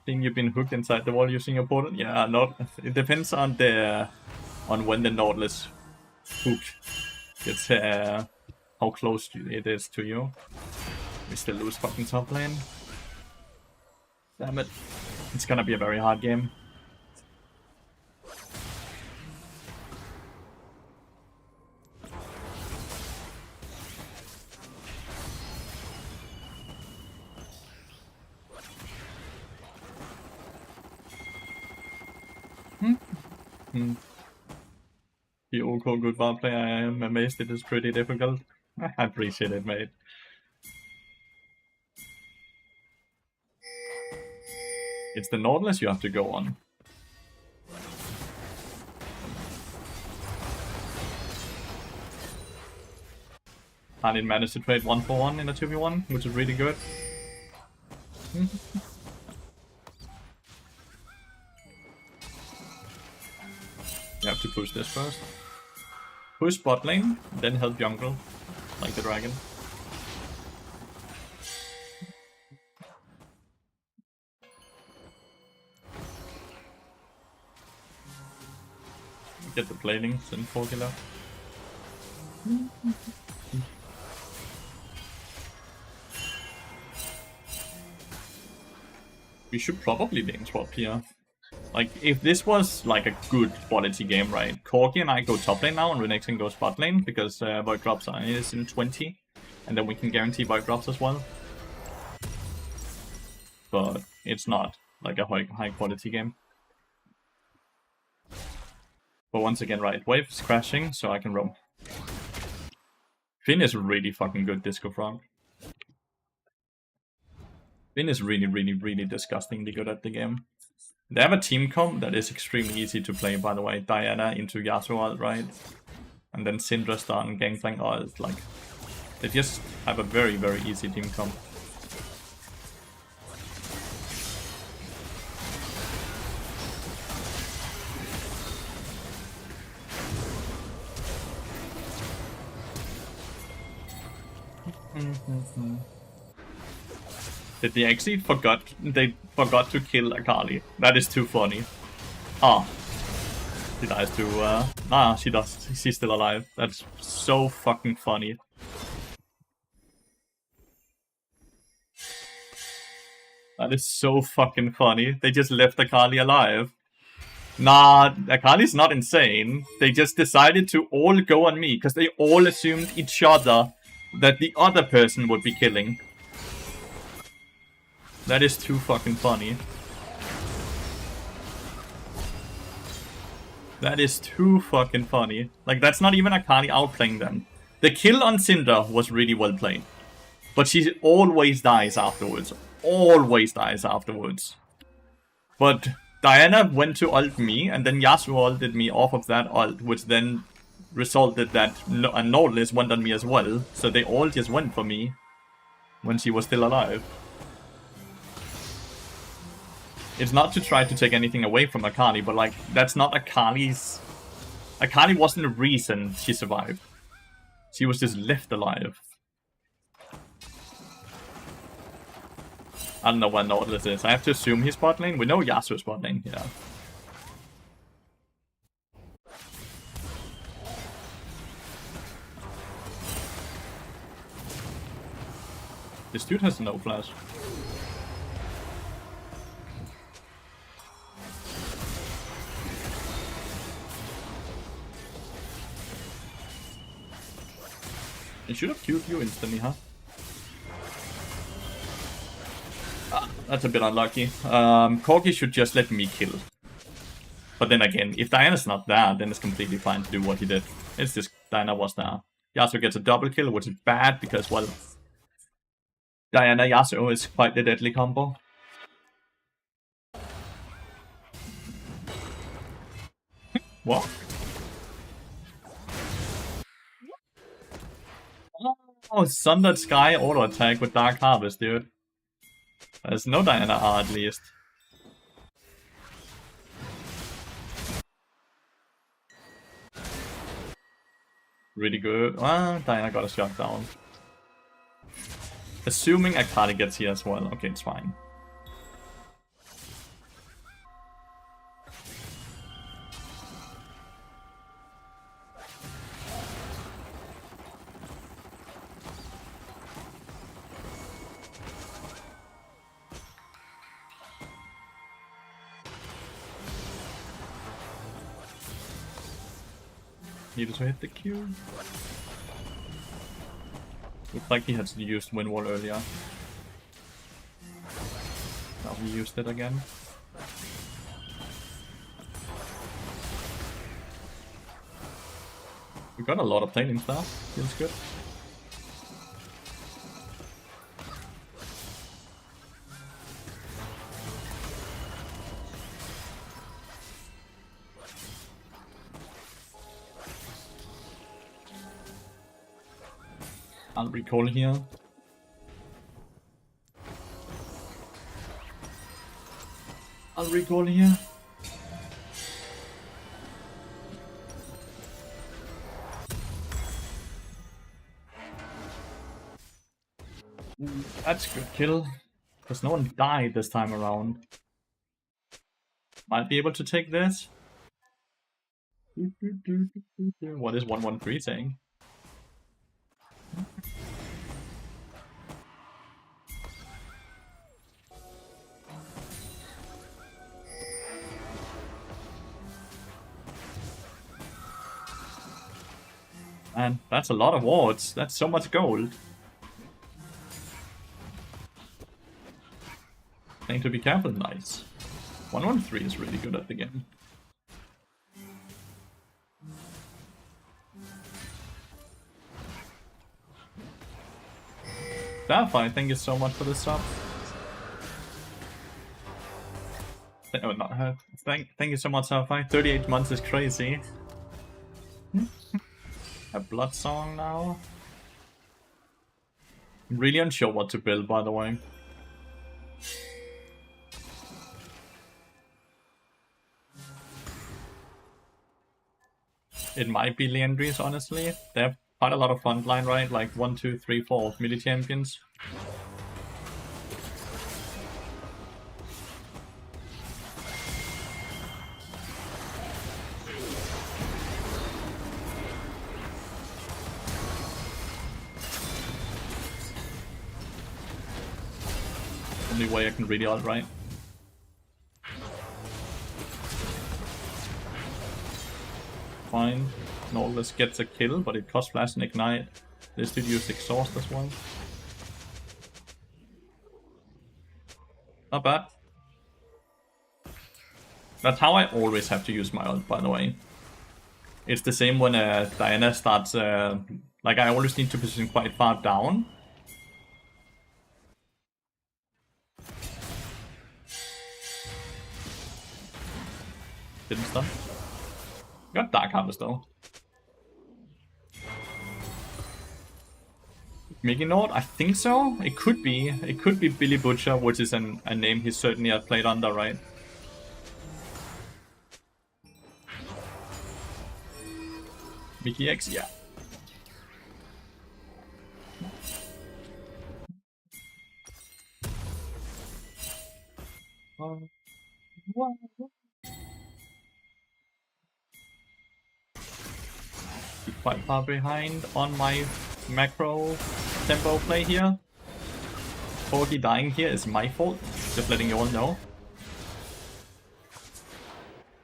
Think you've been hooked inside the wall using your portal? Yeah, not. It depends on the when the Nautilus hook gets how close it is to you. We still lose fucking top lane. Damn it! It's gonna be a very hard game. The OK good bar player, I am amazed it is pretty difficult. I appreciate it, mate. It's the Nautilus you have to go on. I didn't manage to trade 1-for-1 in a 2v1, which is really good. You have to push this first. Push bot lane, then help jungle, like the dragon. Get the plating, send 4 killer. We should probably lane swap here. Like, if this was like a good quality game, right? Corki and I go top lane now, and Renekton goes bot lane, because Void drops is in 20. And then we can guarantee Void drops as well. But it's not like a high quality game. But once again, right, wave is crashing, so I can roam. Finn is really fucking good, Disco Frog. Finn is really disgustingly good at the game. They have a team comp that is extremely easy to play, by the way. Diana into Yasuo ult, right? And then Syndra stun, Gangplank ult, like... They just have a very easy team comp. Did they actually forgot to kill Akali? That is too funny. Ah. She dies too, nah, she does. She's still alive. That's so fucking funny. That is so fucking funny. They just left Akali alive. Nah, Akali's not insane. They just decided to all go on me, because they all assumed each other that the other person would be killing. That is too fucking funny. That is too fucking funny. Like, that's not even Akali outplaying them. The kill on Syndra was really well played. But she always dies afterwards. Always dies afterwards. But Diana went to ult me, and then Yasuo ulted me off of that ult, which then resulted that a Nautilus went on me as well. So they all just went for me when she was still alive. It's not to try to take anything away from Akali, but like, that's not Akali's Akali wasn't the reason she survived. She was just left alive. I don't know where Nautilus is. I have to assume he's bot lane. We know Yasuo's bot lane, yeah. This dude has no flash. He should have killed you instantly, huh? Ah, that's a bit unlucky. Corgi should just let me kill. But then again, if Diana's not there, then it's completely fine to do what he did. It's just Diana was there. Yasuo gets a double kill, which is bad because, well, Diana Yasuo is quite the deadly combo. What? Oh, Sundered Sky auto attack with Dark Harvest, dude. There's no Diana R at least. Really good. Well, Diana got a shot down. Assuming Akali gets here as well. Okay, it's fine. Needed to hit the Q. Looked like he had used Wind Wall earlier. Now he used it again. We got a lot of planing stuff. Feels good. I'll recall here. I'll recall here. That's a good kill. Because no one died this time around. Might be able to take this. What is 113 saying? And that's a lot of wards. That's so much gold. Need to be careful, nice. 113 is really good at the game. Sapphire, thank you so much for the sub. Oh, not her. Thank you so much, Sapphire. 38 months is crazy. A blood song now. I'm really unsure what to build, by the way. It might be Leandries, honestly. They have quite a lot of frontline, right? Like 1, 2, 3, 4 melee champions. Only way I can really outright. Fine. Nautilus gets a kill, but it costs flash and ignite. This dude used exhaust as well. Not bad. That's how I always have to use my ult, by the way. It's the same when Diana starts, like I always need to position quite far down. Didn't stun. Got Dark Harvest though. Meginord? I think so. It could be. It could be Billy Butcher, which is a name he certainly had played under, right? Mickey X, yeah. Quite far behind on my macro tempo play here. Corgi dying here is my fault, just letting you all know.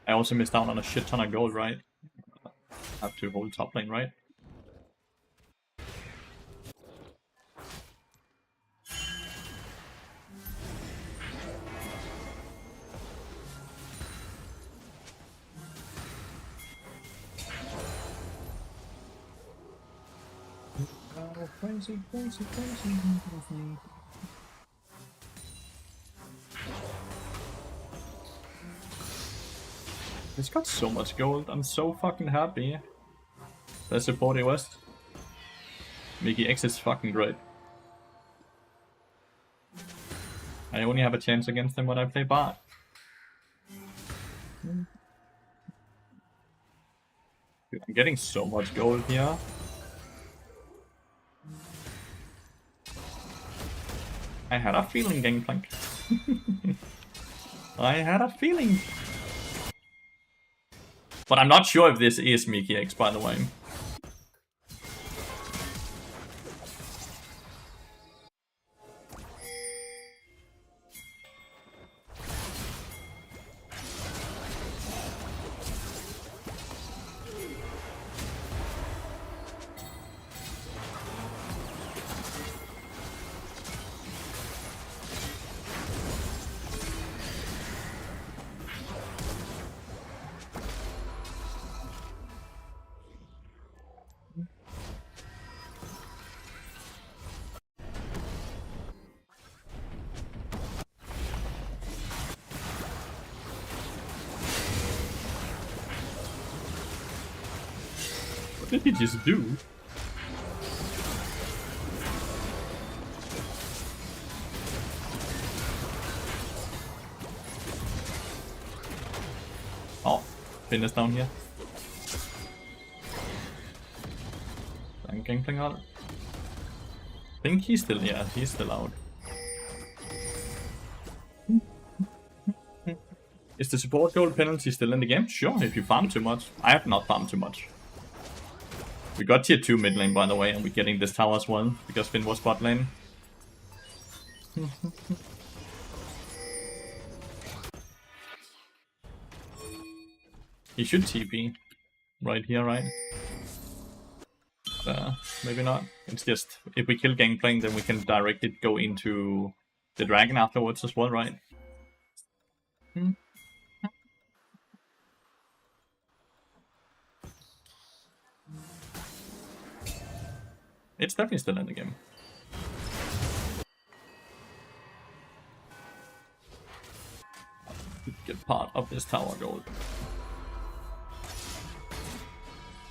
I also missed out on a shit ton of gold, right? Have to hold top lane, right? Oh, crazy, crazy, crazy. It's got so much gold. I'm so fucking happy. Best support in West. Mickey X is fucking great. I only have a chance against him when I play bot. Dude, I'm getting so much gold here. I had a feeling, Gangplank. I had a feeling. But I'm not sure if this is Mickey X, by the way. What did he just do? Oh, Finn is down here. I'm Gangplank out. I think he's still, yeah, he's still out. Is the support gold penalty still in the game? Sure, if you farm too much. I have not farmed too much. We got tier 2 mid lane, by the way, and we're getting this tower as well, because Finn was bot lane. He should TP. Right here, right? Maybe not. It's just, if we kill Gangplank, then we can directly go into the dragon afterwards as well, right? It's definitely still in the game. Get part of this tower gold.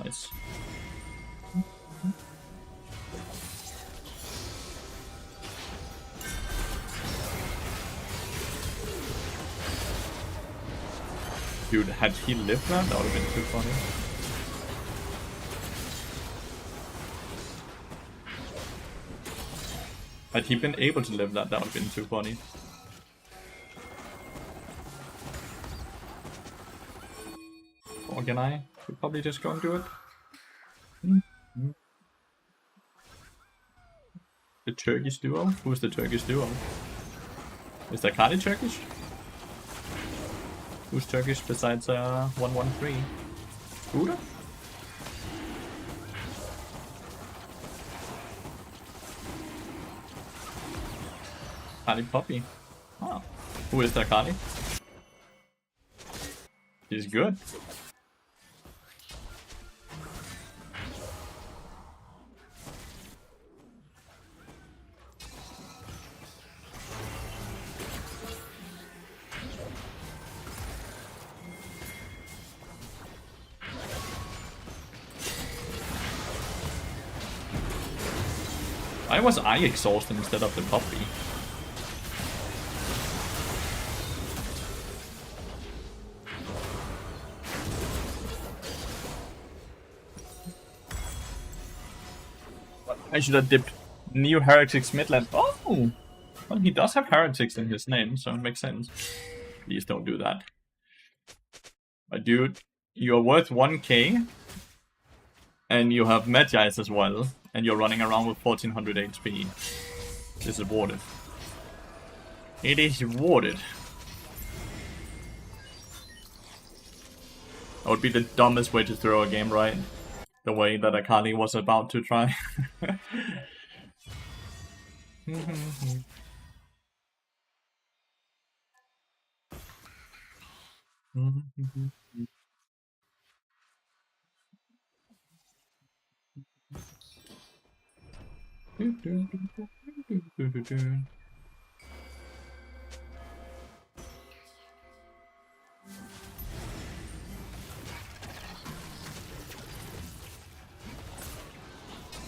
Nice. Dude, had he lived that, that would have been too funny. Had he been able to live that, that would have been too funny. Or can I? We'll probably just go and do it. The Turkish duo? Who's the Turkish duo? Is that Kali Turkish? Who's Turkish besides 113? Buddha? Kali Poppy. Ah. Who is that Kali? He's good. Why was I exhausted instead of the puppy? I should have dipped New Heretics Midland. Oh! Well, he does have Heretics in his name, so it makes sense. Please don't do that. But dude, you're worth 1k. And you have Magi's as well. And you're running around with 1400 HP. This is worth it. It is worth it. That would be the dumbest way to throw a game, right? The way that Akali was about to try.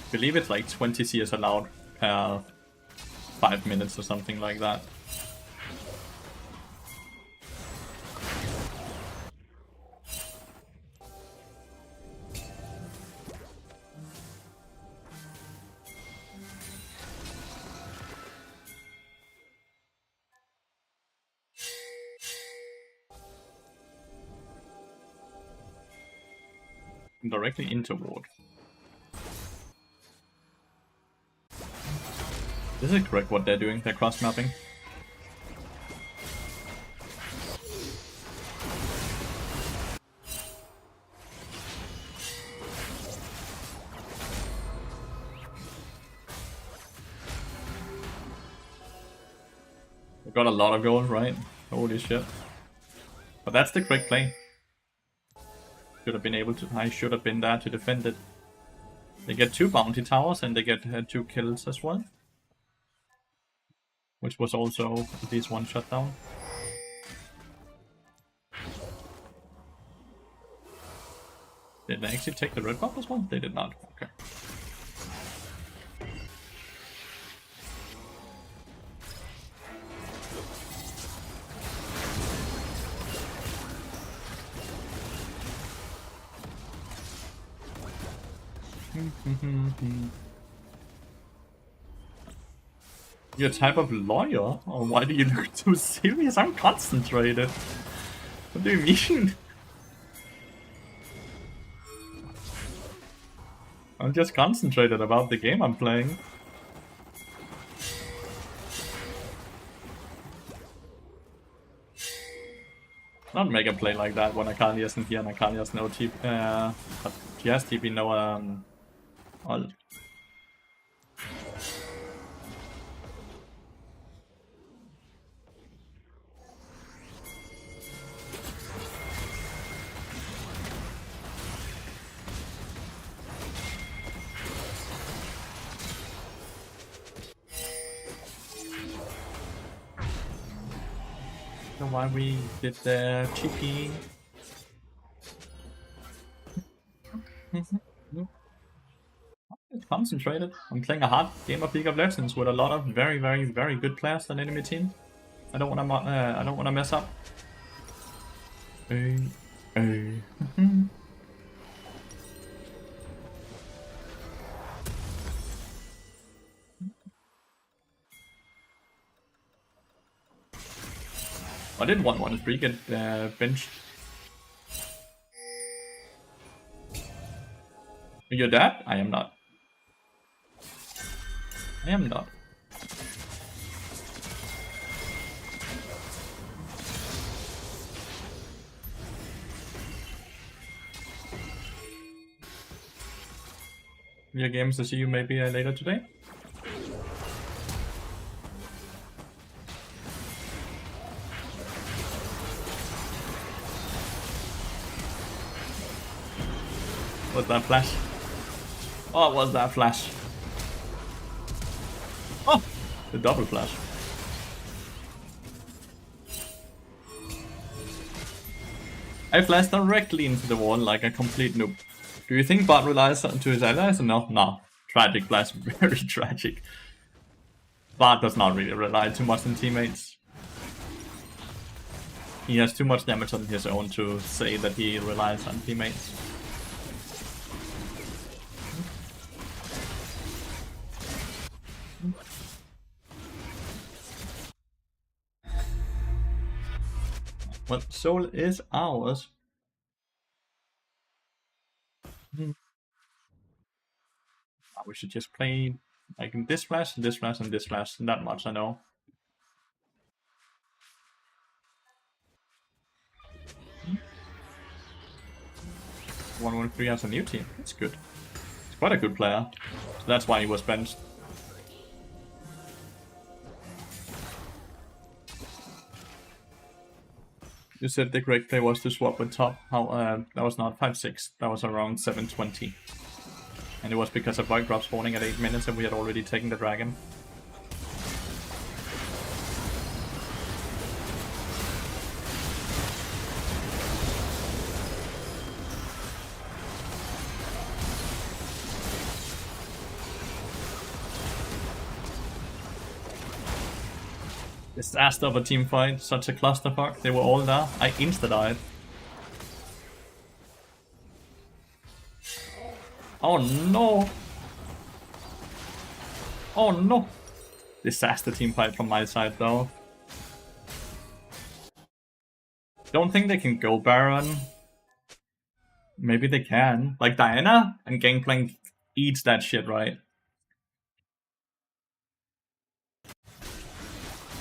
I believe it's like 20 CS allowed per 5 minutes or something like that. Directly into ward. This is correct what they're doing, they're cross-mapping. We got a lot of gold, right? Holy shit. But that's the correct play. Should have been able to, I should have been there to defend it. They get 2 bounty towers and they get 2 kills as well. Which was also at least 1 shutdown. Did they actually take the red buff as well? They did not. Okay. You're a type of lawyer? Or why do you look so serious? I'm concentrated. What do you mean? I'm just concentrated about the game I'm playing. Not make a play like that when Akali isn't here and Akali has no TP. But she has TP, no ult. Why we did the TP. Concentrated. I'm playing a hard game of League of Legends with a lot of very, very, very good players on enemy team. I don't wanna mess up. I didn't want 1-3 get benched. You're dead? I am not. I am not. Your games to see you maybe later today. What's that flash? What was that flash? Oh! The double flash. I flashed directly into the wall like a complete noob. Do you think Bot relies on his allies? No, no. Tragic flash, very tragic. Bot does not really rely too much on teammates. He has too much damage on his own to say that he relies on teammates. But soul is ours. We should just play like this flash, this flash, and this flash. Not much, I know. 113 has a new team. That's good. He's quite a good player. So that's why he was benched. You said the correct play was to swap with top. How? That was not 5-6. That was around 720. And it was because of Void Drop spawning at 8 minutes and we had already taken the dragon. Disaster of a team fight, such a clusterfuck. They were all there. I insta-died. Oh no! Oh no! Disaster team fight from my side though. Don't think they can go Baron. Maybe they can. Like Diana and Gangplank eats that shit, right?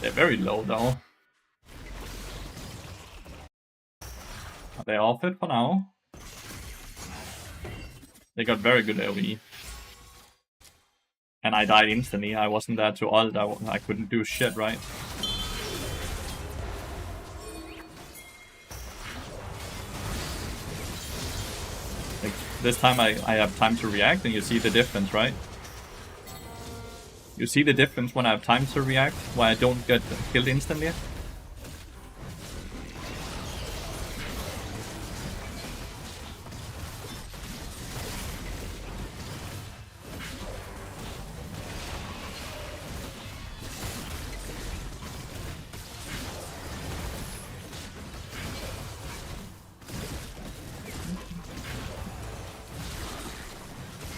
They're very low though. They're off it for now. They got very good AoE. And I died instantly. I wasn't there to ult. I couldn't do shit, right? Like, this time I have time to react and you see the difference, right? You see the difference when I have time to react, why I don't get killed instantly?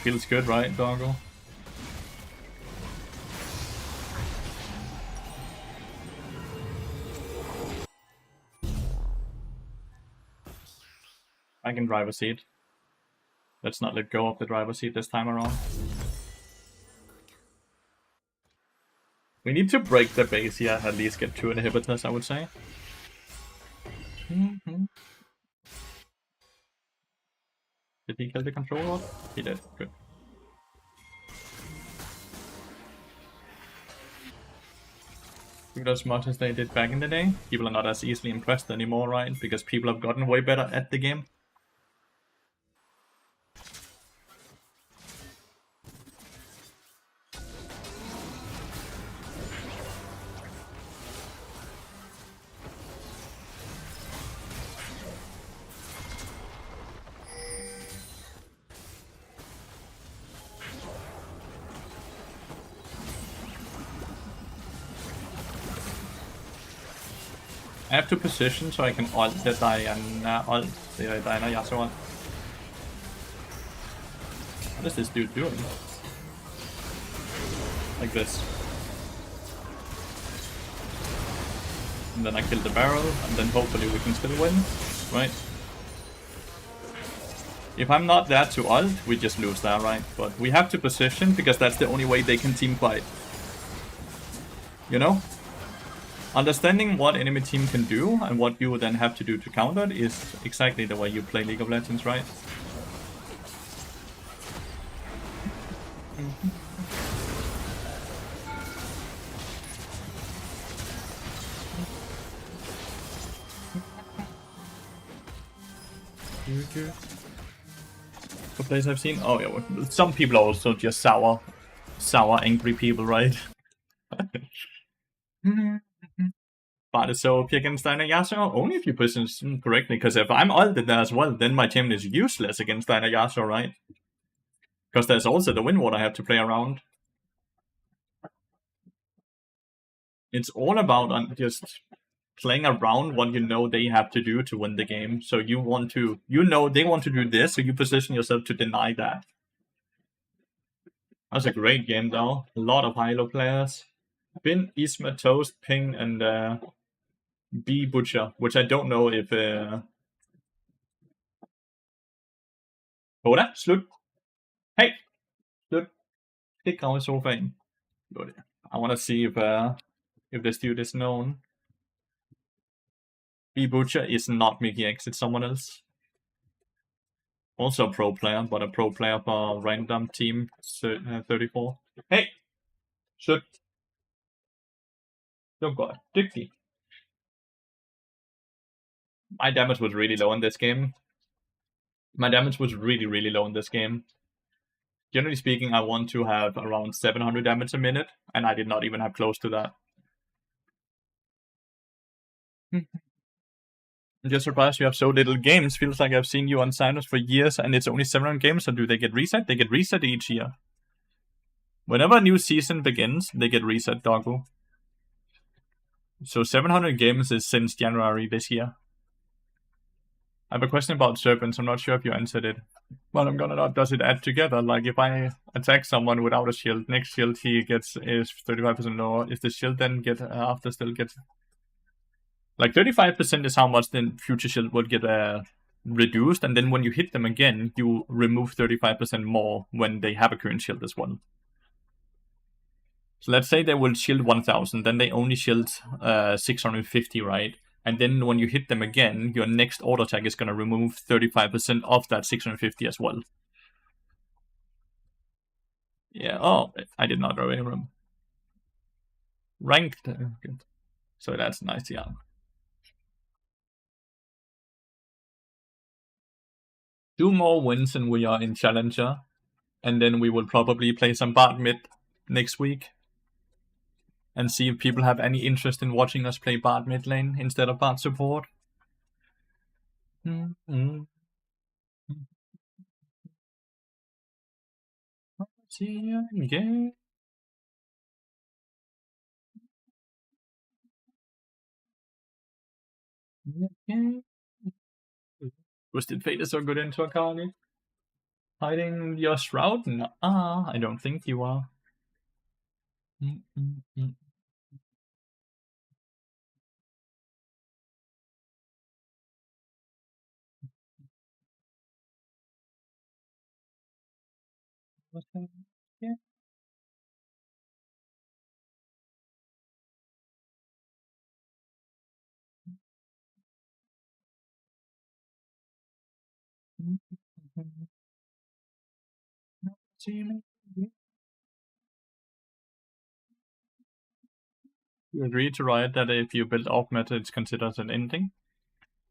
Feels good, right, Doggo? I can drive a seat. Let's not let go of the driver's seat this time around. We need to break the base here, at least get 2 inhibitors, I would say. Did he kill the controller? He did. Good. Do as much as they did back in the day. People are not as easily impressed anymore, right? Because people have gotten way better at the game. I have to position so I can ult the Diana Yasuo ult. What is this dude doing? Like this. And then I kill the barrel, and then hopefully we can still win, right? If I'm not there to ult, we just lose that, right? But we have to position, because that's the only way they can team fight. You know? Understanding what enemy team can do and what you then have to do to counter it is exactly the way you play League of Legends, right? The plays I've seen? Oh yeah, some people are also just sour, angry people, right? But it's so OP against Diana Yasuo only if you position correctly, because if I'm ulted there as well, then my team is useless against Diana Yasuo, right? Because there's also the wind ward I have to play around. It's all about just playing around what you know they have to do to win the game. So you want to, they want to do this, so you position yourself to deny that. That was a great game though. A lot of high-low players. Bin, Isma, Toast, Ping, and B Butcher, which I don't know if... Hoda, slut. Hey, slut. Ikke grav i sofaen. I want to see if this dude is known. B Butcher is not Mickey X, it's someone else. Also a pro player, but a pro player for random team 34. Hey! Slut. You're god. Dygtig. My damage was really low in this game. Generally speaking, I want to have around 700 damage a minute, and I did not even have close to that. I'm just surprised you have so little games. Feels like I've seen you on Sinus for years, and it's only 700 games, so do they get reset? They get reset each year. Whenever a new season begins, they get reset, doggo. So 700 games is since January this year. I have a question about serpents. I'm not sure if you answered it. Well, I'm gonna not. Does it add together? Like, if I attack someone without a shield, next shield he gets is 35% lower. If the shield then get after still gets... Like, 35% is how much the future shield would get reduced, and then when you hit them again, you remove 35% more when they have a current shield as well. So let's say they will shield 1000, then they only shield 650, right? And then when you hit them again, your next auto attack is going to remove 35% of that 650 as well. Yeah, oh, I did not draw any room. Ranked, good. So that's nice, yeah. 2 more wins and we are in Challenger. And then we will probably play some Bard mid next week. And see if people have any interest in watching us play Bard mid lane instead of Bard support. Twisted Fate is so good into Akali. Hiding your shroud? No, I don't think you are. You agree to Riot that if you build off meta, it's considered an ending?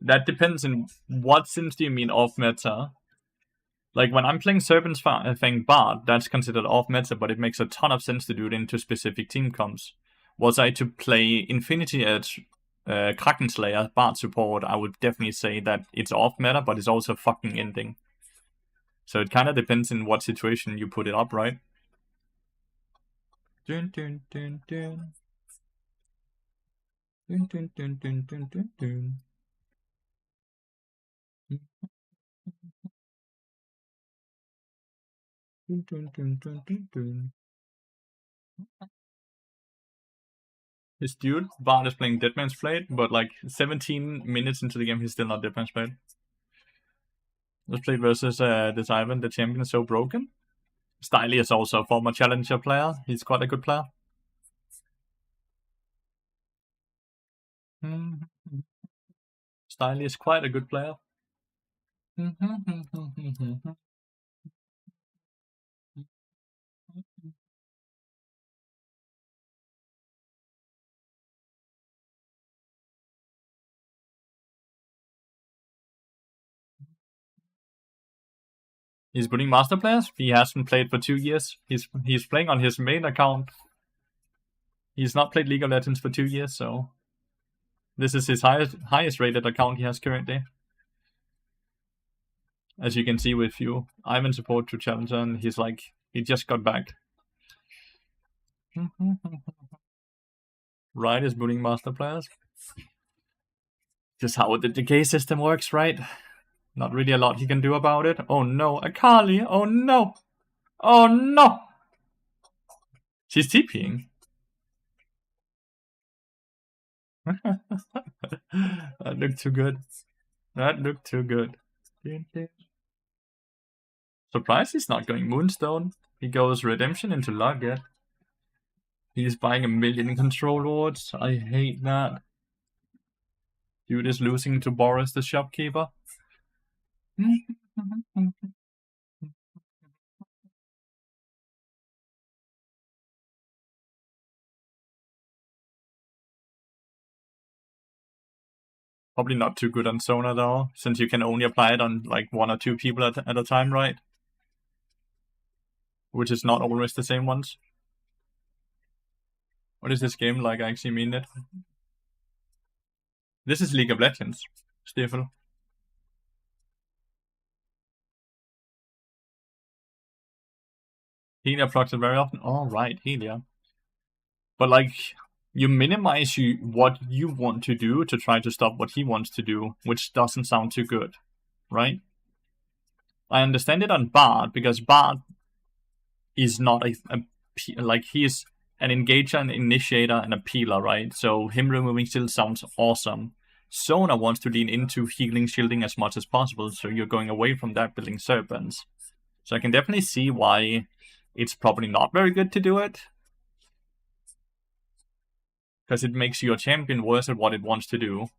That depends on what sims do you mean off meta. Like, when I'm playing Serpent's Fang Bard, that's considered off meta, but it makes a ton of sense to do it into specific team comps. Was I to play Infinity Edge, Kraken Slayer, Bard support, I would definitely say that it's off meta, but it's also fucking ending. So it kind of depends in what situation you put it up, right? Dun, dun, dun, dun. Dun, dun, dun, dun, dun, dun, dun. Dun, dun, dun, dun, dun, dun. His dude, Bard, is playing Deadman's Blade, but like 17 minutes into the game, he's still not Deadman's Blade. Let's play versus this Ivan. The champion is so broken. Styly is also a former Challenger player. He's quite a good player. Styly is quite a good player. He's putting master players. He hasn't played for 2 years. He's playing on his main account. He's not played League of Legends for 2 years, so this is his highest rated account he has currently. As you can see with you, I'm in support to Challenger, and he's like, he just got back. Riot is booting master players. Just how the decay system works, right? Not really a lot he can do about it. Oh no, Akali! Oh no! Oh no! She's TPing. That looked too good. That looked too good. Surprised he's not going Moonstone. He goes Redemption into Logget. He's buying 1,000,000 control wards. I hate that. Dude is losing to Boris the shopkeeper. Probably not too good on Sona though, since you can only apply it on like 1 or 2 people at a time, right? Which is not always the same ones. What is this game like? I actually mean it. This is League of Legends, Stefan. Helia procs it very often. All right, Helia. But like, you minimize what you want to do to try to stop what he wants to do, which doesn't sound too good, right? I understand it on Bard, because Bard is not like, he is an engager, an initiator, and a peeler, right? So him removing still sounds awesome. Sona wants to lean into healing, shielding as much as possible, so you're going away from that building serpents. So I can definitely see why it's probably not very good to do it. Because it makes your champion worse at what it wants to do.